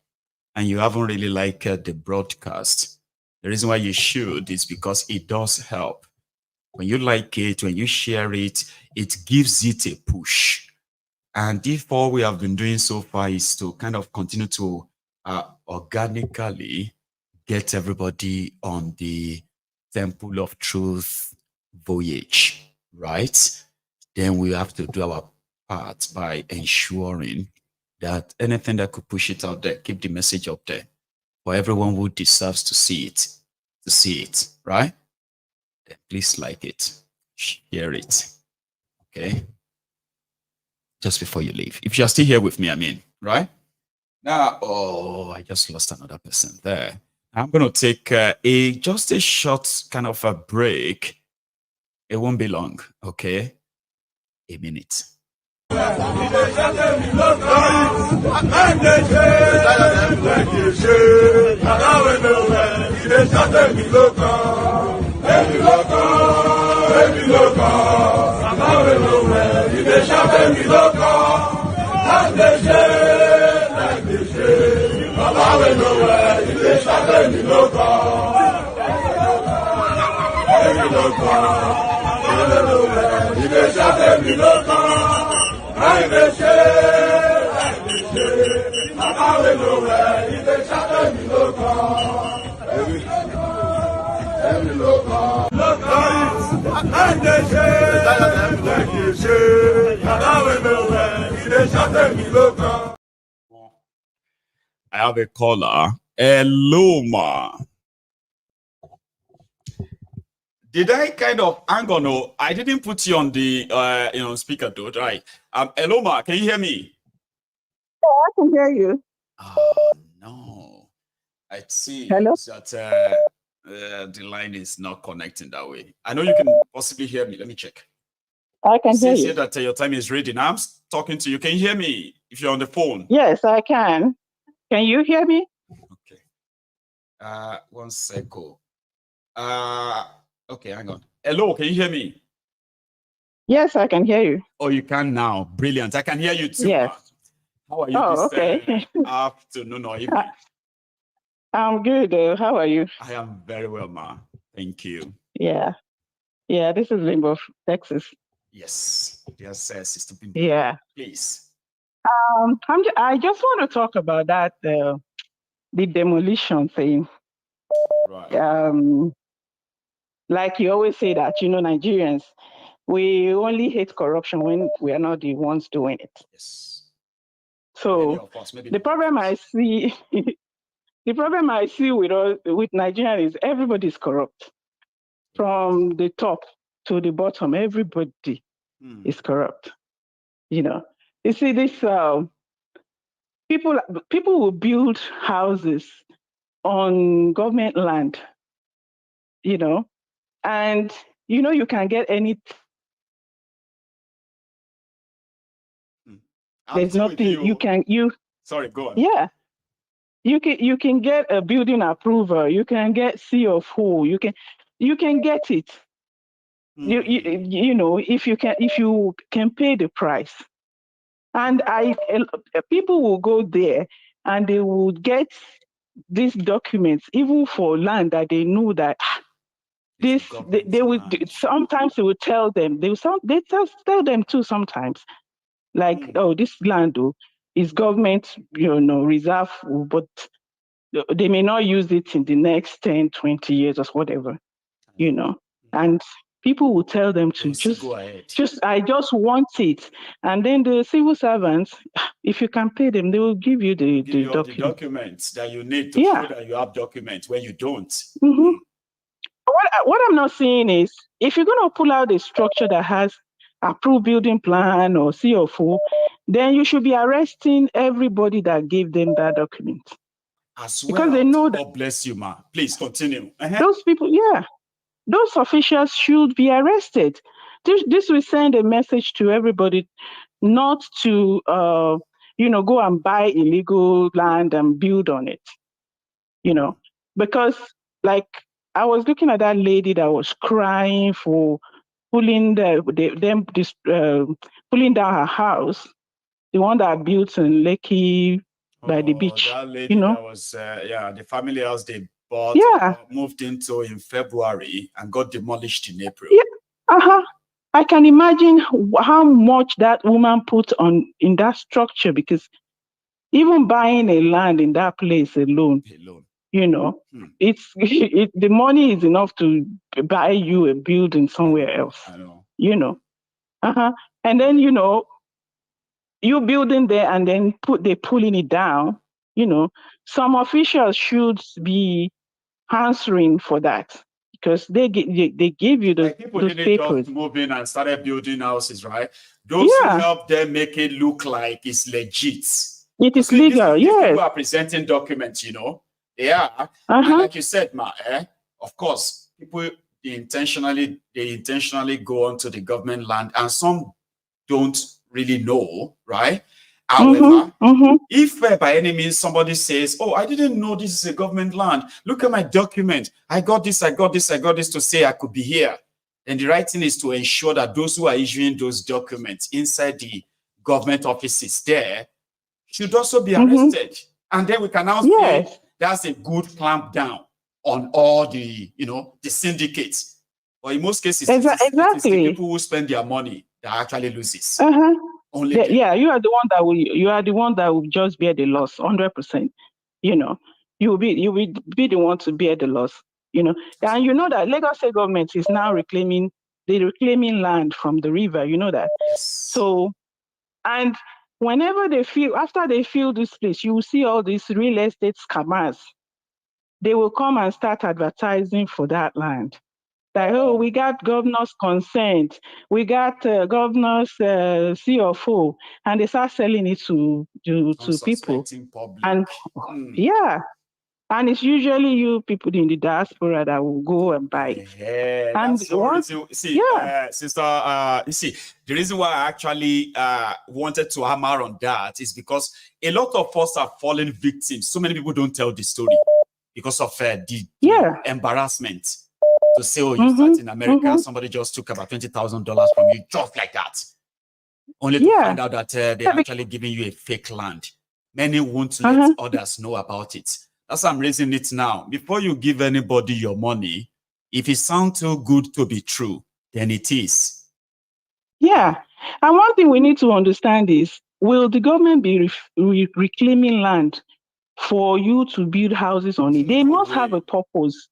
and you haven't really liked the broadcast, the reason why you should is because it does help. When you like it, when you share it, it gives it a push. And if all we have been doing so far is to kind of continue to organically get everybody on the Temple of Truth voyage, right? Then we have to do our part by ensuring that anything that could push it out there, keep the message up there for everyone who deserves to see it, right? Then please like it, share it, okay? Just before you leave. If you're still here with me, I mean, right? Now, oh, I just lost another person there. I'm going to take just a short kind of a break. It won't be long, okay? A minute. I have a caller. Hello, ma. Did I kind of hang on? No, I didn't put you on the speaker, though, right? Hello, ma. Can you hear me? Oh, I can hear you. Oh no, I see. Hello? That the line is not connecting that way. I know you can possibly hear me. Let me check. I can hear you. Say that your time is ready. Now I'm talking to you. Can you hear me if you're on the phone? Yes, I can. Can you hear me? Okay. 1 second. Okay, hang on. Hello, can you hear me? Yes, I can hear you. Oh, you can now. Brilliant. I can hear you too. Yes. How are you okay. Afternoon or evening? I'm good. How are you? I am very well, ma. Thank you. Yeah. Yeah, this is Limbo, Texas. Yes. Yes, Sister Bimbo. Yeah. Please. I just want to talk about that, the demolition thing. Right. Like you always say that, Nigerians, we only hate corruption when we are not the ones doing it. Yes. So the problem I see, with Nigerians is everybody's corrupt. From the top to the bottom, everybody is corrupt. You see this, people will build houses on government land, and you can get any There's nothing you. Sorry, go on. Yeah, you can get a building approval. You can get C of O. You can get it. You know, if you can pay the price. And people will go there and they will get these documents, even for land that they know that they will. Sometimes they will tell them. They tell them too sometimes, like, oh, this land is government, reserve, but they may not use it in the next 10, 20 years or whatever, and people will tell them to I just want it. And then the civil servants, if you can pay them, they will give you the documents that you need to show that you have documents when you don't. Mm-hmm. What I'm not saying is, if you're going to pull out a structure that has approved building plan or CFO, then you should be arresting everybody that gave them that document. As because well. They know that. God bless you, ma. Please continue. Those people, those officials should be arrested. This will send a message to everybody not to, go and buy illegal land and build on it. Because like I was looking at that lady that was crying for pulling pulling down her house, the one that built in Lekki by the beach. That lady that was, the family house they bought, moved into in February and got demolished in April. Yeah, I can imagine how much that woman put in that structure, because even buying a land in that place alone. It's the money is enough to buy you a building somewhere else. I know. And then you building there and then they pulling it down. Some officials should be answering for that, because they give you those papers. Just move in and started building houses, right? Those who help them make it look like it's legit. It is legal. These people are presenting documents, Yeah, and like you said, ma, of course, people they intentionally go onto the government land, and some don't really know, right? However, if by any means somebody says, "Oh, I didn't know this is a government land. Look at my document. I got this to say I could be here," then the right thing is to ensure that those who are issuing those documents inside the government offices there should also be arrested, and then we can now say that's a good clamp down on all the the syndicates. But in most cases, it's the people who spend their money that actually loses. Only you are the one that will just bear the loss 100%. You will be the one to bear the loss. And that Lagos State government is now reclaiming land from the river. You know that. So, and whenever after they fill this place, you will see all these real estate scammers. They will come and start advertising for that land. Like, oh, we got governor's consent, we got governor's CFO, and they start selling it to people. Public. And and it's usually you people in the diaspora that will go and buy it. Sister, you see, the reason why I actually wanted to hammer on that is because a lot of us are fallen victims. So many people don't tell the story because of the embarrassment. To say, oh, you start in America, somebody just took about $20,000 from you just like that. Only to find out that they're actually giving you a fake land. Many want to let others know about it. That's why I'm raising it now. Before you give anybody your money, if it sounds too good to be true, then it is. Yeah. And one thing we need to understand is, will the government be reclaiming land for you to build houses on it? They must have a purpose.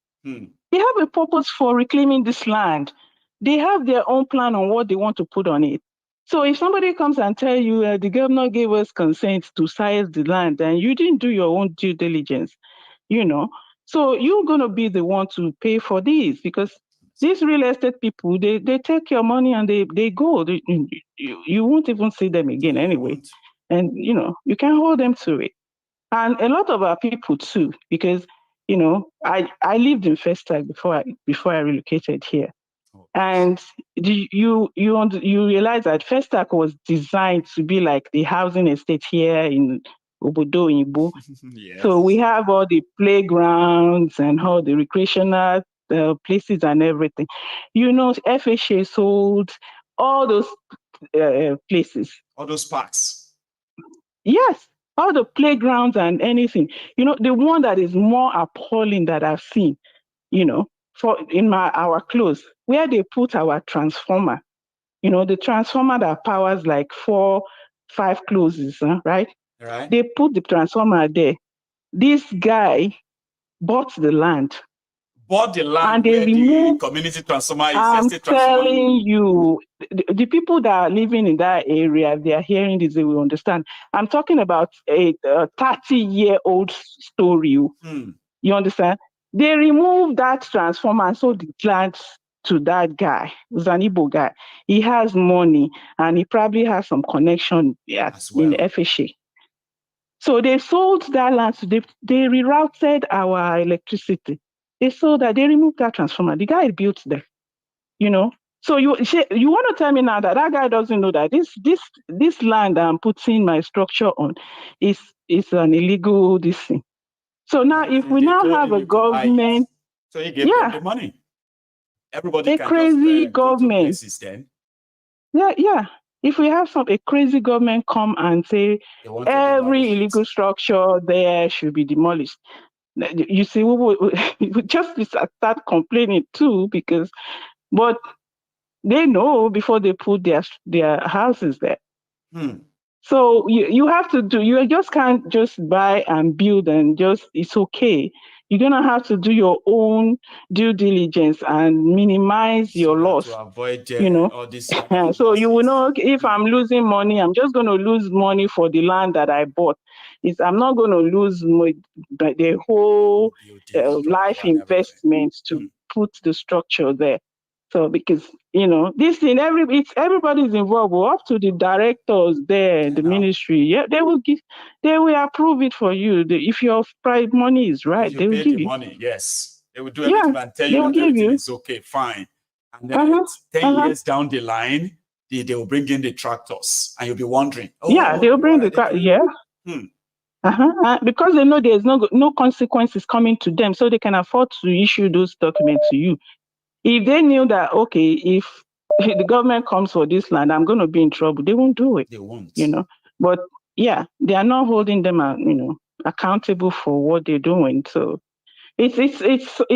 They have a purpose for reclaiming this land. They have their own plan on what they want to put on it. So if somebody comes and tell you the governor gave us consent to size the land and you didn't do your own due diligence, so you're going to be the one to pay for this, because these real estate people, they take your money and they go. You won't even see them again anyway. And, you can hold them to it. And a lot of our people too, because I lived in Festac before I relocated here. And you realize that Festac was designed to be like the housing estate here in Obodo Ibu. Yes. So we have all the playgrounds and all the recreational places and everything. You know, FHA sold all those places. All those parks. Yes, all the playgrounds and anything. You know, the one that is more appalling that I've seen, you know, in our clothes, where they put our transformer. You know, the transformer that powers like 4-5 closes, right? Right. They put the transformer there. This guy bought the land. Bought the land and they where removed, the community transformer is. I'm telling you, the people that are living in that area, they are hearing this, they will understand. I'm talking about a 30-year-old story. You understand? They removed that transformer and sold the land to that guy, Zanibo guy. He has money and he probably has some connection in FHA. So they sold that land. They rerouted our electricity. They sold that. They removed that transformer. The guy built there. You know. So you want to tell me now that guy doesn't know that this land I'm putting my structure on is an illegal thing. So now if we now have a government, so he gave them the money. Everybody can crazy just go to places then. Yeah. If we have a crazy government come and say every illegal structure there should be demolished, you see, we just start complaining too but they know before they put their houses there. So you have to do. You just can't just buy and build and it's okay. You're gonna have to do your own due diligence and minimize your loss. To avoid all this. So you will know if I'm losing money, I'm just going to lose money for the land that I bought. I'm not going to lose the whole life investment to put the structure there. So because this thing, everybody's involved, up to the directors there, the ministry. Yeah, they will approve it for you. If your private money is right, they will give you money. Yes, they will do everything and tell you that everything is okay, fine. And then 10 years down the line, they will bring in the tractors, and you'll be wondering. They will bring the tractors. Yeah. Because they know there's no consequences coming to them, so they can afford to issue those documents to you. If they knew that, okay, if the government comes for this land, I'm going to be in trouble, they won't do it. They won't. But yeah, they are not holding them, accountable for what they're doing. So it's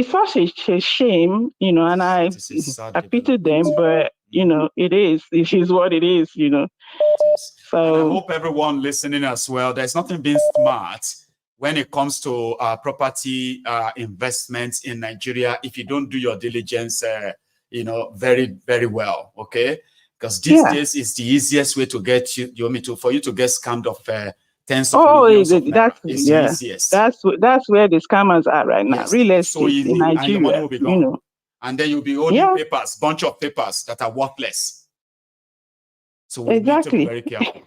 such a shame, and I pity them, but it is what it is, So and I hope everyone listening as well, there's nothing being smart when it comes to property investments in Nigeria if you don't do your diligence, very, very well, okay? Because these days is the easiest way to get for you to get scammed of tens of millions of naira. It's the easiest. That's where the scammers are right now. Real estate so easy, in Nigeria, and your money will be gone. And then you'll be holding papers, bunch of papers that are worthless. So we need to be very careful.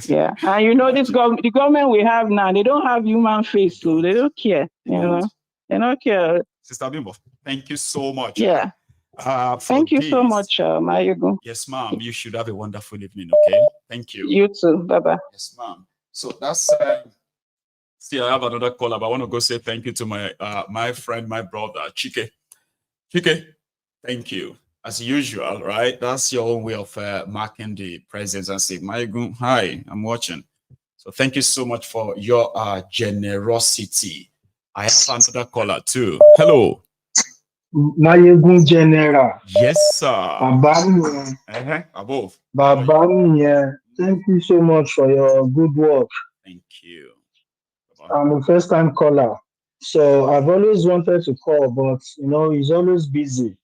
Yeah, and the government we have now, they don't have human face, so they don't care. They don't care. Sister Bimbo, thank you so much. Yeah. Thank you so much, Mayego. Yes, ma'am. You should have a wonderful evening. Okay. Thank you. You too. Bye-bye. Yes, ma'am. So that's. See, I have another caller, but I want to go say thank you to my friend, my brother, Chike. Chike, thank you. As usual, right? That's your own way of marking the presence and saying, Mayego, hi, I'm watching. So thank you so much for your generosity. I have another caller too. Hello. Mayego General. Yes, sir. Above. Thank you so much for your good work. Thank you. I'm a first-time caller. So I've always wanted to call, but he's always busy.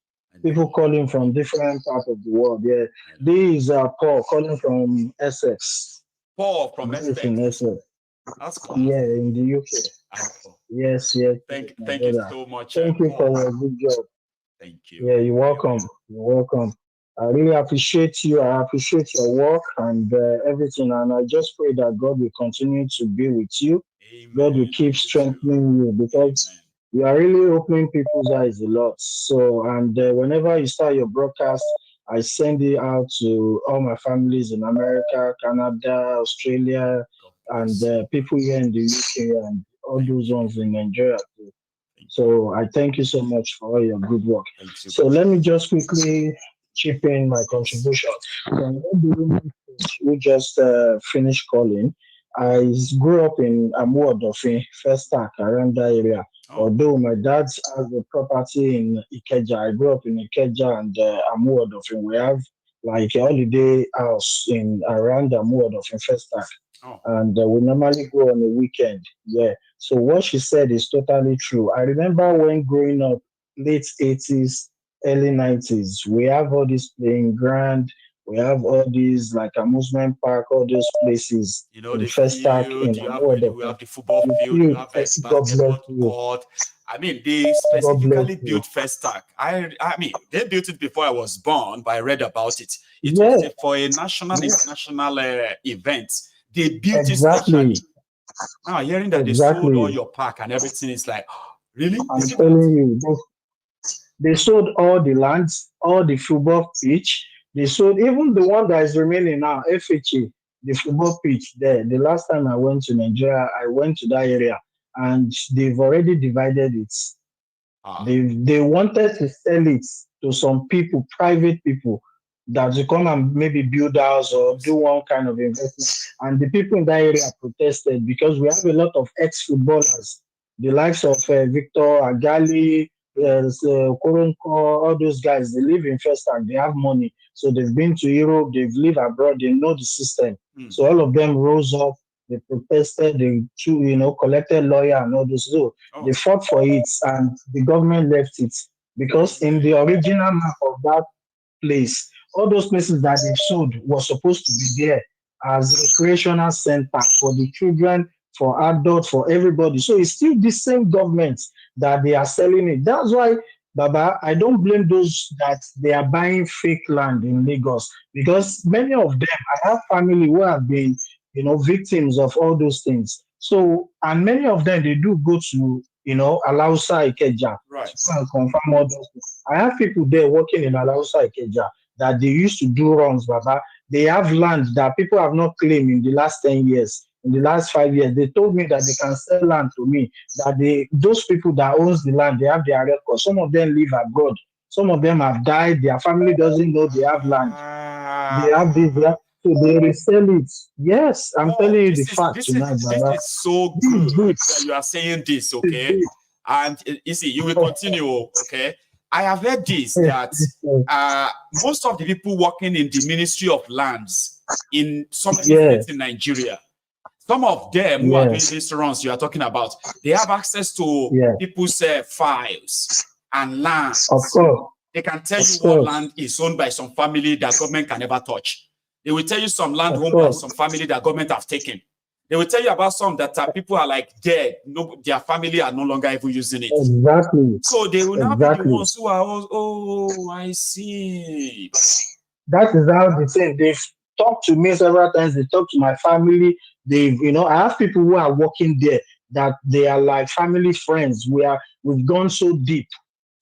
People calling from different parts of the world. Yeah. This is Paul calling from Essex. Paul from Essex. In Essex. That's cool. Yeah, in the UK. Yes. Thank you so much. Thank you for your good job. Thank you. Yeah, you're welcome. You're welcome. I really appreciate you. I appreciate your work and everything. And I just pray that God will continue to be with you. Amen. God will keep strengthening you because You are really opening people's eyes a lot. So, and whenever you start your broadcast, I send it out to all my families in America, Canada, Australia, and people here in the UK and all those ones in Nigeria too. So I thank you so much for all your good work. So let me just quickly chip in my contribution. We just finished calling. I grew up in Amuodofin, First Stack, around that area. Although my dad has a property in Ikeja, I grew up in Ikeja and Amuodofin. We have like a holiday house in around Amuodofin, First Stack. And we normally go on a weekend. Yeah. So what she said is totally true. I remember when growing up, late 80s, early 90s, we have all this playing ground. We have all these like amusement park, all those places You know, in the Festac, field, in we have the football field, you have the God bless basketball you. court. I mean, they God bless specifically you. built Festac. I mean, they built it before I was born, but I read about it. It Yeah. was for a national, international event. They built it Exactly. specially. Now, hearing that they Exactly. sold all your park and everything is like, really? I'm telling you, they sold all the lands, all the football pitch. They sold even the one that is remaining now, FHA, the football pitch there. The last time I went to Nigeria, I went to that area and they've already divided it. They wanted to sell it to some people, private people, that to come and maybe build house or do one kind of investment. And the people in that area protested because we have a lot of ex-footballers, the likes of Victor Agali, Koronko, all those guys. They live in Festac, they have money, so they've been to Europe, they've lived abroad, they know the system. So all of them rose up, they protested, they collected lawyer and all those. So they fought for it, and the government left it because in the original map of that place, all those places that they sold was supposed to be there as recreational center for the children, for adults, for everybody. So it's still the same government that they are selling it. That's why, Baba, I don't blame those that they are buying fake land in Lagos, because many of them, I have family who have been, victims of all those things. So, and many of them, they do go to, Alausa Ikeja, right, and confirm all those things. I have people there working in Alausa Ikeja that they used to do runs, Baba. They have land that people have not claimed in the last 10 years. In the last 5 years, they told me that they can sell land to me, that those people that owns the land, they have their records. Some of them live abroad. Some of them have died. Their family doesn't know they have land. They have this, so they resell it. Yes, I'm telling you the fact tonight, Baba. This is so good that you are saying this, okay? And you see, you will continue, okay? I have heard this, that most of the people working in the Ministry of Lands in some states in Nigeria, some of them who are doing these runs you are talking about, they have access to people's files and lands. Of course. They can tell you what land is owned by some family that government can never touch. They will tell you some land owned by some family that government have taken. They will tell you about some that people are like dead. No, their family are no longer even using it. Exactly. So they will now be the ones who are, I see. That is how they say. They've talked to me several times. They talk to my family. They've, I have people who are working there that they are like family friends. We've gone so deep.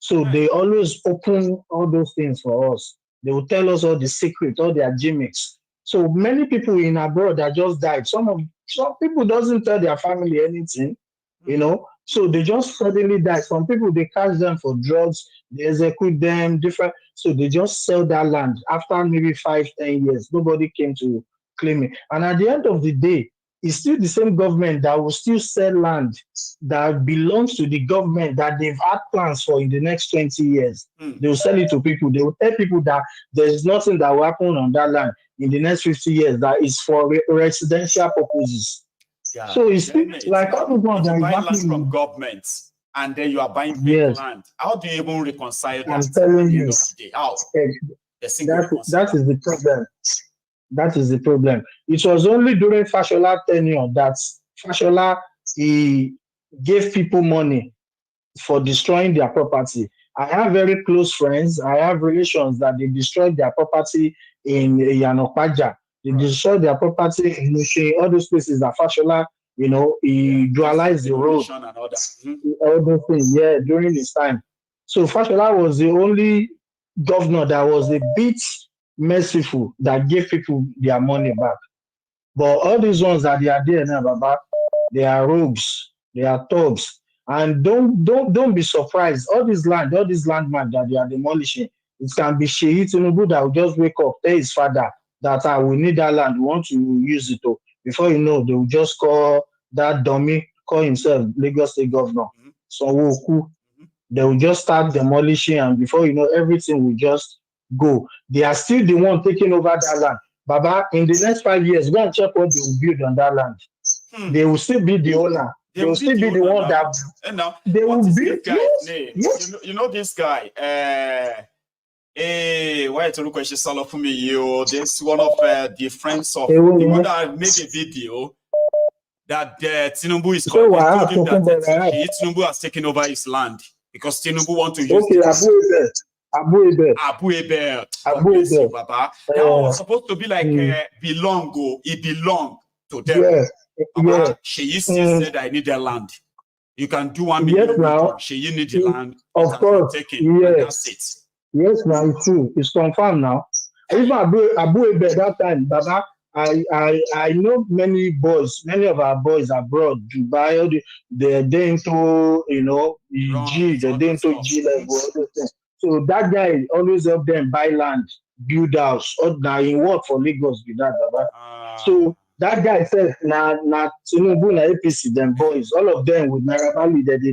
So they always open all those things for us. They will tell us all the secrets, all their gimmicks. So many people in abroad that just died. Some people doesn't tell their family anything, so they just suddenly die. Some people, they catch them for drugs, they execute them different. So they just sell that land after maybe 5-10 years. Nobody came to claim it. And at the end of the day, it's still the same government that will still sell land that belongs to the government that they've had plans for in the next 20 years. They will sell it to people. They will tell people that there's nothing that will happen on that land in the next 50 years that is for residential purposes. So it's like all the ones that you buy land from governments and then you are buying fake land. How do you even reconcile that? I'm telling you, how? That is the problem. That is the problem. It was only during Fashola tenure that Fashola, he gave people money for destroying their property. I have very close friends. I have relations that they destroyed their property in Yanopaja. They destroyed their property in Mushe, all those places that Fashola, you know, he dualized the road, and all that. all those things, yeah, during his time. So Fashola was the only governor that was a bit merciful, that gave people their money back. But all these ones that they are there now, Baba, they are rogues, they are thugs. And don't be surprised. All this landmark that they are demolishing, it can be Sheyi Tinubu that will just wake up, tell his father that we need that land, we want to use it. Before you know, they will just call that dummy, call himself Lagos State Governor. So they will just start demolishing, and before you know, everything will just go. They are still the one taking over that land. Baba, in the next 5 years, go and check what they will build on that land. They will still be the owner. They will still be the one that they will build. Yes. You know this guy. Why to look at for me? This one of the friends of the one that made a video that Tinubu is calling. Told him that Tinubu has taken over his land because Tinubu want to use Abu Ebel. Baba. That was supposed to be like belong. It belong to them. Yeah. Baba, Sheyi still said I need their land. You can do 1 million. Sheyi need the land. Of course. Yes. That's it. Yes, now it's true. It's confirmed now. Even Abu Ebel that time, Baba, I know many boys, many of our boys abroad, Dubai, they're into, you know, G, they're into G level, all those things. So that guy always help them buy land, build house. Now he work for Lagos with that, Baba. So that guy said, na Tinubu na APC, them boys, all of them with Naira Marley, that the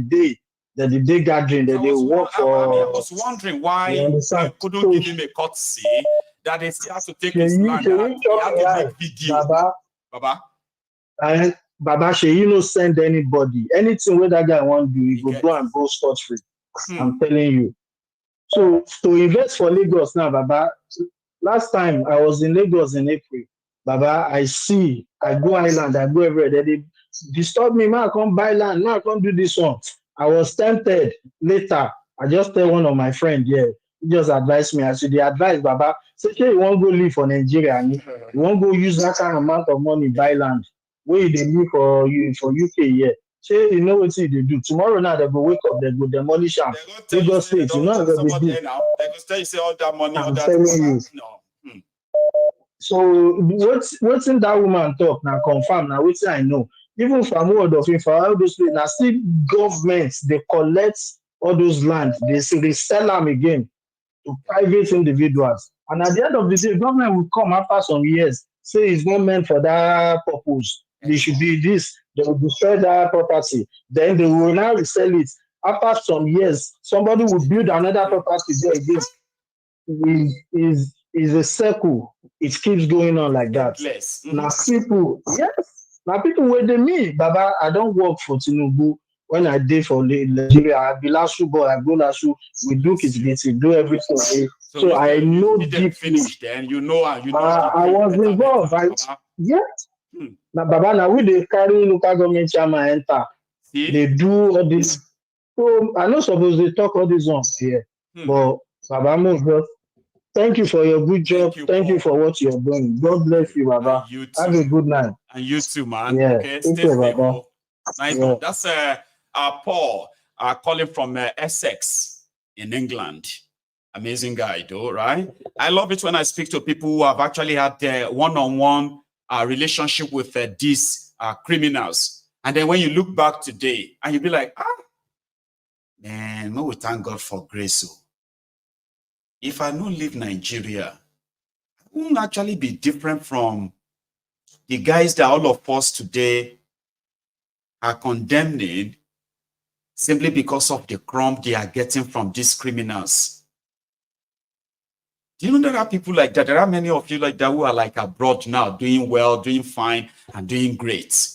day gathering, that they work for. I was wondering why you couldn't give him a courtesy that they still have to take his land. He had to make video. Baba Sheyi no send anybody. Anything where that guy want to do, he go go and go scot free. I'm telling you. So to invest for Lagos now, Baba, last time I was in Lagos in April, Baba, I go island, I go everywhere. They disturb me, man, I can't buy land, now I can't do this one. I was tempted. Later, I just tell one of my friends, he just advised me. I said, the advice, Baba, say, you won't go live for Nigeria, you won't go use that kind of amount of money, buy land. Where they live for UK, say, you know what they do. Tomorrow now, they go wake up, they go demolish them. They go state, you know what they do. They go tell you, say, all that money, I'm telling you. No. So, what's in that woman talk now, confirm, now, what's I know. Even from word of info, all those places, now still governments, they collect all those lands, they sell them again to private individuals. And at the end of the day, government will come after some years, say it's not meant for that purpose. They should be this, they will destroy that property. Then they will now resell it. After some years, somebody will build another property there again. Is a circle. It keeps going on like that. Now people, now people wait than me. Baba, I don't work for Tinubu. When I did for Nigeria, I be Lasu boy, I go Lasu, we do it, we do everything. So I know deeply. Finish then, you know. I was involved. Now, Baba, now we they carry local government chairman enter. They do all this. So I not supposed to talk all this on here. But Baba Moses, thank you for your good job. Thank you for what you're doing. God bless you, Baba. Have a good night. And you too, man. Yeah. Okay, stay stable. Nice. Yeah. That's Paul calling from Essex in England. Amazing guy, though, right? I love it when I speak to people who have actually had one-on-one relationship with these criminals. And then when you look back today and you be like, man, we thank God for grace. If I don't leave Nigeria, I won't actually be different from the guys that all of us today are condemning simply because of the crumb they are getting from these criminals. Do you know there are people like that? There are many of you like that who are like abroad now, doing well, doing fine, and doing great.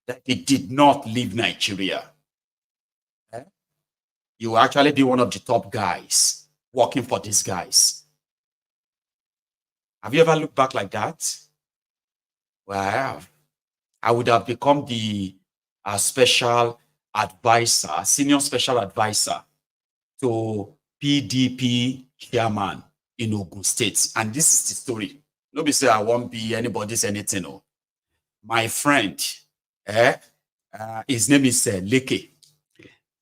That they did not leave Nigeria. You will actually be one of the top guys working for these guys. Have you ever looked back like that? Well, I have. I would have become the special advisor, senior special advisor to PDP chairman in Ogun State. And this is the story. Nobody say I won't be anybody's anything. No. my friend, his name is Leke,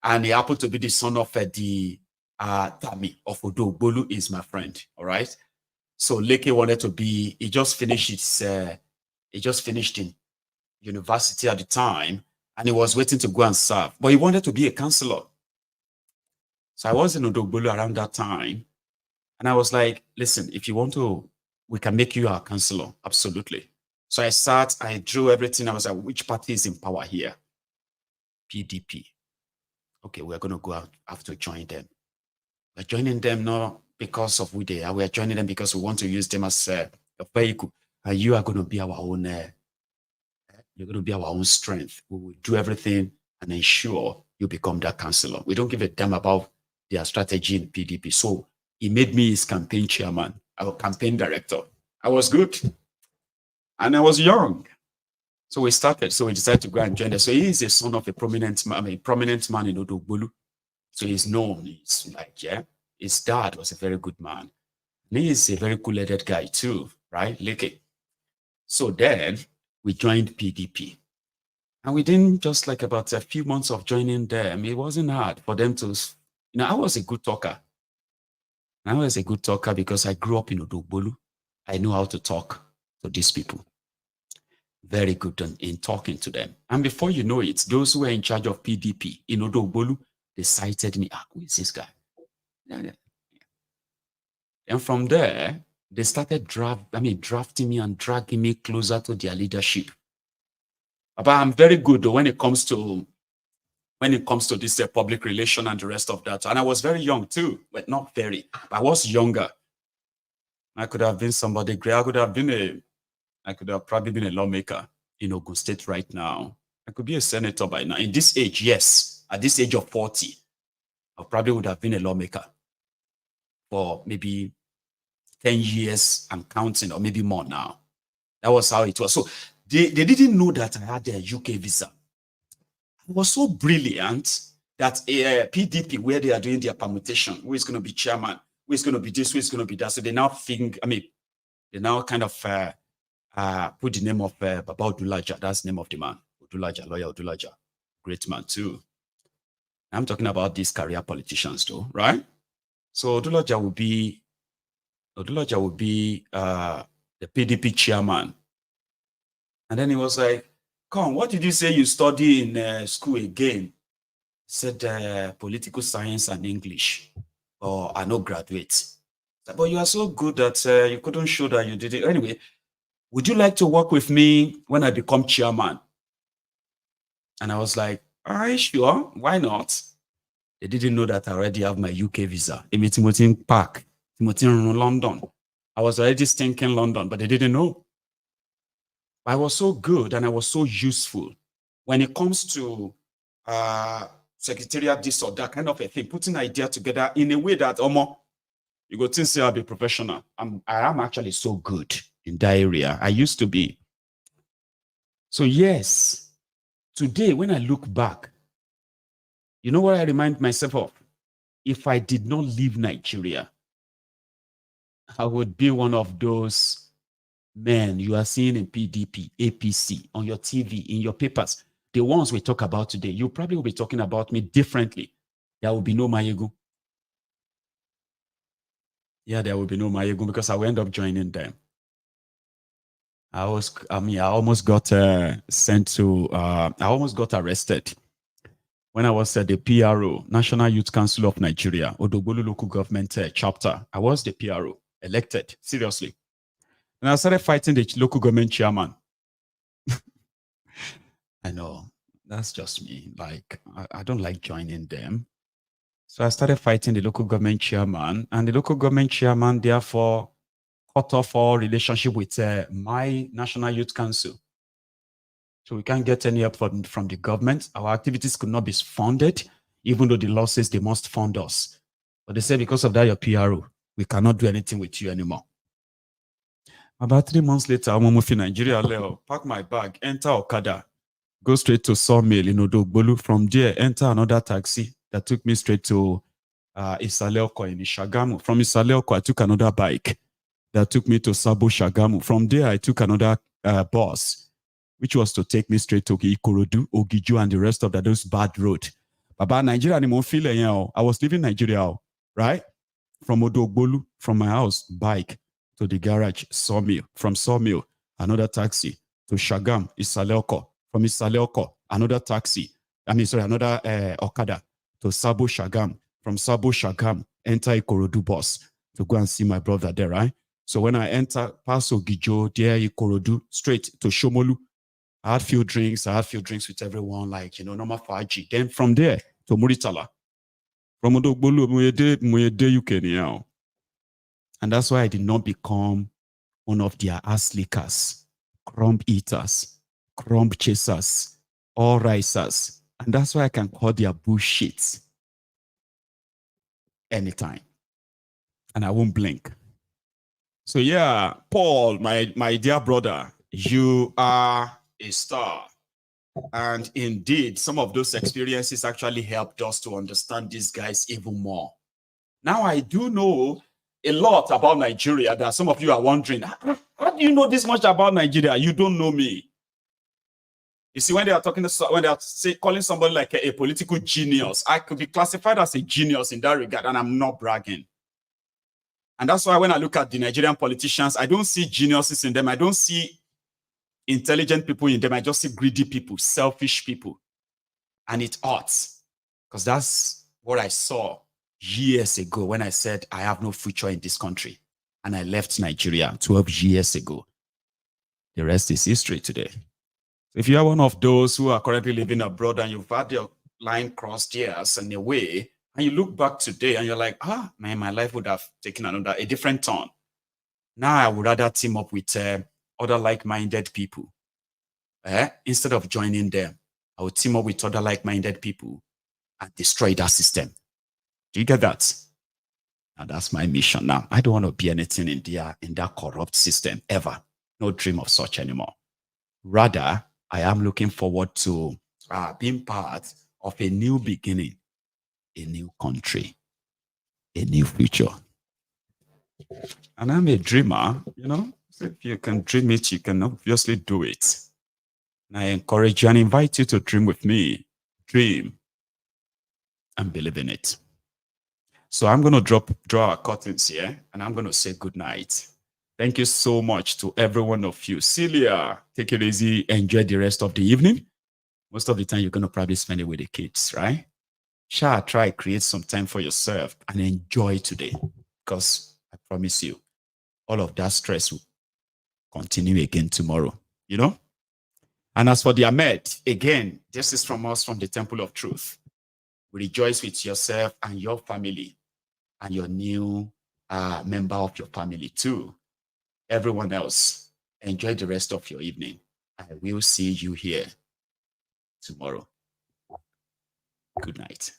and he happened to be the son of the Tami of Odogbolu is my friend. All right. So Leke wanted to be. He just finished in university at the time, and he was waiting to go and serve, but he wanted to be a counselor. So I was in Odogbolu around that time, and I was like, listen, if you want to, we can make you our counselor. Absolutely. So I drew everything. I was like, which party is in power here? PDP. Okay, we're going to go out, have to join them. We're joining them not because of who they are. We're joining them because we want to use them as a vehicle. And you are going to be our own, you're going to be our own strength. We will do everything and ensure you become that counselor. We don't give a damn about their strategy in PDP. So he made me his campaign chairman, our campaign director. I was good. And I was young. So we started. So we decided to go and join them. So he is a son of a prominent man in Odogbolu. So he's known. He's like, yeah. His dad was a very good man. And he is a very cool-headed guy too, right? Leke. So then we joined PDP. And within just like about a few months of joining them, it wasn't hard for them to, I was a good talker. I was a good talker because I grew up in Odogbolu. I know how to talk to these people. Very good in talking to them. And before you know it, those who were in charge of PDP in Odogbolu, they cited me. Who is this guy? And from there, they started drafting me and dragging me closer to their leadership. But I'm very good when it comes to this public relation and the rest of that. And I was very young too, but not very. I was younger. I could have been somebody great. I could have probably been a lawmaker in Ogun State right now. I could be a senator by now. In this age, yes. At this age of 40, I probably would have been a lawmaker for maybe 10 years and counting, or maybe more now. That was how it was. So they didn't know that I had a UK visa. I was so brilliant that PDP, where they are doing their permutation, who is going to be chairman, who is going to be this, who is going to be that. So they now think, they now kind of put the name of Baba Odulaja. That's the name of the man. Odulaja, lawyer Odulaja. Great man too. I'm talking about these career politicians too, right? So Odulaja will be the PDP chairman. And then he was like, "Come, what did you say you study in school again?" He said, political science and English. Or I no graduate. But you are so good that you couldn't show that you did it. Anyway, would you like to work with me when I become chairman? And I was like, all right, sure. Why not? They didn't know that I already have my UK visa. Timothy Park, Timothy in London. I was already stinking London, but they didn't know. I was so good and I was so useful when it comes to secretariat, this or that kind of a thing, putting idea together in a way that you go to say I'll be professional. I am actually so good in that area. I used to be. So yes, today when I look back, you know what I remind myself of? If I did not leave Nigeria, I would be one of those men you are seeing in PDP, APC, on your TV, in your papers. The ones we talk about today, you probably will be talking about me differently. There will be no Mayegu. Yeah, there will be no Mayegu because I will end up joining them. I almost got sent to, I almost got arrested when I was at the PRO, National Youth Council of Nigeria, Odogbolu Local Government Chapter. I was the PRO, elected, seriously. And I started fighting the local government chairman. I know, that's just me. Like, I don't like joining them. So I started fighting the local government chairman, and the local government chairman, therefore, cut off all relationship with my National Youth Council. So we can't get any help from the government. Our activities could not be funded, even though the law says they must fund us. But they say because of that, your PRO, we cannot do anything with you anymore. About 3 months later, I'm moving to Nigeria, pack my bag, enter Okada, go straight to Sawmill in Odogbolu. From there, enter another taxi that took me straight to Isaleoko in Shagamu. From Isaleoko, I took another bike that took me to Sabo Shagamu. From there, I took another bus which was to take me straight to Ikorodu, Ogiju, and the rest of those bad road. Baba, Nigeria, I was leaving Nigeria, right? From Odogbolu, from my house, bike, to the garage, sawmill. From sawmill, another taxi, to Shagam, Isaleoko. From Isaleoko, another taxi. Another Okada, to Sabo Shagam. From Sabo Shagam, enter Ikorodu bus to go and see my brother there, right? So when I enter Paso Gijo, there Ikorodu, straight to Shomolu. I had few drinks with everyone, like, normal Faji. Then from there to Muritala. From Odogbolu, Muyede UK now. And that's why I did not become one of their ass lickers, crumb eaters, crumb chasers, all risers. And that's why I can call their bullshit anytime. And I won't blink. So yeah, Paul, my dear brother, you are a star. And indeed, some of those experiences actually helped us to understand these guys even more. Now I do know a lot about Nigeria that some of you are wondering, how do you know this much about Nigeria? You don't know me. You see, when they are calling somebody like a political genius, I could be classified as a genius in that regard, and I'm not bragging. And that's why when I look at the Nigerian politicians, I don't see geniuses in them. I don't see intelligent people in them. I just see greedy people, selfish people. And it hurts, because that's what I saw years ago when I said I have no future in this country. And I left Nigeria 12 years ago. The rest is history today. If you are one of those who are currently living abroad and you've had your line crossed years in a way, and you look back today and you're like, man, my life would have taken a different turn. Now I would rather team up with other like-minded people. Instead of joining them, I would team up with other like-minded people and destroy that system. Do you get that? Now that's my mission now. I don't want to be anything in that corrupt system ever. No dream of such anymore. Rather, I am looking forward to being part of a new beginning, a new country, a new future. And I'm a dreamer, So if you can dream it, you can obviously do it. And I encourage you and invite you to dream with me. Dream and believe in it. So I'm going to draw our curtains here, and I'm going to say good night. Thank you so much to every one of you. Celia, take it easy. Enjoy the rest of the evening. Most of the time, you're going to probably spend it with the kids, right? Try create some time for yourself and enjoy today, because I promise you, all of that stress will continue again tomorrow, And as for the Ahmed, again, this is from us from the Temple of Truth. We rejoice with yourself and your family and your new member of your family too. Everyone else, enjoy the rest of your evening. I will see you here tomorrow. Good night.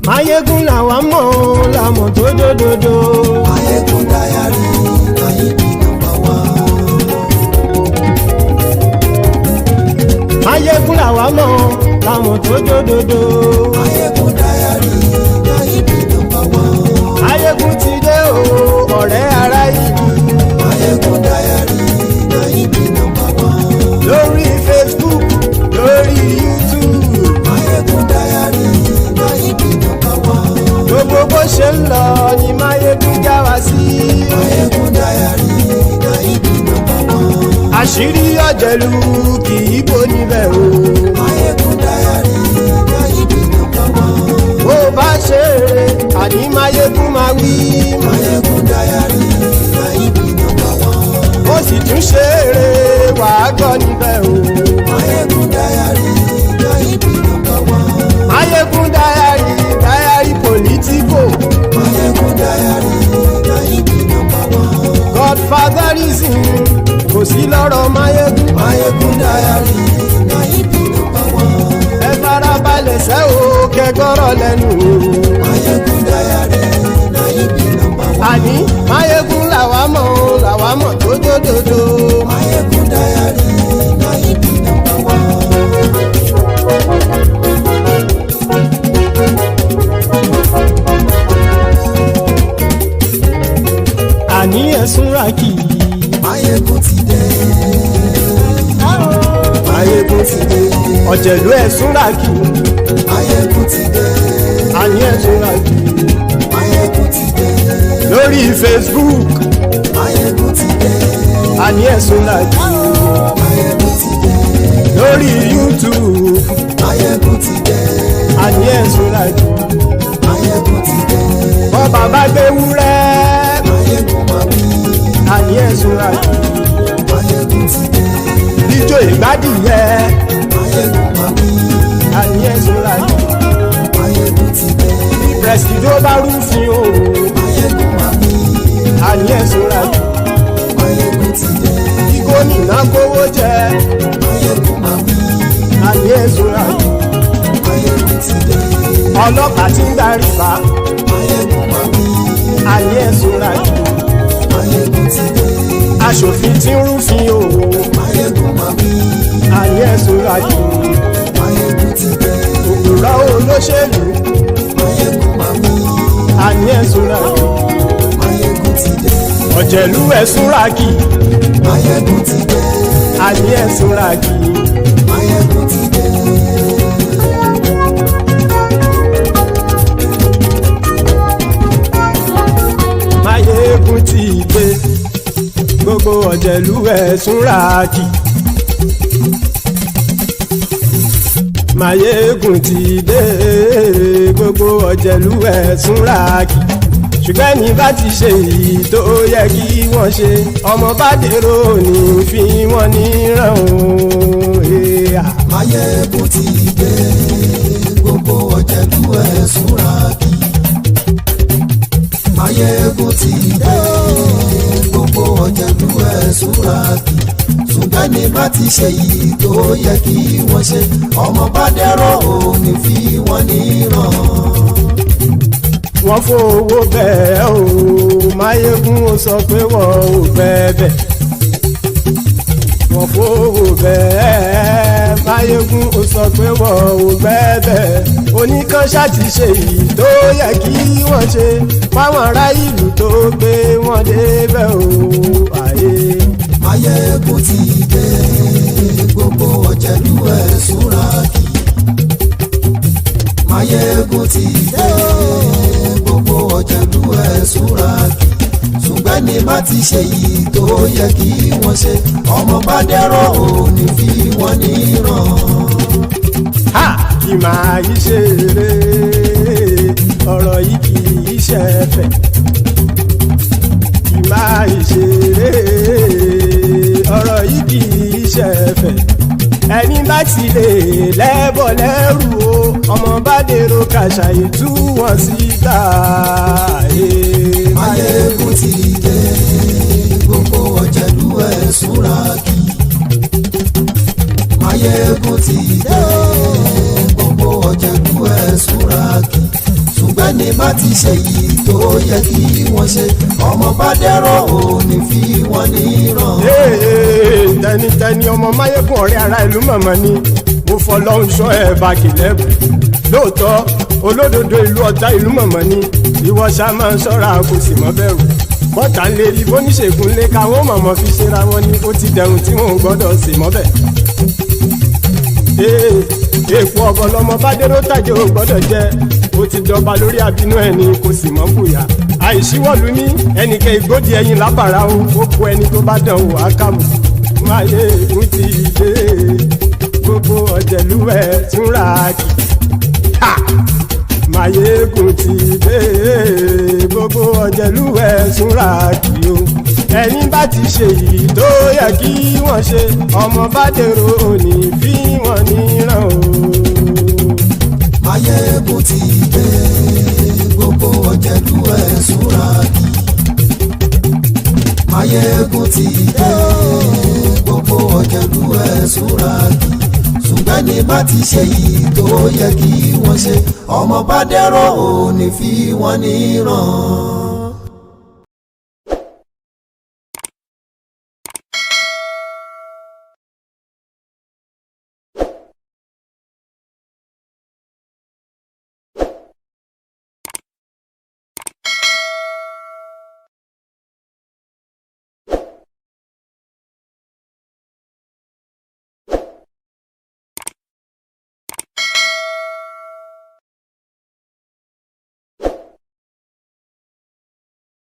Mayegun làwa mọ̀ làmọ̀ tó dòdòdò. Mayegun Diary Nayibi #1. Mayegun làwa mọ̀ làmọ̀ tó dòdòdò. Mayegun Diary Nayibi #1. Mayegun ti dé o ọ̀rẹ́ ara ìlú. Mayegun Diary Nayibi #1. Lórí Facebook, lórí YouTube. Mayegun Diary Nayibi #1. Gbogbo bó ṣe ń lọ ni Mayegun já wa sí. Mayegun Diary Nayibi #1. Àṣírí ọ̀jẹ̀lú kì í bò níbẹ̀ o. Mayegun Diary Nayibi #1. Bó bá ṣe eré àní Mayegun máa wí. Mayegun Diary Nayibi #1. Ó sì tún ṣe eré wàá gbọ́ níbẹ̀ o. Mayegun Diary Nayibi #1. Mayegun Diary politico. Mayegun Diary Nayibi #1. Godfatherism kò sí lọ́rọ̀ Mayegun. Mayegun Diary Nayibi #1. Ẹ farabalẹ̀ sẹ́ o kẹgọ́rọ̀ lẹ́nu o. Mayegun ẹ̀sùn ràkì. Máyégún ti dé. Máyégún ti dé. Ọ̀jẹ̀lú ẹ̀sùn ràkì. Máyégún ti dé. Àní ẹ̀sùn ràkì. Máyégún ti dé. Lórí Facebook. Máyégún ti dé. Àní ẹ̀sùn ràkì. Máyégún ti dé. Lórí YouTube. Máyégún ti dé. Àní ẹ̀sùn ràkì. Máyégún ti dé. Bọ́ bàbá gbé wúrẹ́. Máyégún máa wí. Àní ẹ̀sùn ràkì. Máyégún ti dé. Ijó ìgbádìyẹ. Máyégún máa wí. Àní ẹ̀sùn ràkì. Máyégún ti dé. Presido bá rúfin o. Máyégún máa wí. Àní ẹ̀sùn ràkì. Máyégún ti dé. Kí gómìnà kówó jẹ. Máyégún máa wí. Àní ẹ̀sùn ràkì. Máyégún ti dé. Ọlọ́pàá tí ń darí bá. Máyégún máa wí. Àní ẹ̀sùn ràkì. Máyégún ti dé. Aṣòfin tí ń rúfin o. Máyégún máa wí. Àní ẹ̀sùn ràkì. Máyégún ti dé. Òpùrọ́ olóṣèlú. Máyégún máa wí. Àní ẹ̀sùn ràkì. Máyégún ti dé. Ọ̀jẹ̀lú ẹ̀sùn ràkì. Máyégún ti dé. Àní ẹ̀sùn ràkì. Máyégún ti dé. Máyégún ti dé. Gbogbo ọ̀jẹ̀lú ẹ̀sùn ràkì. Máyégún ti dé. Gbogbo ọ̀jẹ̀lú ẹ̀sùn ràkì. Ṣùgbọ́n ní bá ti ṣe èyí tó yẹ kí wọ́n ṣe, ọmọ bá dèrò ní fi wọ́n níran o. Máyégún ti dé. Gbogbo ọ̀jẹ̀lú ẹ̀sùn ràkì. Máyégún ti dé. Gbogbo ọ̀jẹ̀lú ẹ̀sùn ràkì. Ṣùgbọ́n ní bá ti ṣe èyí tó yẹ kí wọ́n ṣe, ọmọ bá dèrò ní fi wọ́n níran. Wọ́n fowó bẹ́ẹ̀ o. Máyégún ó sọ pé wọ́n ò bẹ́ẹ̀. Wọ́n fowó bẹ́ẹ̀. Máyégún ó sọ pé wọ́n ò bẹ́ẹ̀. Oníkanṣá ti ṣe èyí tó yẹ kí wọ́n ṣe fáwọn ará ìlú tó gbé wọn débẹ̀ o. Àyè. Máyégún ti dé. Gbogbo ọ̀jẹ̀lú ẹ̀sùn ràkì. Máyégún ti dé. Gbogbo ọ̀jẹ̀lú ẹ̀sùn ràkì. Ṣùgbọ́n ní bá ti ṣe èyí tó yẹ kí wọ́n ṣe, ọmọ bá dèrò ní fi wọ́n níran. Ha! Kì máa yí ṣe eré. Ọ̀rọ̀ yìí kì í ṣe ẹ̀fẹ̀. Kì máa yí ṣe eré. Ọ̀rọ̀ yìí kì í ṣe ẹ̀fẹ̀. Ẹni bá ti lè lẹ́bọ̀ lẹ́rù o, ọmọ bá dèrò kàṣàyè tú wọn síta. Máyégún ti dé. Gbogbo ọ̀jẹ̀lú ẹ̀sùn ràkì. Máyégún ti dé. Gbogbo ọ̀jẹ̀lú ẹ̀sùn ràkì. Ṣùgbọ́n ní bá ti ṣe èyí tó yẹ kí wọ́n ṣe, ọmọ bá dèrò ní fi wọ́n níran. Tẹnitẹni ọmọ Máyégún ọ̀rẹ́ ara ìlú mọ̀mọ́ ni. Mo fọlọ́hún ṣọ́ ẹ̀ bá kìlẹ́bù. Lóòótọ́ olódodo ìlú ọ̀tá ìlú mọ̀mọ́ ni. Ìwọ ṣá máa ń ṣọ́ra kò sì mọ́ bẹ̀rù. Bọ́tà ń lè rí bóníṣègùn lé káwọn mọ̀mọ́ fi ṣera wọn ni ó ti dẹrùn tí wọn ò gbọ́dọ̀ sè mọ́bẹ̀. Èèpo ọ̀bọ lọmọ bá dérò tàjẹ́ ò gbọ́dọ̀ jẹ́. Ó ti jọba lórí àbínú ẹni kò sì mọ́ bùyà. Àìsíwọ́lu ní ẹnìkẹ́ ìgbódì ẹyin lábàrá o. Ó kó ẹni tó bá dán wò á kàmù. Máyégún ti dé. Gbogbo ọ̀jẹ̀lú ẹ̀sùn ràkì. Máyégún ti dé. Gbogbo ọ̀jẹ̀lú ẹ̀sùn ràkì o. Ẹni bá ti ṣe èyí tó yẹ kí wọ́n ṣe, ọmọ bá dèrò ní fi wọ́n níran o. Máyégún ti dé. Gbogbo ọ̀jẹ̀lú ẹ̀sùn ràkì. Máyégún ti dé. Gbogbo ọ̀jẹ̀lú ẹ̀sùn ràkì. Ṣùgbọ́n ní bá ti ṣe èyí tó yẹ kí wọ́n ṣe, ọmọ bá dèrò ní fi wọ́n níran.